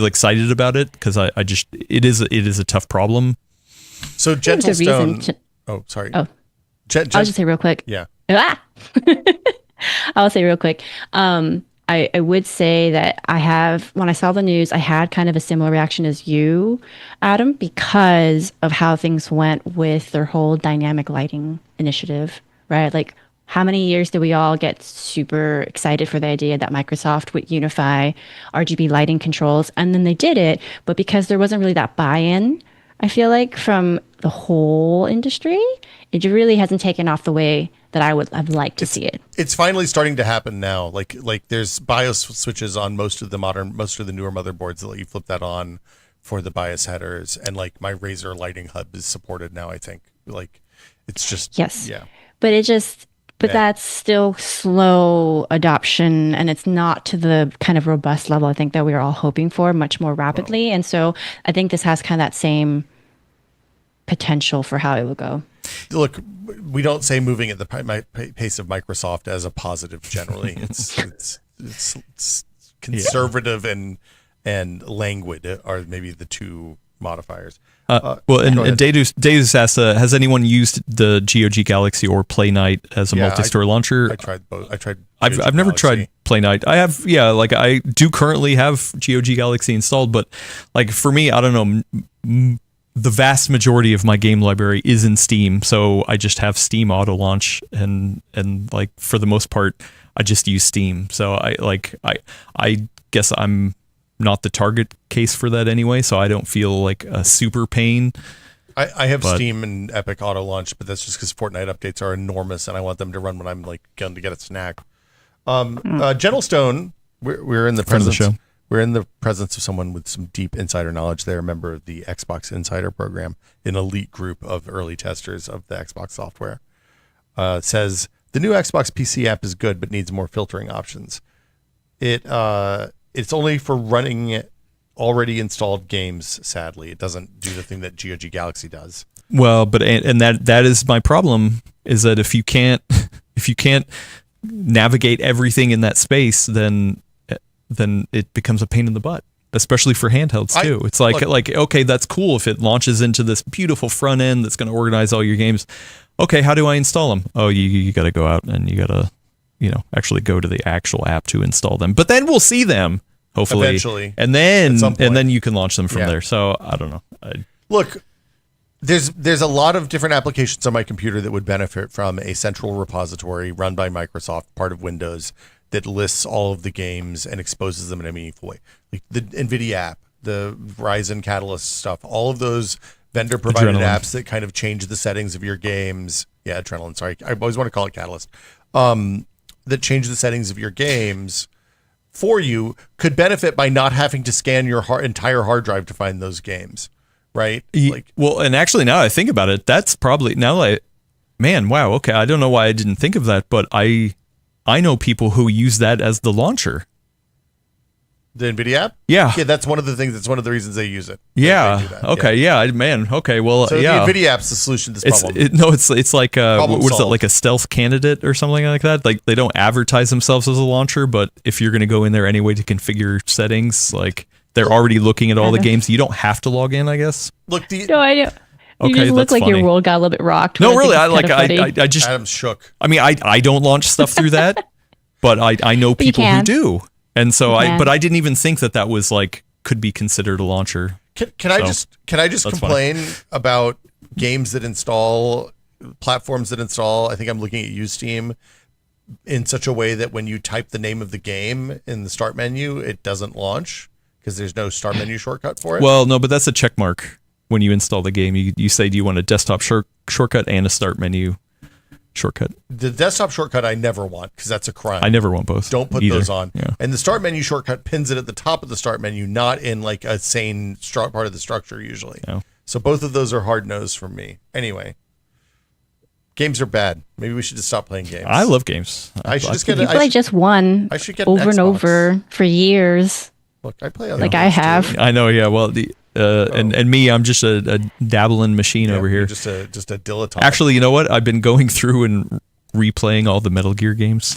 excited about it because it is a tough problem. So Gentlestone. Sorry. Oh, I'll just say real quick. Yeah. I'll say real quick. I would say that when I saw the news, I had kind of a similar reaction as you, Adam, because of how things went with their whole dynamic lighting initiative, right? Like, how many years did we all get super excited for the idea that Microsoft would unify RGB lighting controls? And then they did it, but because there wasn't really that buy-in, I feel like, from the whole industry, it really hasn't taken off the way that I would have liked to see it. It's finally starting to happen now. Like there's BIOS switches on most of the newer motherboards that let you flip that on for the BIOS headers, and like my Razer lighting hub is supported now. I think like it's just yes, yeah. But But that's still slow adoption, and it's not to the kind of robust level I think that we were all hoping for, much more rapidly. And so I think this has kind of that same potential for how it will go. Look, we don't say moving at the pace of Microsoft as a positive generally. It's conservative and languid are maybe the two modifiers. And Deus asked, has anyone used the GOG Galaxy or Play Night as a multi-store launcher? I tried both. I've never tried Play Night. I have, I do currently have GOG Galaxy installed, but like for me, I don't know, the vast majority of my game library is in Steam, so I just have Steam auto launch, and like for the most part, I just use Steam. So I guess I'm not the target case for that anyway, so I don't feel like a super pain. I have Steam and Epic auto launch, but that's just because Fortnite updates are enormous, and I want them to run when I'm like going to get a snack. Gentlestone, we're in the presence. Friend of the show. We're in the presence of someone with some deep insider knowledge. They're a member of the Xbox Insider Program, an elite group of early testers of the Xbox software. Says the new Xbox PC app is good, but needs more filtering options. It's only for running already installed games. Sadly, it doesn't do the thing that GOG Galaxy does. Well, but and that is my problem, is that if you can't navigate everything in that space, then it becomes a pain in the butt, especially for handhelds too. It's like okay, that's cool if it launches into this beautiful front end that's going to organize all your games. Okay, how do I install them? Oh, you got to go out and you got to actually go to the actual app to install them. But then we'll see them hopefully eventually, and then you can launch them from there. So I don't know. Look, there's a lot of different applications on my computer that would benefit from a central repository run by Microsoft, part of Windows, that lists all of the games and exposes them in a meaningful way. Like the NVIDIA app, the Ryzen Catalyst stuff, all of those vendor-provided apps that kind of change the settings of your games. Yeah, Adrenaline, sorry. I always want to call it Catalyst. That change the settings of your games for you could benefit by not having to scan your entire hard drive to find those games, right? Well, and actually now I think about it, that's probably, wow, okay, I don't know why I didn't think of that, but I know people who use that as the launcher. The NVIDIA app? Yeah. Yeah, that's one of the things. That's one of the reasons they use it. Yeah. Okay. Yeah. Man. Okay. Well. So yeah. the NVIDIA app's the solution to this problem. It's like what is it, like a stealth candidate or something like that? Like they don't advertise themselves as a launcher, but if you're going to go in there anyway to configure settings, like they're already looking at all the games. You don't have to log in, I guess. Look, no, I don't. You just look like your world got a little bit rocked. No, really. I just. Adam's shook. I mean, I don't launch stuff through that, but I know people who do. And so but I didn't even think that was like could be considered a launcher. Can I just complain about games that install, platforms that install? I think I'm looking at Steam in such a way that when you type the name of the game in the start menu, it doesn't launch because there's no start menu shortcut for it. Well, no, but that's a check mark when you install the game. You say, do you want a desktop shortcut and a start menu shortcut? The desktop shortcut I never want because that's a crime. I never want both. Don't put either. those on. Yeah. And the start menu shortcut pins it at the top of the start menu, not in like a sane part of the structure usually. No. So both of those are hard nosed for me. Anyway, games are bad. Maybe we should just stop playing games. I love games. I should just get. You play just one. I should get over and over for years. Look, I play other like I have. Too. I know. Yeah. Well, and me, I'm just a dabbling machine over here. Just a dilettante. Actually, you know what? I've been going through and replaying all the Metal Gear games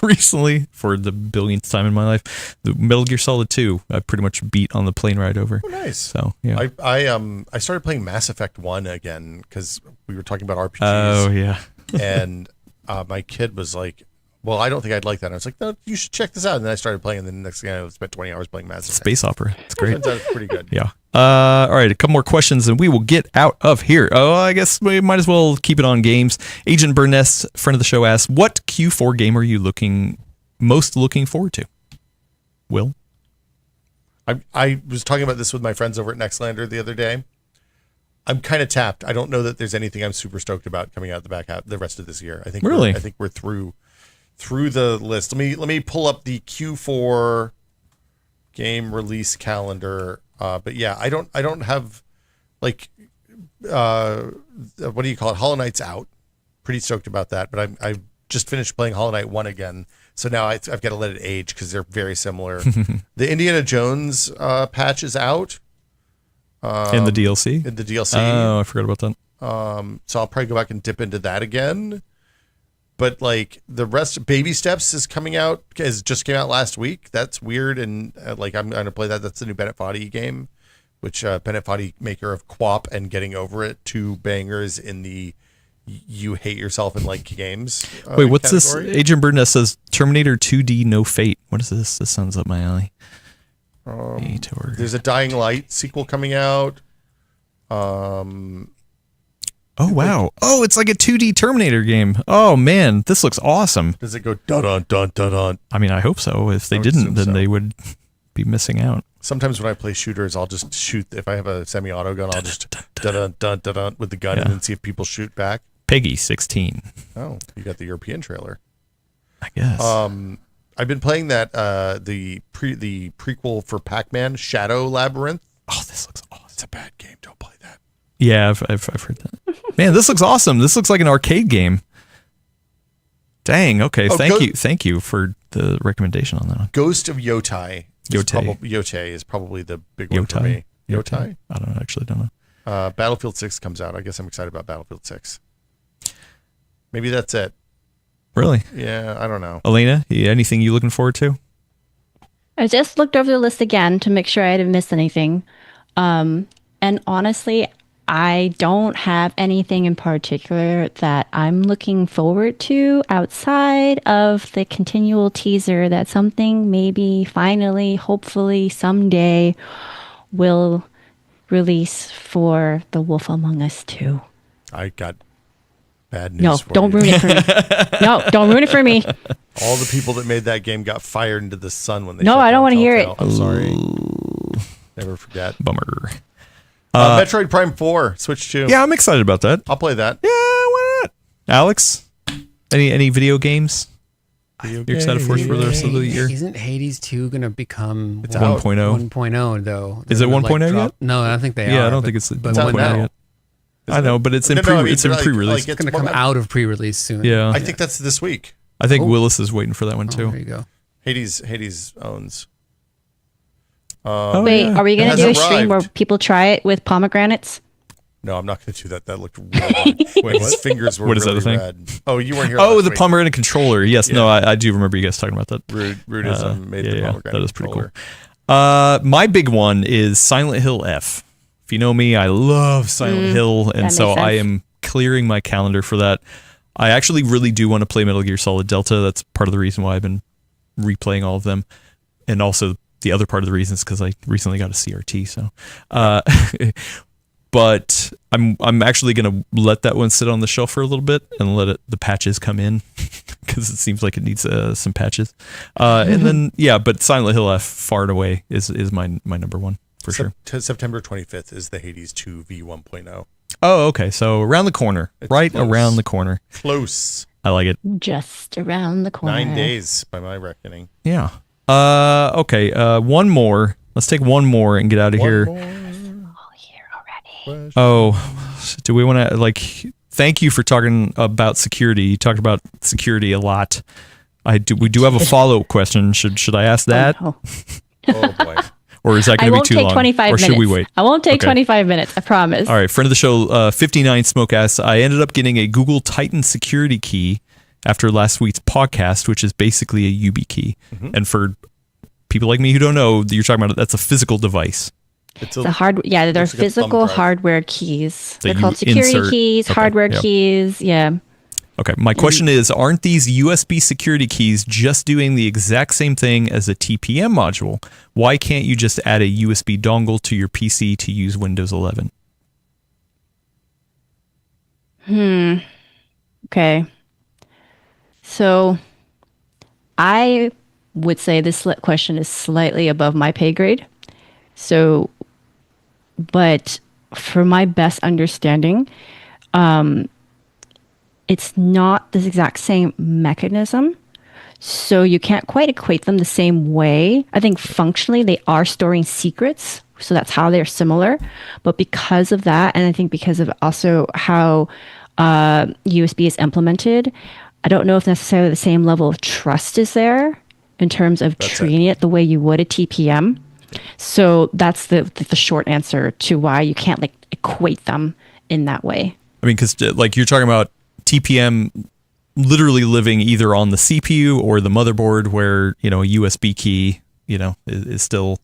recently for the billionth time in my life. The Metal Gear Solid 2, I pretty much beat on the plane ride over. Oh, nice. So yeah, I started playing Mass Effect 1 again because we were talking about RPGs. Oh yeah, and my kid was like, "Well, I don't think I'd like that." And I was like, "No, you should check this out." And then I started playing, and then the next thing I spent 20 hours playing Mass Effect. Space opera. It's great. Turns out it's pretty good. Yeah. All right, a couple more questions and we will get out of here. Oh, I guess we might as well keep it on games. Agent Burness, friend of the show, asks, what Q4 game are you most looking forward to? Will? I was talking about this with my friends over at Nextlander the other day. I'm kind of tapped. I don't know that there's anything I'm super stoked about coming out the back half the rest of this year. I think we're through the list. Let me pull up the Q4 game release calendar. But yeah, I don't have like what do you call it? Hollow Knight's out. Pretty stoked about that. But just finished playing Hollow Knight 1 again. So now I've got to let it age because they're very similar. The Indiana Jones patch is out. In the DLC? In the DLC. Oh, I forgot about that. So I'll probably go back and dip into that again. But like the rest, Baby Steps is coming out, just came out last week. That's weird. And like I'm going to play that. That's the new Bennett Foddy game, which Bennett Foddy, maker of QWOP and Getting Over It, 2 bangers in the you hate yourself in like games. Wait, what's category. this? Agent Burnett says Terminator 2D No Fate. What is this? This sounds up my alley. There's a Dying Light sequel coming out. Oh, wow. Oh, it's like a 2D Terminator game. Oh, man. This looks awesome. Does it go dun dun dun dun? I mean, I hope so. If they didn't, then they would be missing out. Sometimes when I play shooters, I'll just shoot. If I have a semi-auto gun, I'll just dun dun dun dun dun with the gun and then see if people shoot back. Peggy 16. Oh, you got the European trailer. I guess. I've been playing that the prequel for Pac-Man, Shadow Labyrinth. Oh, this looks awesome. It's a bad game. Don't play that. Yeah, I've heard that. Man, this looks awesome. This looks like an arcade game. Dang. Okay. Thank you for the recommendation on that one. Ghost of Yotai. Yotai is probably the big one for me. Yotai? I don't know. Battlefield 6 comes out. I guess I'm excited about Battlefield 6. Maybe that's it. Really? Yeah, I don't know. Elena, anything you looking forward to? I just looked over the list again to make sure I hadn't missed anything. And honestly, I don't have anything in particular that I'm looking forward to outside of the continual teaser that something maybe finally, hopefully someday will release for The Wolf Among Us 2. I got bad news. No, don't ruin it for me. No, don't ruin it for me. All the people that made that game got fired into the sun when they. No, I don't want to hear it. I'm sorry. Never forget. Bummer. Metroid Prime 4 Switch 2. Yeah, I'm excited about that. I'll play that. Yeah, why not? Alex, any video games? You're excited for the rest of the year? Isn't Hades 2 going to become 1.0? 1.0 though. Is it 1.0 yet? No, I don't think they are. Yeah, I don't think it's 1.0 yet. I know, but it's in pre-release. It's going to come out of pre-release soon. Yeah, I think that's this week. I think Willis is waiting for that one too. There you go. Hades owns. Wait, are we going to do a stream where people try it with pomegranates? No, I'm not going to do that. That looked really bad. Wait, his fingers were really red. Oh, you weren't here. Oh, the pomegranate controller. Yes, yeah. No, I do remember you guys talking about that. Rudism made the pomegranate. That is pretty cool. My big one is Silent Hill F. If you know me, I love Silent Hill, and so I am clearing my calendar for that. I actually really do want to play Metal Gear Solid Delta. That's part of the reason why I've been replaying all of them, and also the other part of the reason is because I recently got a CRT. So, but I'm actually gonna let that one sit on the shelf for a little bit and let the patches come in because it seems like it needs some patches. And then but Silent Hill F far and away is my number one for sure. September 25th is the Hades 2 V1.0. Oh, okay. So around the corner, around the corner. Close. I like it. Just around the corner. 9 days by my reckoning. Yeah. Okay. One more. Let's take one more and get out of here. All here already. Oh, do we want to thank you for talking about security. You talked about security a lot. We do have a follow-up question. Should I ask that? Oh boy. Or is that going to be too long? I won't take 25 minutes. Or should we wait? I won't take 25 minutes. I promise. All right. Friend of the show, 59 Smoke asks, I ended up getting a Google Titan security key after last week's podcast, which is basically a YubiKey. Mm-hmm. And for people like me who don't know, you're talking about that's a physical device. They're physical hardware keys. They're called security keys, hardware keys. Yeah. Okay. My question is, aren't these USB security keys just doing the exact same thing as a TPM module? Why can't you just add a USB dongle to your PC to use Windows 11? Okay. So I would say this question is slightly above my pay grade. So, but for my best understanding, it's not the exact same mechanism. So you can't quite equate them the same way. I think functionally they are storing secrets. So that's how they're similar. But because of that, and I think because of also how USB is implemented, I don't know if necessarily the same level of trust is there in terms of treating it the way you would a TPM. So that's the short answer to why you can't like equate them in that way. I mean, because like you're talking about TPM literally living either on the CPU or the motherboard, where a USB key is still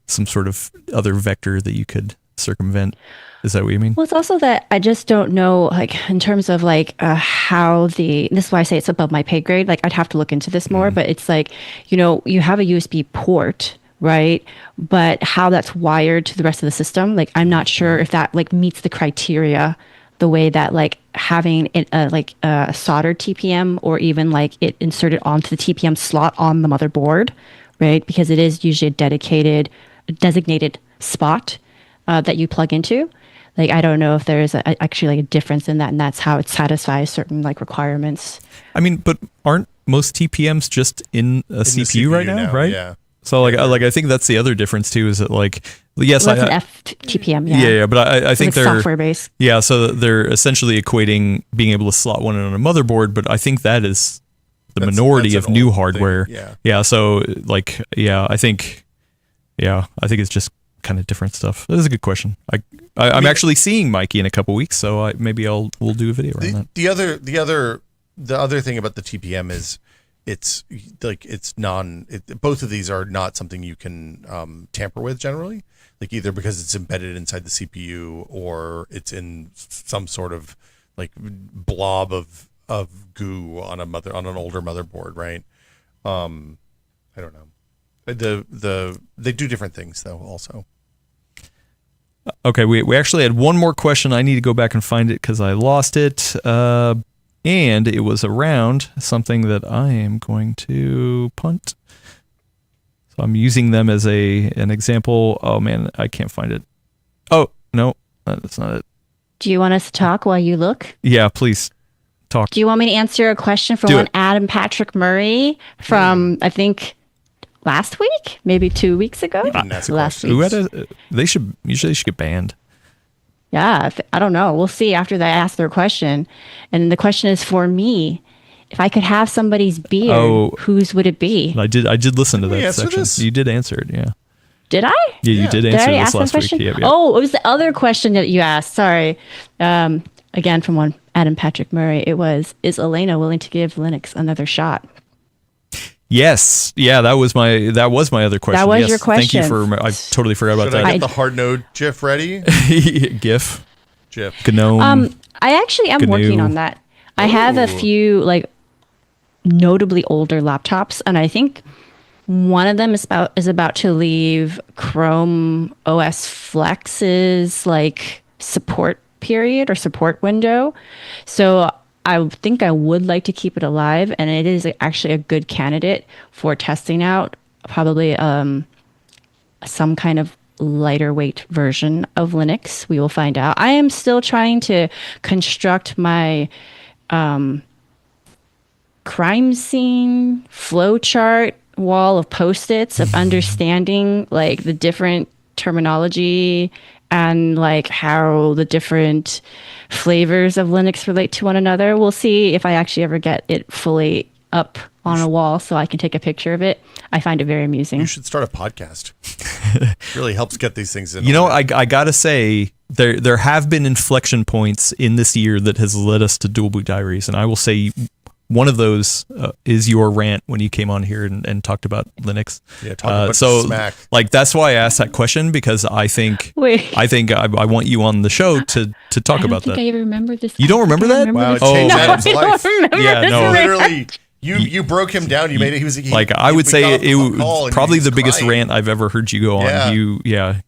some sort of other vector that you could circumvent. Is that what you mean? Well, it's also that I just don't know, like, in terms of like how this is why I say it's above my pay grade. Like, I'd have to look into this more, but it's like, you have a USB port, right? But how that's wired to the rest of the system, like, I'm not sure if that like meets the criteria the way that like having it like a soldered TPM or even like it inserted onto the TPM slot on the motherboard, right? Because it is usually a designated spot that you plug into. Like, I don't know if there is actually like a difference in that, and that's how it satisfies certain like requirements. I mean, but aren't most TPMs just in a CPU right now, right? Yeah. So I think that's the other difference too, is that like, yes, well, that's an FTPM, yeah. Yeah, but I think they're software based. Yeah, so they're essentially equating being able to slot one in on a motherboard, but I think that is the minority of new hardware. Thing, yeah. So like, I think it's just kind of different stuff. That is a good question. I'm actually seeing Mikey in a couple weeks, so we'll do a video around that. The other thing about the TPM is it's like both of these are not something you can tamper with generally, like either because it's embedded inside the CPU or it's in some sort of like blob of goo on an older motherboard, right? I don't know. They do different things though also. Okay, we actually had one more question. I need to go back and find it because I lost it. And it was around something that I am going to punt. So I'm using them as an example. Oh man, I can't find it. Oh, no, that's not it. Do you want us to talk while you look? Yeah, please talk. Do you want me to answer a question from Adam Patrick Murray from, I think, last week? Maybe 2 weeks ago? Last week. They should get banned. Yeah, I don't know. We'll see after they ask their question. And the question is for me. If I could have somebody's beard, whose would it be? I did listen to that section. You did answer it, yeah. Did I? Yeah, you did answer this last week. Yeah. Oh, it was the other question that you asked. Sorry. Again, from one Adam Patrick Murray. It was, is Elena willing to give Linux another shot? Yes. Yeah, that was my other question. That was your question. Thank you I totally forgot about that. Should I get the hard node GIF ready? GIF. GNOME. I actually am working on that. I have a few like notably older laptops, and I think one of them is about to leave Chrome OS Flex's like support period or support window. So I think I would like to keep it alive, and it is actually a good candidate for testing out probably some kind of lighter weight version of Linux. We will find out. I am still trying to construct my crime scene flowchart wall of Post-its of understanding like the different terminology and like how the different flavors of Linux relate to one another. We'll see if I actually ever get it fully up on a wall so I can take a picture of it. I find it very amusing. You should start a podcast. Really helps get these things in. I gotta say there have been inflection points in this year that has led us to Dual Boot Diaries, and I will say one of those is your rant when you came on here and talked about Linux. Yeah, talking about smack. Like that's why I asked that question, because I think I want you on the show to talk about that. I even remember this. You don't remember that? Wow, it changed Adam's life. Yeah, no, literally. You broke him down. You made it. He was I would say it was probably the biggest rant I've ever heard you go on.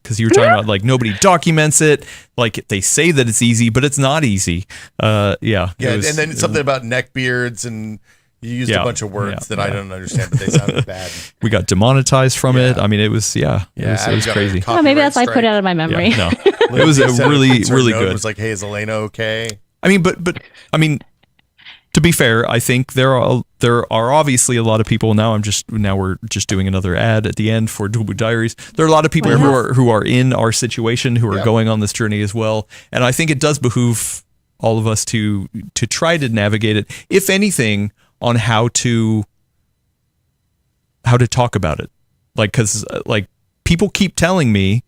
Because you were talking about like nobody documents it. Like they say that it's easy, but it's not easy. And then something about neck beards, and you used a bunch of words that I don't understand, but they sounded bad. We got demonetized from it. I mean, it was it was crazy. Oh, maybe that's why I put it out of my memory. Yeah, no, it was really good. It was like, hey, is Elena okay? I mean, but I mean. To be fair, I think there are obviously a lot of people now. We're just doing another ad at the end for Dual Boot Diaries. There are a lot of people who are in our situation who are going on this journey as well, and I think it does behoove all of us to try to navigate it, if anything, on how to talk about it. Like, because like people keep telling me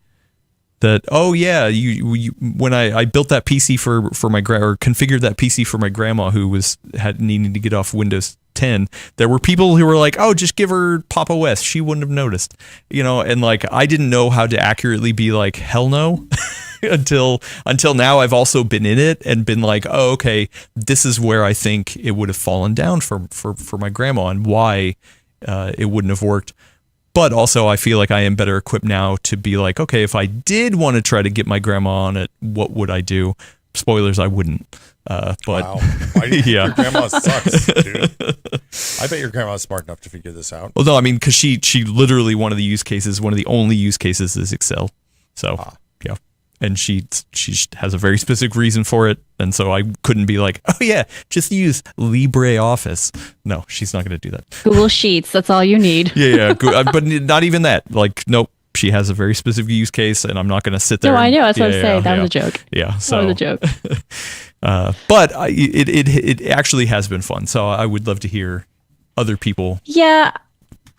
that, oh yeah, you when I built that PC for my or configured that PC for my grandma who had needing to get off Windows 10, there were people who were like, oh, just give her Pop! OS, she wouldn't have noticed, and like I didn't know how to accurately be like, hell no. until now. I've also been in it and been like, oh, okay, this is where I think it would have fallen down for my grandma and why it wouldn't have worked. But also, I feel like I am better equipped now to be like, okay, if I did want to try to get my grandma on it, what would I do? Spoilers, I wouldn't. But wow. Yeah. Your grandma sucks, dude. I bet your grandma's smart enough to figure this out. Well, no, I mean, because she literally one of the only use cases is Excel. So, yeah. And she has a very specific reason for it. And so I couldn't be like, oh yeah, just use LibreOffice. No, she's not going to do that. Google Sheets, that's all you need. Yeah. But not even that. Like, nope. She has a very specific use case, and I'm not going to sit there. No, I know. That's what I'm saying. That was a joke. Yeah. So that was a joke. But it actually has been fun. So I would love to hear other people. Yeah.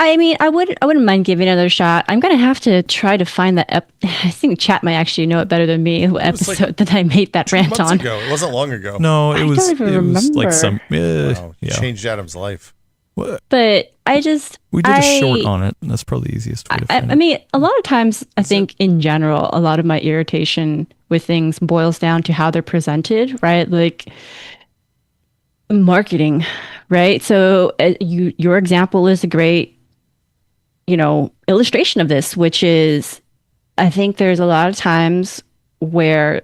I mean, I wouldn't mind giving it another shot. I'm gonna have to try to find that. I think chat might actually know it better than me. What episode like that I made that rant on? Ago. It wasn't long ago. No, I don't even remember. Like some. Wow, changed Adam's life. What? But we did a short on it. And that's probably the easiest way to find it. I mean, a lot of times, I think in general, a lot of my irritation with things boils down to how they're presented, right? Like marketing, right? So your example is a great illustration of this, which is, I think there's a lot of times where,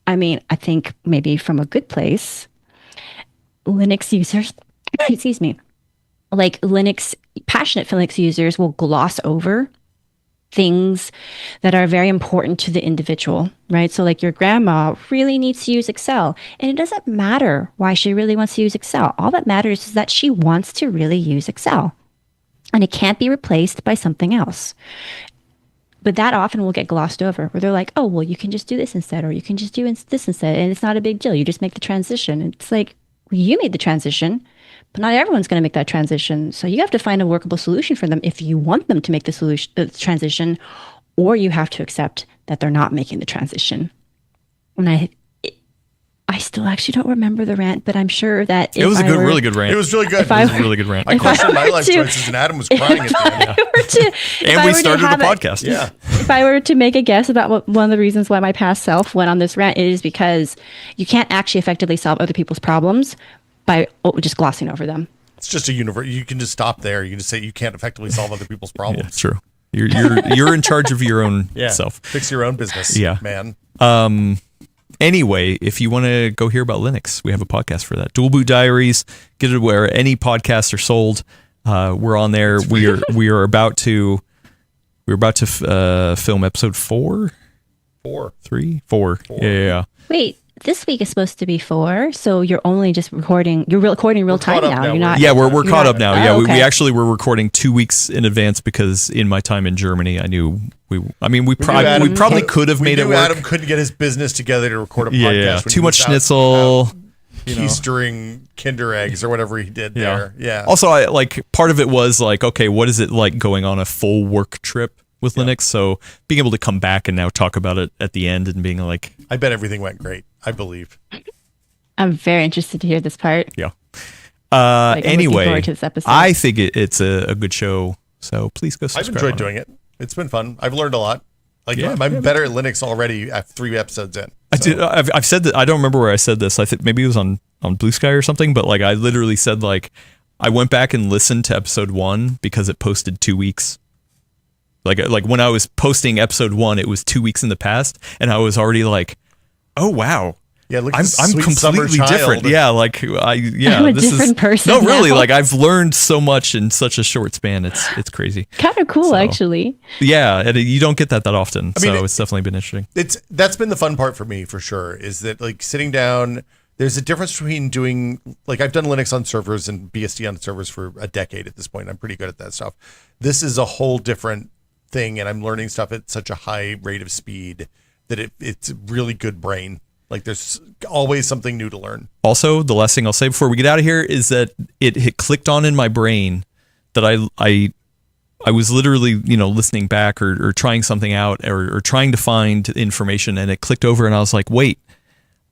I think maybe from a good place, Linux users, excuse me, like passionate Linux users will gloss over things that are very important to the individual, right? So like your grandma really needs to use Excel, and it doesn't matter why she really wants to use Excel. All that matters is that she wants to really use Excel. And it can't be replaced by something else. But that often will get glossed over, where they're like, oh, well, you can just do this instead, or you can just do this instead, and it's not a big deal. You just make the transition. It's like, well, you made the transition, but not everyone's going to make that transition. So you have to find a workable solution for them if you want them to make the transition, or you have to accept that they're not making the transition. And I still actually don't remember the rant, but I'm sure that it was a really good rant. It was really good. It was a really good rant. I questioned my life choices, and Adam was crying at the end. And we started the podcast. Yeah. If I were to make a guess about one of the reasons why my past self went on this rant, it is because you can't actually effectively solve other people's problems by just glossing over them. It's just a universe. You can just stop there. You can just say you can't effectively solve other people's problems. Yeah, true. You're in charge of your own self. Fix your own business. Yeah, man. Anyway, if you want to go hear about Linux, we have a podcast for that. Dual Boot Diaries. Get it where any podcasts are sold. We're on there. We are about to film episode 4. 4. Yeah. Wait, this week is supposed to be 4, so you're only just recording. You're recording real time now. You're not. Yeah, we're caught up now. Yeah, okay. we actually were recording 2 weeks in advance because in my time in Germany, I knew we probably could have made it work. Adam couldn't get his business together to record a podcast. Yeah, too much schnitzel. Keistering Kinder eggs or whatever he did there. Yeah. Also, part of it was like, okay, what is it like going on a full work trip with Linux? So being able to come back and now talk about it at the end and being like, I bet everything went great. I believe. I'm very interested to hear this part. Yeah. Anyway, to this episode. I think it's a good show. So please go subscribe. I've enjoyed doing it. It's been fun. I've learned a lot. I'm better at Linux already at 3 episodes in. So. I've said that. I don't remember where I said this. I think maybe it was on Blue Sky or something. But I literally said I went back and listened to episode 1 because it posted 2 weeks. Like when I was posting episode 1, it was 2 weeks in the past, and I was already like, oh wow. Yeah, look, I'm completely different. Yeah, I'm a different person. No, really, now. I've learned so much in such a short span. It's crazy. Kind of cool, actually. Yeah, and you don't get that often. So it's definitely been interesting. That's been the fun part for me, for sure, is that sitting down, there's a difference between doing, I've done Linux on servers and BSD on servers for a decade at this point. I'm pretty good at that stuff. This is a whole different thing, and I'm learning stuff at such a high rate of speed that it's really good brain. Like there's always something new to learn. Also, the last thing I'll say before we get out of here is that it clicked on in my brain that I was literally, listening back or trying something out or trying to find information, and it clicked over and I was like, wait,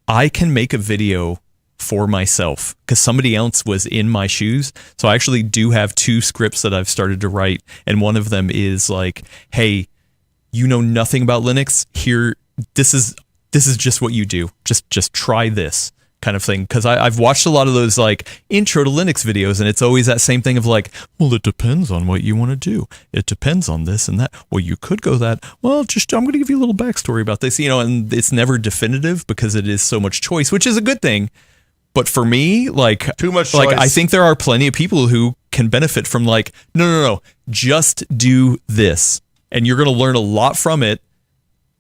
I can make a video for myself because somebody else was in my shoes. So I actually do have 2 scripts that I've started to write. And one of them is like, hey, you know nothing about Linux here. This is just what you do. Just try this kind of thing. Cause I've watched a lot of those like intro to Linux videos, and it's always that same thing of like, well, it depends on what you want to do. It depends on this and that. Well, you could go that. Well, I'm going to give you a little backstory about this, and it's never definitive because it is so much choice, which is a good thing. But for me, like too much like choice. I think there are plenty of people who can benefit from like, no, just do this. And you're going to learn a lot from it.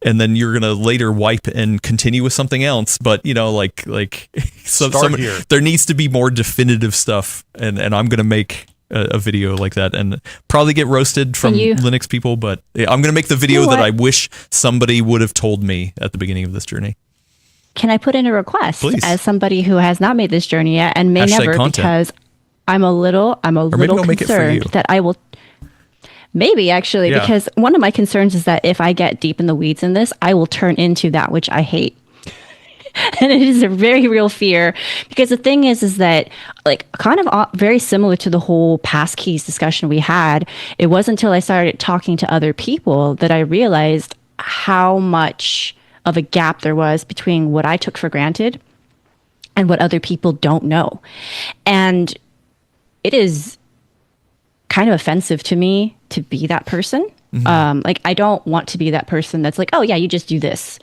And then you're going to later wipe and continue with something else. But, there needs to be more definitive stuff. And I'm going to make a video like that and probably get roasted from Linux people. But I'm going to make the video that I wish somebody would have told me at the beginning of this journey. Can I put in a request? Please. As somebody who has not made this journey yet and may never, content. Because I'm a little concerned that I will. Maybe actually, because one of my concerns is that if I get deep in the weeds in this, I will turn into that which I hate. And it is a very real fear, because the thing is that like kind of very similar to the whole passkeys discussion we had. It wasn't until I started talking to other people that I realized how much of a gap there was between what I took for granted and what other people don't know. And it is kind of offensive to me to be that person. Mm-hmm. Like, I don't want to be that person that's like, oh yeah, you just do this.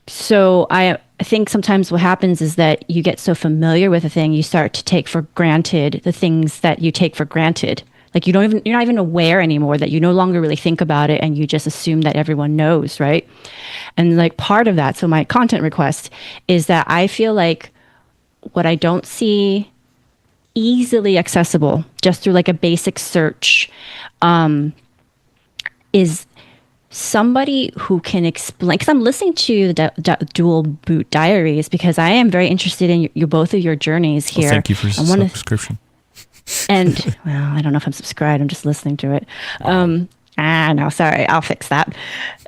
So I think sometimes what happens is that you get so familiar with a thing, you start to take for granted the things that you take for granted. Like you're not even aware anymore that you no longer really think about it, and you just assume that everyone knows, right? And like part of that, so my content request is that I feel like what I don't see easily accessible just through like a basic search is somebody who can explain, because I'm listening to the Dual Boot Diaries because I am very interested in both of your journeys here. Well, thank you for the subscription. And well, I don't know if I'm subscribed. I'm just listening to it. No, sorry. I'll fix that.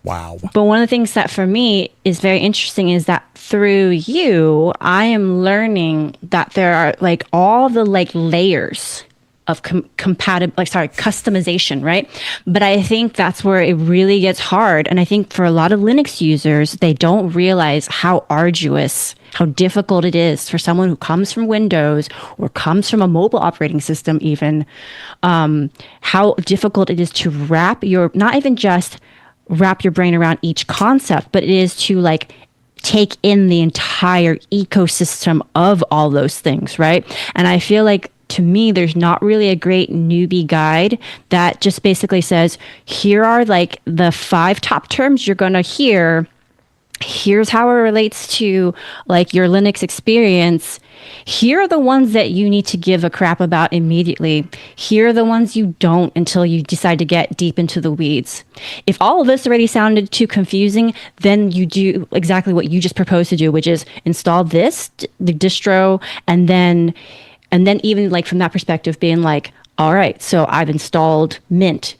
Wow. But one of the things that for me is very interesting is that through you, I am learning that there are like all the like layers of customization, right? But I think that's where it really gets hard. And I think for a lot of Linux users, they don't realize how arduous, how difficult it is for someone who comes from Windows or comes from a mobile operating system even, how difficult it is to not even just wrap your brain around each concept, but it is to like take in the entire ecosystem of all those things, right? And I feel like to me, there's not really a great newbie guide that just basically says, here are like the 5 top terms you're going to hear. Here's how it relates to like your Linux experience. Here are the ones that you need to give a crap about immediately. Here are the ones you don't until you decide to get deep into the weeds. If all of this already sounded too confusing, then you do exactly what you just proposed to do, which is install this, the distro, and then even like from that perspective being like, all right, so I've installed Mint.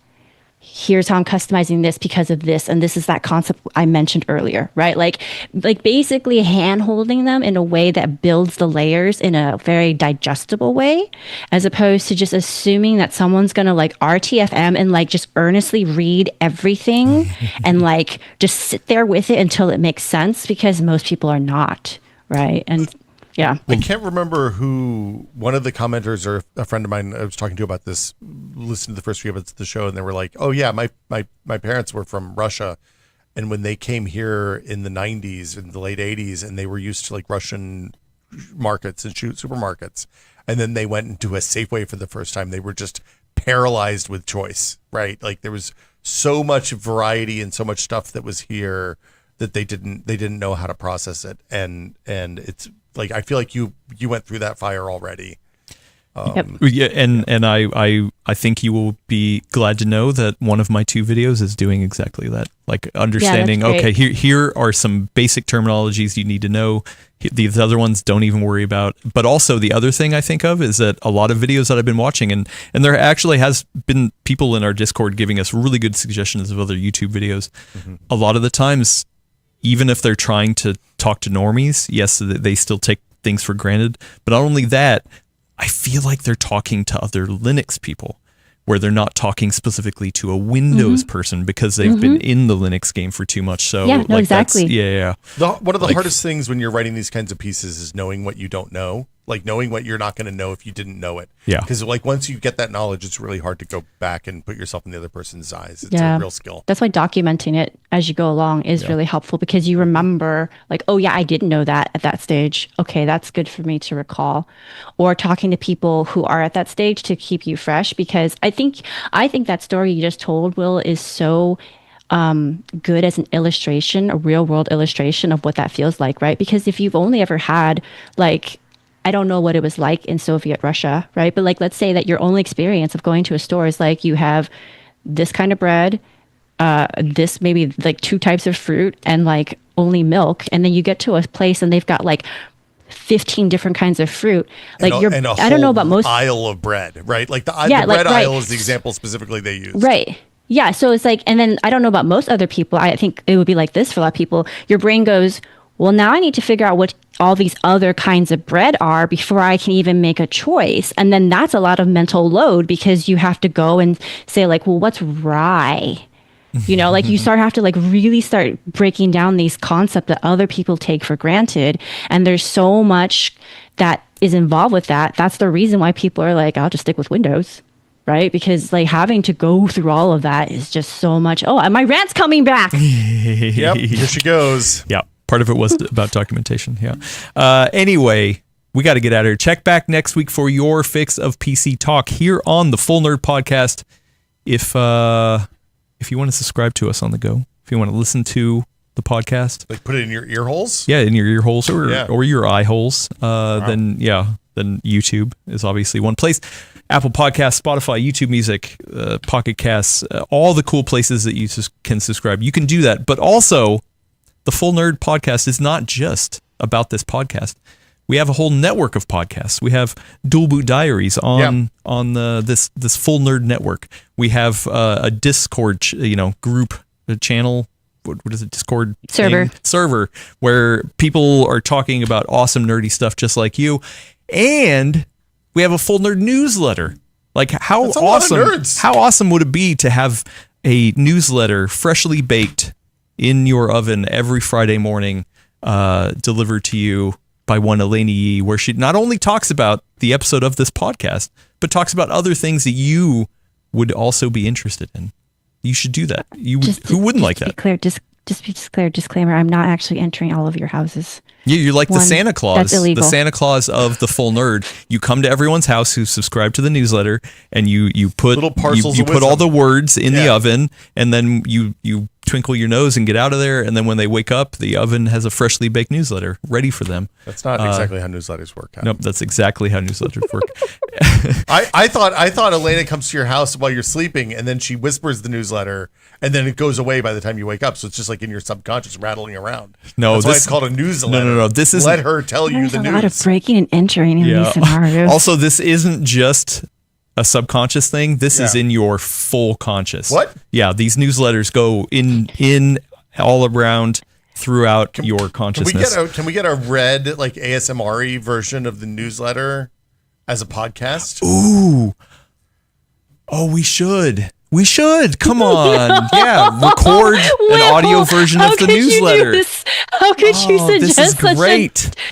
Here's how I'm customizing this because of this. And this is that concept I mentioned earlier, right? Like basically hand holding them in a way that builds the layers in a very digestible way, as opposed to just assuming that someone's going to like RTFM and like just earnestly read everything and like just sit there with it until it makes sense, because most people are not, right? And yeah. I can't remember who, one of the commenters or a friend of mine I was talking to about this, listened to the first few episodes of the show, and they were like, oh yeah, my parents were from Russia. And when they came here in the 90s, in the late 80s, and they were used to like Russian markets and supermarkets, and then they went into a Safeway for the first time, they were just paralyzed with choice, right? Like there was so much variety and so much stuff that was here that they didn't know how to process it. And it's, like, I feel like you went through that fire already. Yeah, and I I think you will be glad to know that one of my 2 videos is doing exactly that. Like understanding, okay, here are some basic terminologies you need to know. These other ones don't even worry about. But also the other thing I think of is that a lot of videos that I've been watching, and there actually has been people in our Discord giving us really good suggestions of other YouTube videos. Mm-hmm. A lot of the times, even if they're trying to talk to normies, yes, they still take things for granted. But not only that, I feel like they're talking to other Linux people, where they're not talking specifically to a Windows person because they've been in the Linux game for too much. So yeah, no, exactly. One of the hardest things when you're writing these kinds of pieces is knowing what you don't know. Like knowing what you're not going to know if you didn't know it. Yeah. Because like once you get that knowledge, it's really hard to go back and put yourself in the other person's eyes. It's a real skill. That's why documenting it as you go along is really helpful, because you remember like, oh yeah, I didn't know that at that stage. Okay, that's good for me to recall. Or talking to people who are at that stage to keep you fresh, because I think that story you just told, Will, is so good as an illustration, a real world illustration of what that feels like, right? Because if you've only ever had like, I don't know what it was like in Soviet Russia, right? But like, let's say that your only experience of going to a store is like you have this kind of bread, this maybe like 2 types of fruit and like only milk. And then you get to a place and they've got like 15 different kinds of fruit. Like I don't know about most aisle of bread, right? Like the bread aisle is the example specifically they use. Right. Yeah. So it's like, and then I don't know about most other people. I think it would be like this for a lot of people. Your brain goes, well, now I need to figure out what all these other kinds of bread are before I can even make a choice. And then that's a lot of mental load, because you have to go and say like, well, what's rye? You know, like you have to like really start breaking down these concepts that other people take for granted. And there's so much that is involved with that. That's the reason why people are like, I'll just stick with Windows. Right? Because like having to go through all of that is just so much. Oh, and my rant's coming back. Yep, here she goes. Yeah. Part of it was about documentation. Yeah. Anyway, we got to get out of here. Check back next week for your fix of PC talk here on the Full Nerd Podcast. If you want to subscribe to us on the go, if you want to listen to the podcast, like put it in your ear holes. Yeah, in your ear holes or your eye holes. Then YouTube is obviously one place. Apple Podcasts, Spotify, YouTube Music, Pocket Casts, all the cool places that you can subscribe. You can do that, but also, the Full Nerd Podcast is not just about this podcast. We have a whole network of podcasts. We have Dual Boot Diaries on this Full Nerd network. We have a Discord, group channel. What is it? Discord server where people are talking about awesome nerdy stuff just like you, and we have a Full Nerd newsletter. Like how awesome would it be to have a newsletter freshly baked in your oven every Friday morning, delivered to you by one Eleni Yee, where she not only talks about the episode of this podcast, but talks about other things that you would also be interested in. You should do that. Who wouldn't like that? Just be clear, disclaimer, I'm not actually entering all of your houses. Yeah, you're like the Santa Claus. That's illegal. The Santa Claus of the Full Nerd. You come to everyone's house who subscribe to the newsletter, and you put little parcels you of put all the wisdom. words in the oven, and then you twinkle your nose and get out of there, and then when they wake up, the oven has a freshly baked newsletter ready for them. That's not exactly how newsletters work. Nope, that's exactly how newsletters work. I thought Elena comes to your house while you're sleeping, and then she whispers the newsletter, and then it goes away by the time you wake up. So it's just like in your subconscious rattling around. No, that's why it's called a newsletter. No. This is let her tell you the news. There's a lot of breaking and entering in these scenarios. Also, this isn't just a subconscious thing. This is in your full conscious. What? Yeah, these newsletters go in all around throughout your consciousness. Can we get a read like ASMR-y version of the newsletter as a podcast? Ooh. Oh, we should. Come on. Yeah, record an audio version of the newsletter. How could you suggest such a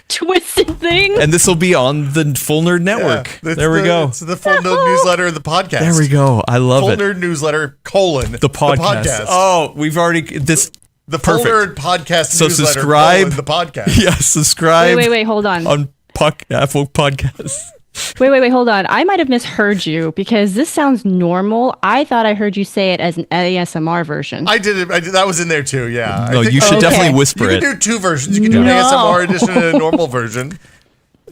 twisted thing? And this will be on the Full Nerd Network. Yeah, there we go. It's the Full Nerd newsletter, the podcast. There we go. I love Full it. Nerd newsletter, the podcast. Oh, we've already... The Full Nerd podcast so newsletter, subscribe. The podcast. Yeah, subscribe. Wait, hold on. On Apple Podcasts. Wait, hold on. I might have misheard you because this sounds normal. I thought I heard you say it as an ASMR version. I did. That was in there too, yeah. No, you should definitely whisper it. You can do 2 versions. You can do an ASMR edition and a normal version.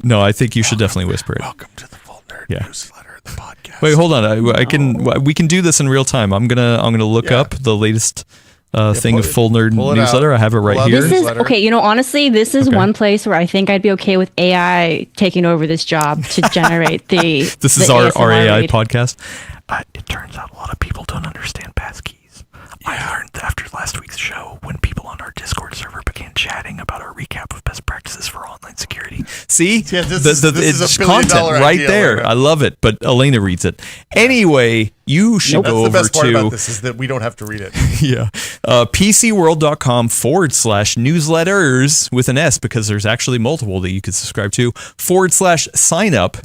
No, I think you should definitely whisper it. Welcome to the Full Nerd newsletter, the podcast. Wait, hold on. We can do this in real time. I'm gonna look up the latest thing of Full Nerd Newsletter. I have it right here. This is okay. Honestly, this is one place where I think I'd be okay with AI taking over this job to generate the. This is our AI podcast. It turns out a lot of people don't understand passkeys. I learned after last week's show when people on our Discord server began chatting about our recap of best practices for online security. See? Yeah, this is it's a $1 billion content right idea, there. Elena. I love it, but Elena reads it. Anyway, you should go over to... That's the best part about this is that we don't have to read it. Yeah. PCWorld.com/newsletters with an S, because there's actually multiple that you could subscribe to, /sign up.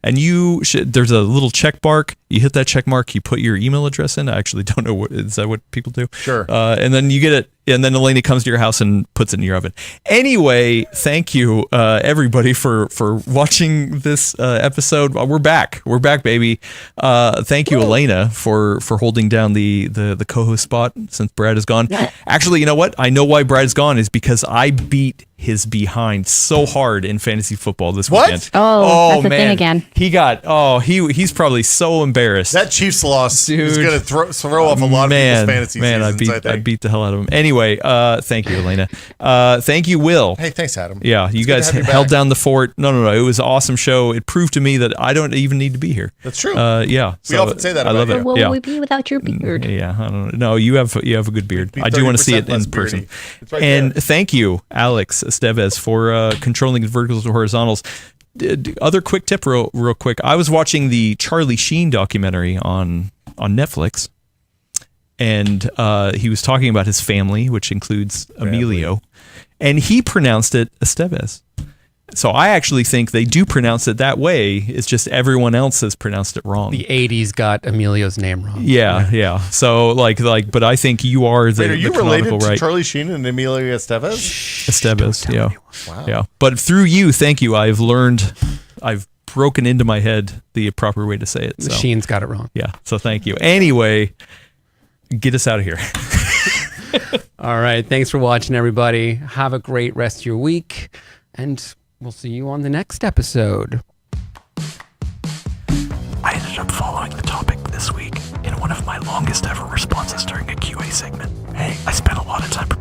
And there's a little check mark. You hit that check mark, you put your email address in. I actually don't know is that what people do? Sure. And then you get it, and then Elena comes to your house and puts it in your oven. Anyway, thank you, everybody, for watching this episode. We're back, baby. Thank you, Elena, for holding down the co-host spot since Brad is gone. Actually, you know what? I know why Brad is gone is because I beat his behind so hard in fantasy football this weekend. Oh, that's the thing again. He's probably so embarrassed. That Chiefs loss is going to throw off a lot of people's fantasy seasons, I beat the hell out of him. Anyway, thank you, Elena. Thank you, Will. Hey, thanks, Adam. Yeah, you guys held down the fort. No. It was an awesome show. It proved to me that I don't even need to be be here. That's true. Yeah. We often say that I love it. Where will we be without your beard? Yeah, I don't know. No, you have a good beard. I do want to see it in person. Right and there. Thank you, Alex Estevez, for controlling the verticals to horizontals. Other quick tip, real quick. I was watching the Charlie Sheen documentary on Netflix, and he was talking about his family, which includes Emilio, and he pronounced it Estevez. So I actually think they do pronounce it that way. It's just everyone else has pronounced it wrong. The 80s got Emilio's name wrong. Yeah. So but I think you are the. Wait, are you the related to right. Charlie Sheen and Emilio Estevez? Estevez, yeah. Wow. Yeah. But through you, thank you. I've broken into my head the proper way to say it. So. Sheen's got it wrong. Yeah. So thank you. Anyway, get us out of here. All right. Thanks for watching, everybody. Have a great rest of your week, and we'll see you on the next episode. I ended up following the topic this week in one of my longest ever responses during a QA segment. Hey, I spent a lot of time preparing